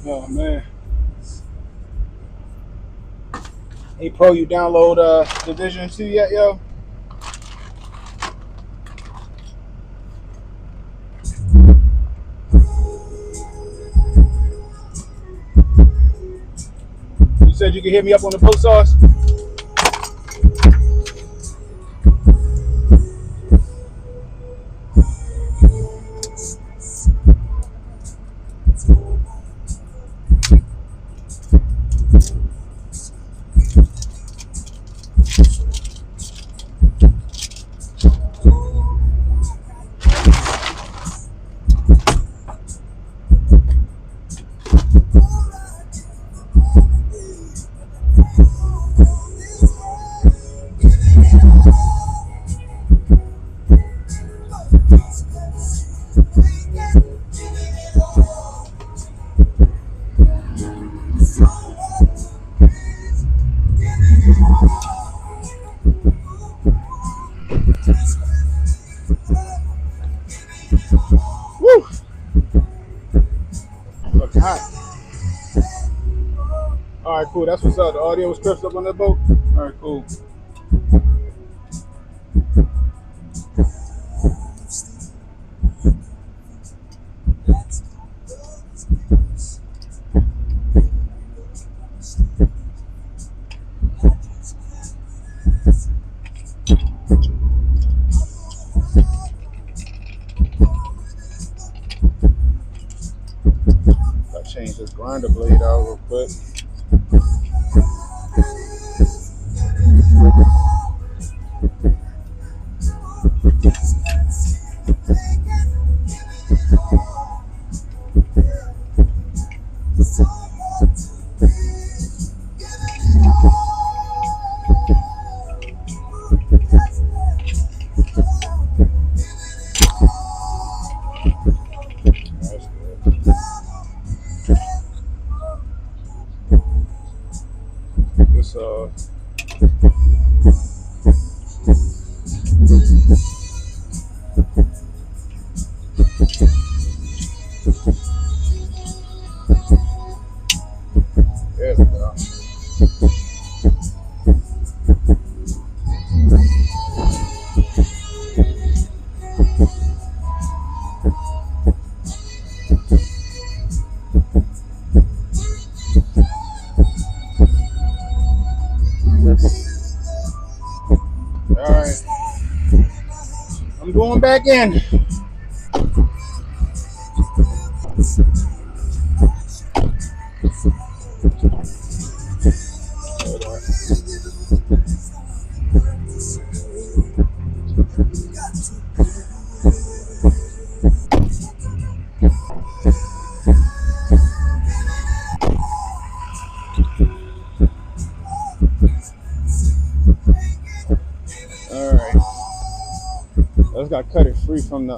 Oh, man. Hey, Pro, you download Division 2 yet, yo? You said you could hit me up on the boat sauce? Woo! Looks hot. All right, cool. That's what's up. The audio was crisp up on that boat. All right, cool. Gotta change this grinder blade out real quick. That's good. This there we go. All right, I'm going back in. All right, I just got to cut it free from the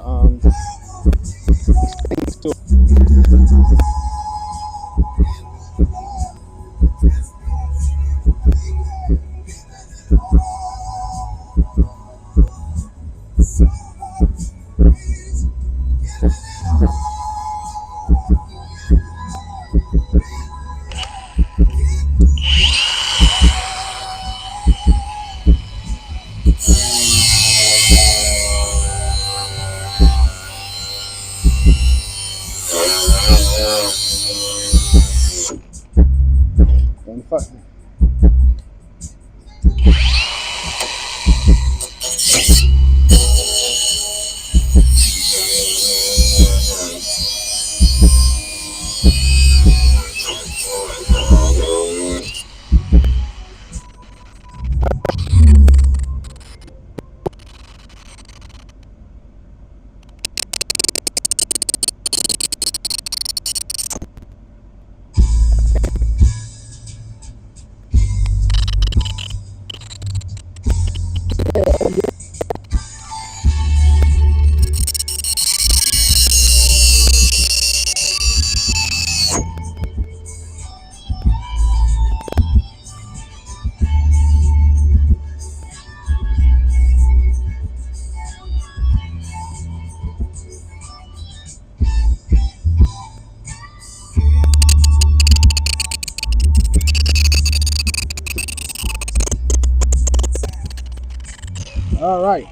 All right,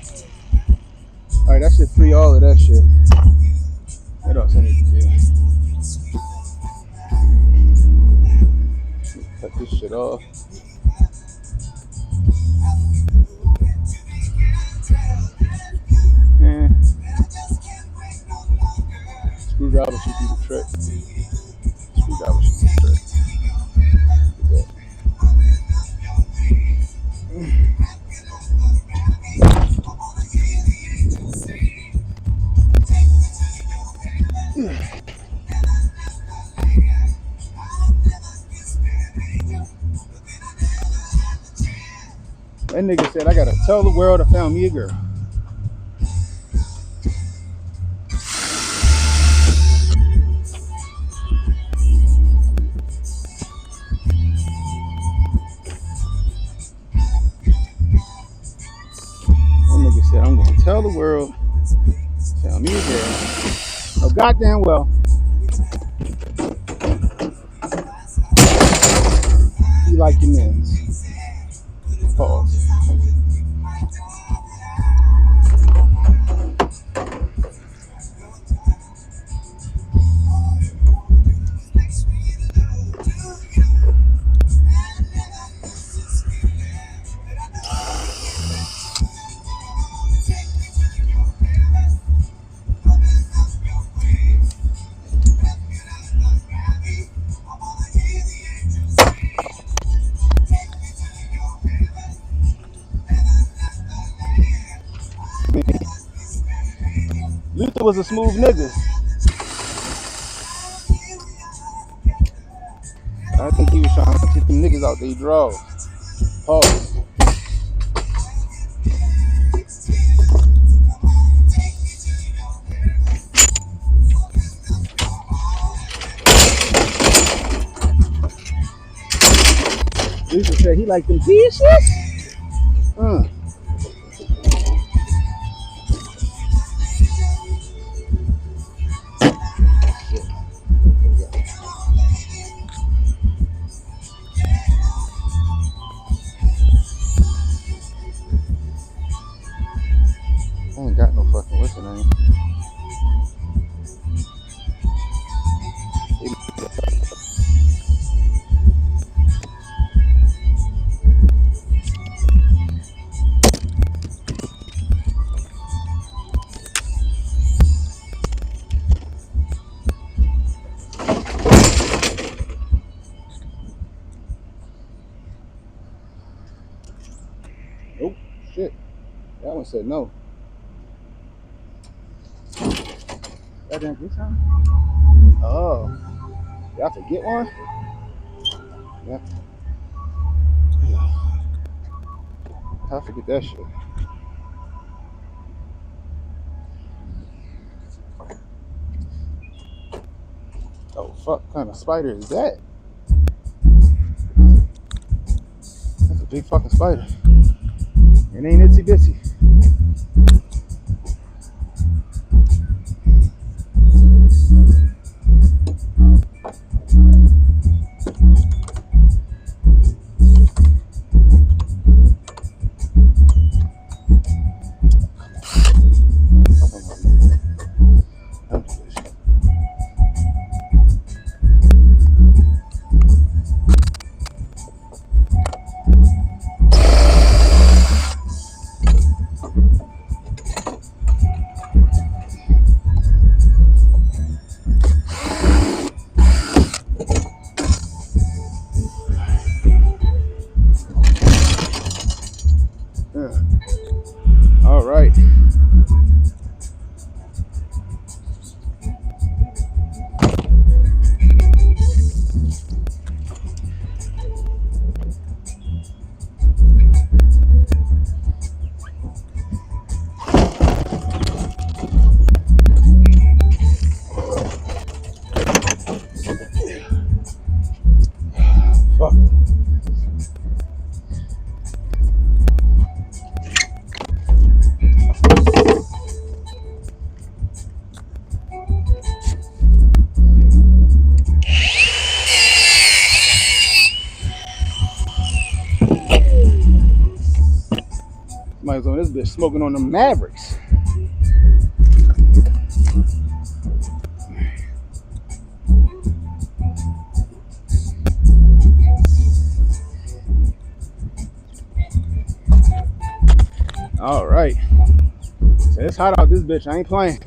that should free all of that shit. What else I need to do? Cut this shit off. Screwdriver should do the trick. Screwdriver should do the trick. That nigga said, I gotta tell the world I found me a girl. tell the world. Tell me again. Oh, goddamn well. You like your men's. Pause. Luther was a smooth nigga. I think he was trying to get them niggas out they draw. Pause. Luther said he liked them dishes. I ain't got no fucking what's the name. Nope. Shit. That one said no. That didn't get some? Oh. Y'all have to get one? Yeah. I forget that shit. Oh fuck, what kind of spider is that? That's a big fucking spider. It ain't itsy bitsy. All right. Fuck. Somebody's on this bitch smoking on the Mavericks. All right. So it's hot out this bitch. I ain't playing.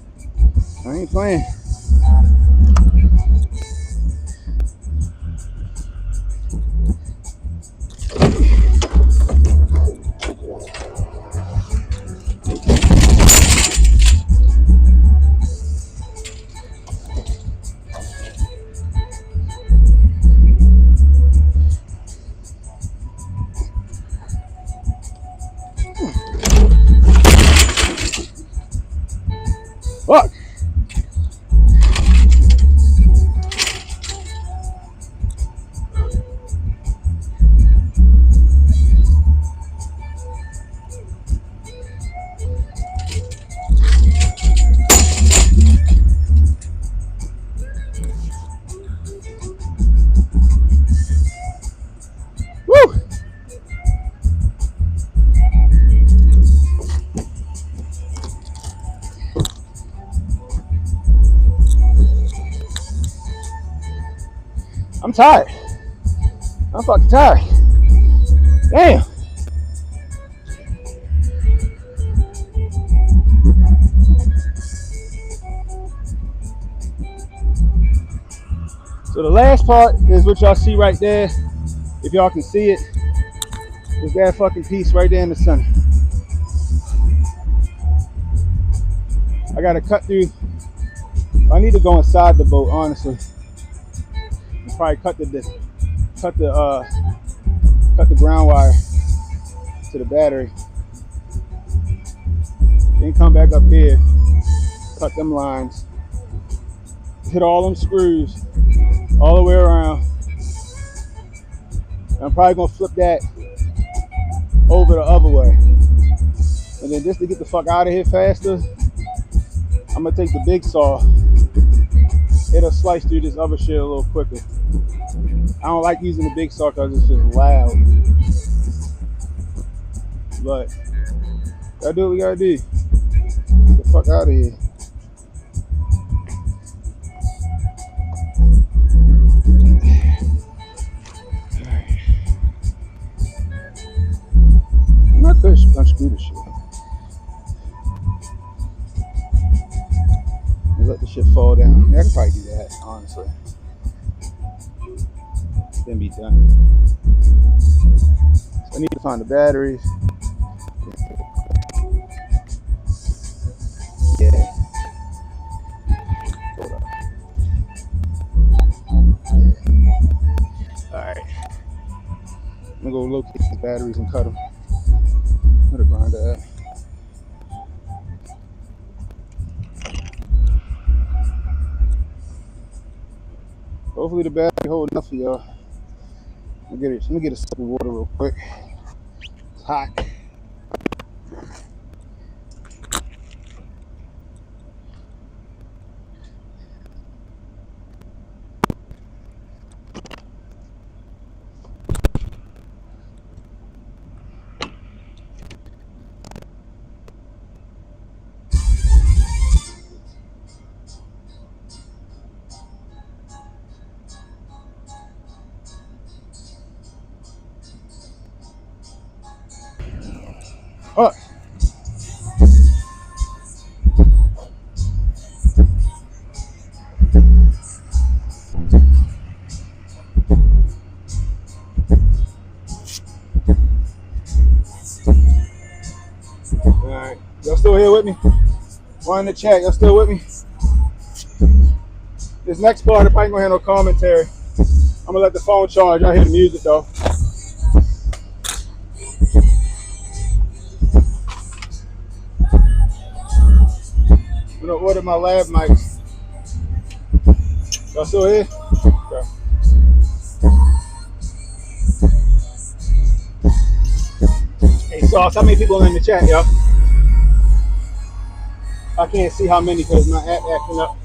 Fuck. tired. I'm fucking tired. Damn. So the last part is what y'all see right there. If y'all can see it, is that fucking piece right there in the center. I gotta cut through. I need to go inside the boat, honestly. And probably cut the ground wire to the battery. Then come back up here, cut them lines, hit all them screws all the way around. And I'm probably gonna flip that over the other way. And then just to get the fuck out of here faster, I'm gonna take the big saw. It'll slice through this other shit a little quicker. I don't like using the big saw because it's just loud. But gotta do what we gotta do. Get the fuck out of here. I'm not gonna unscrew this shit. Let the shit fall down. I can probably do that, honestly. Then be done. So I need to find the batteries. Yeah. Hold up. Alright. I'm gonna go locate the batteries and cut them. I'm gonna grind that. Hopefully the battery hold enough for y'all. Let me get a sip of water real quick. It's hot. Oh. Alright, y'all still here with me? One in the chat, y'all still with me? This next part, I probably gonna have no commentary. I'm gonna let the phone charge. Y'all hear the music though. I'm gonna order my lab mics. Y'all still here? Okay. Hey, Sauce, how many people in the chat, y'all? I can't see how many because my app acting up.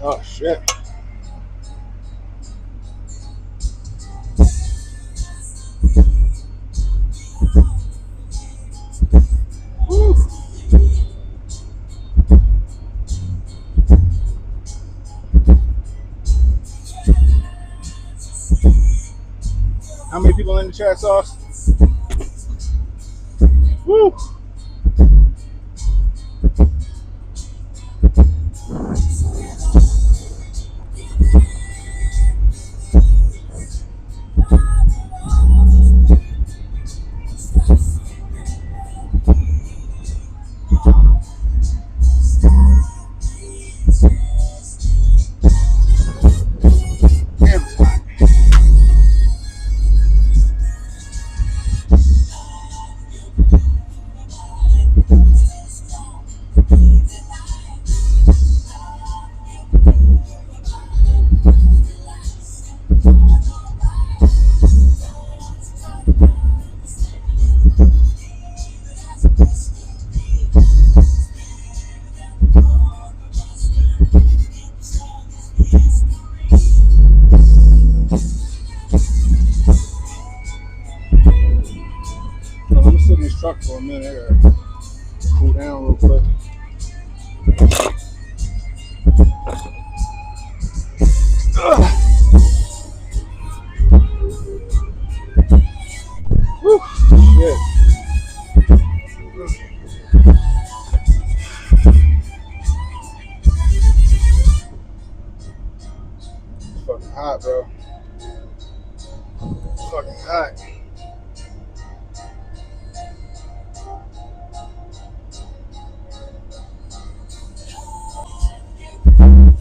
Oh shit. Woo. How many people in the chat, Sauce? Woo. I'm gonna sit in this truck for a minute. I gotta cool down real quick. Whew, shit. It's fucking hot, bro. It's fucking hot.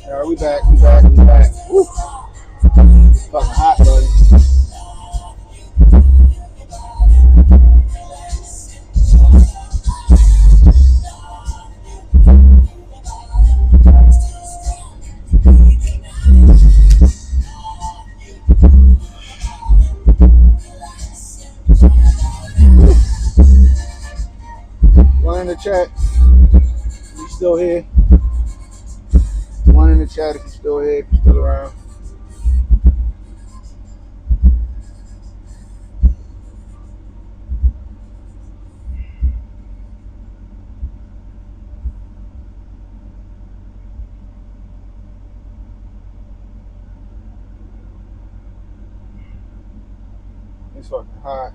Alright, we back. Woo. It's fucking hot, buddy. One in the chat, if you still here. One in the chat if you're still here, if you're still around. It's fucking hot.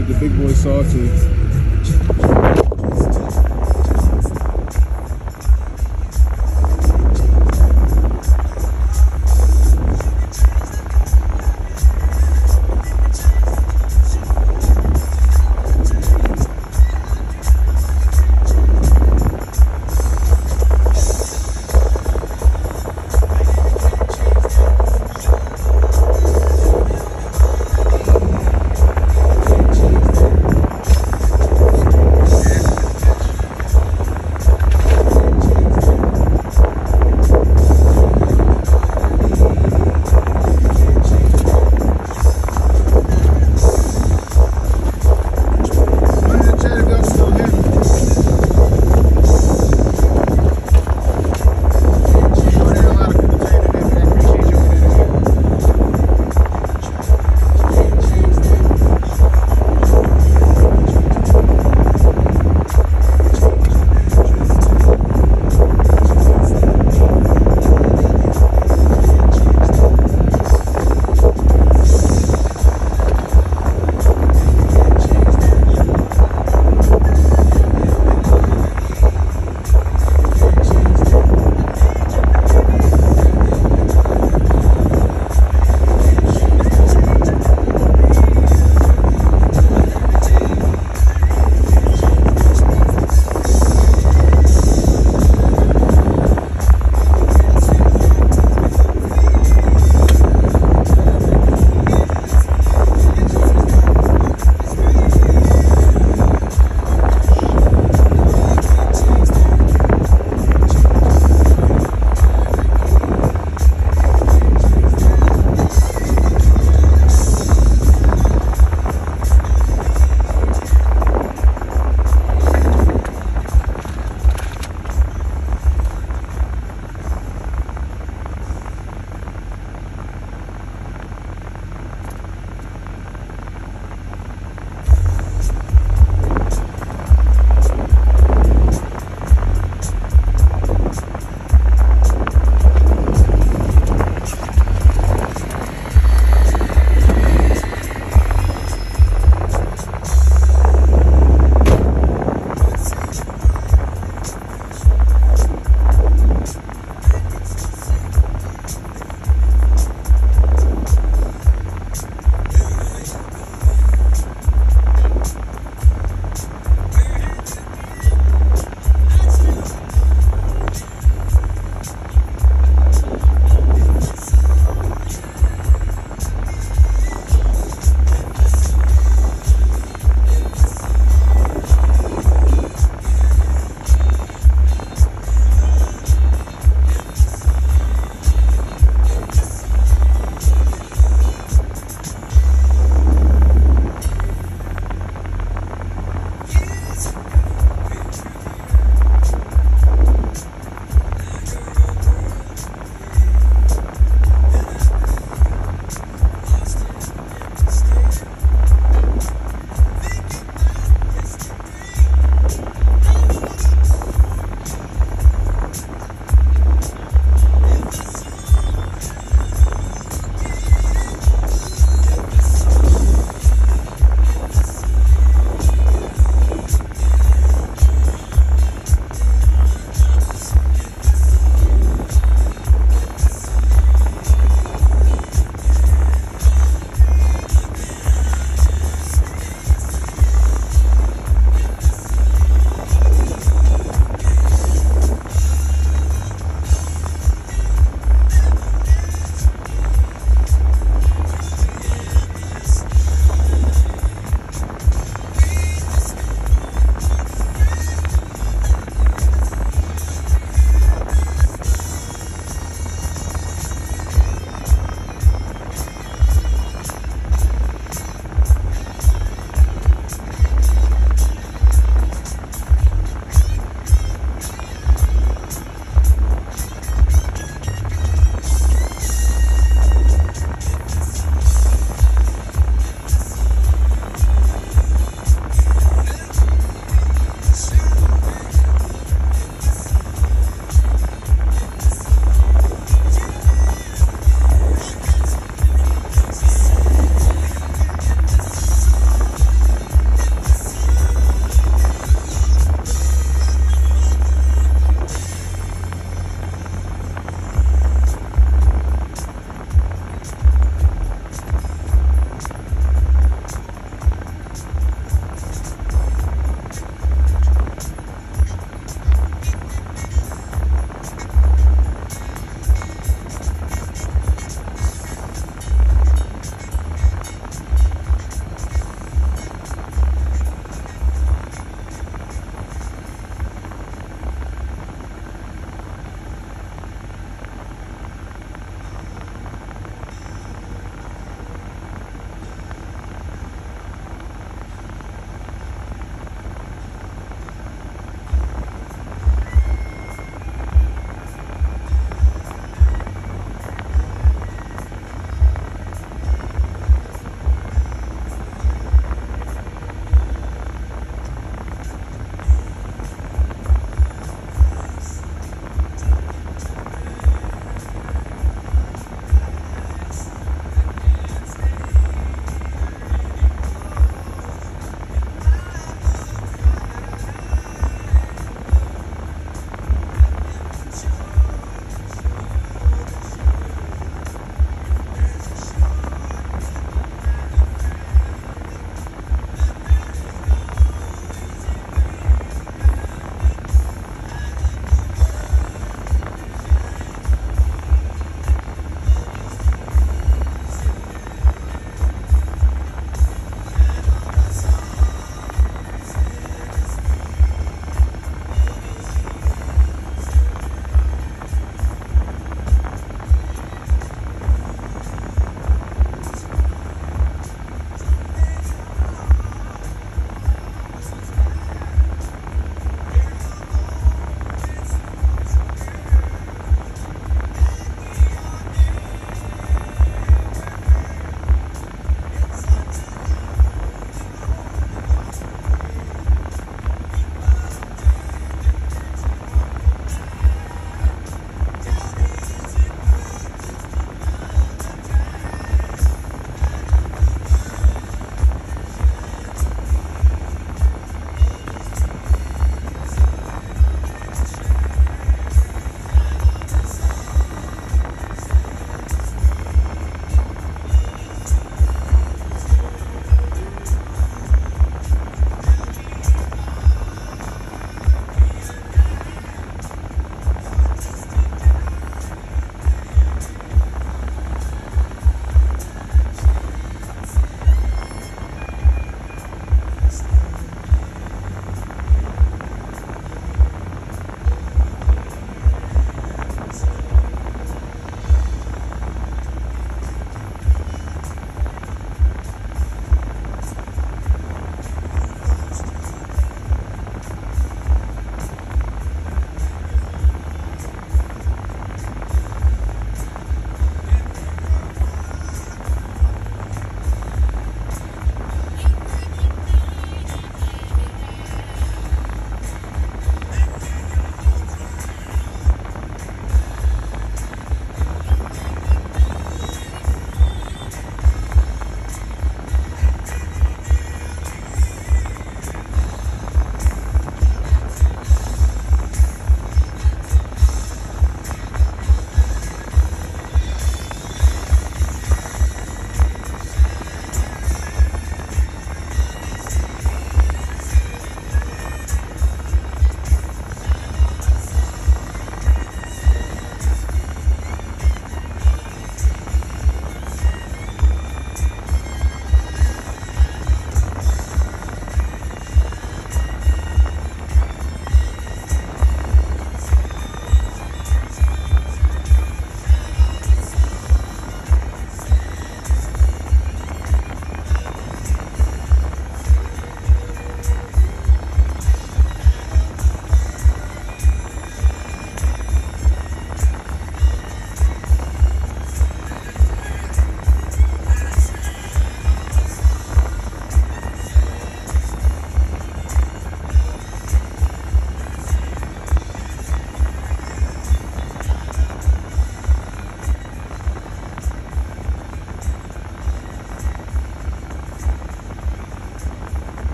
Get the big boy saw too.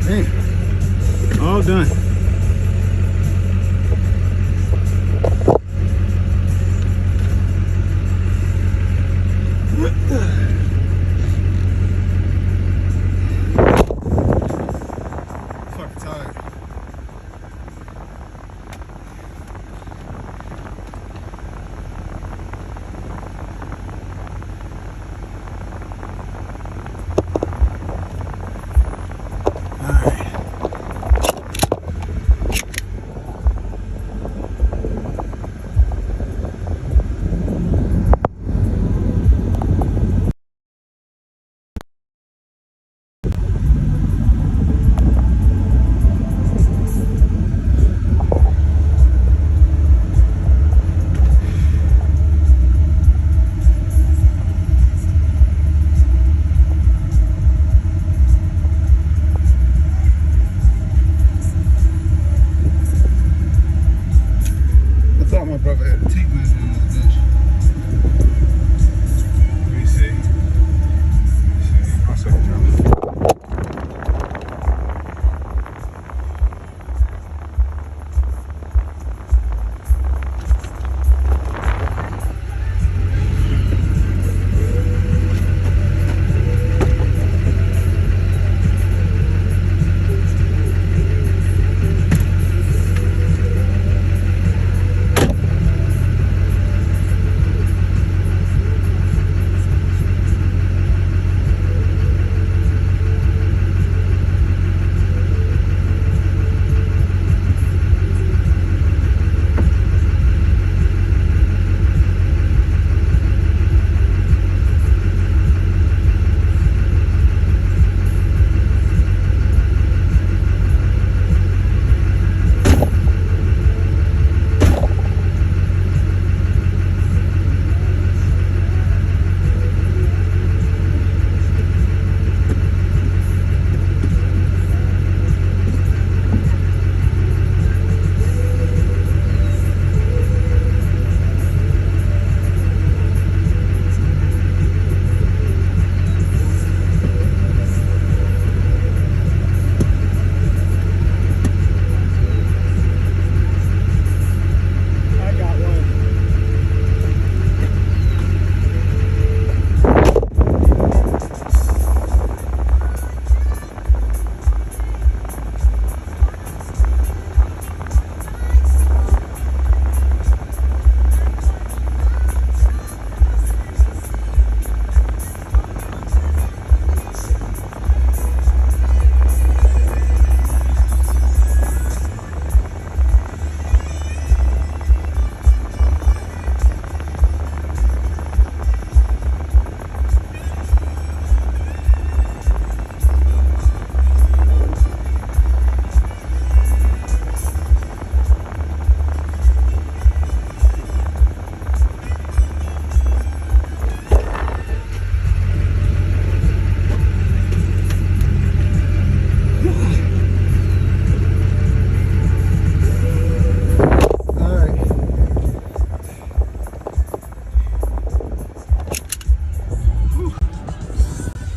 Damn. All done. Fucking tired. I thought my brother had a tape measure on this bitch. Let me see. One second, Charlie.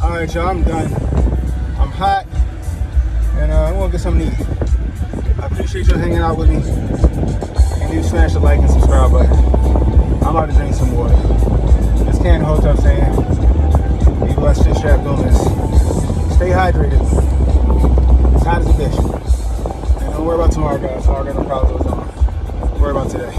Alright, y'all, I'm done. I'm hot, and I'm gonna get something to eat. I appreciate y'all hanging out with me. And you smash the like and subscribe button. I'm about to drink some water. This can't hold up saying, be blessed, fish strapped on this. Stay hydrated. It's hot as a bitch. And don't worry about tomorrow, guys. Tomorrow, no problems on. Worry about today.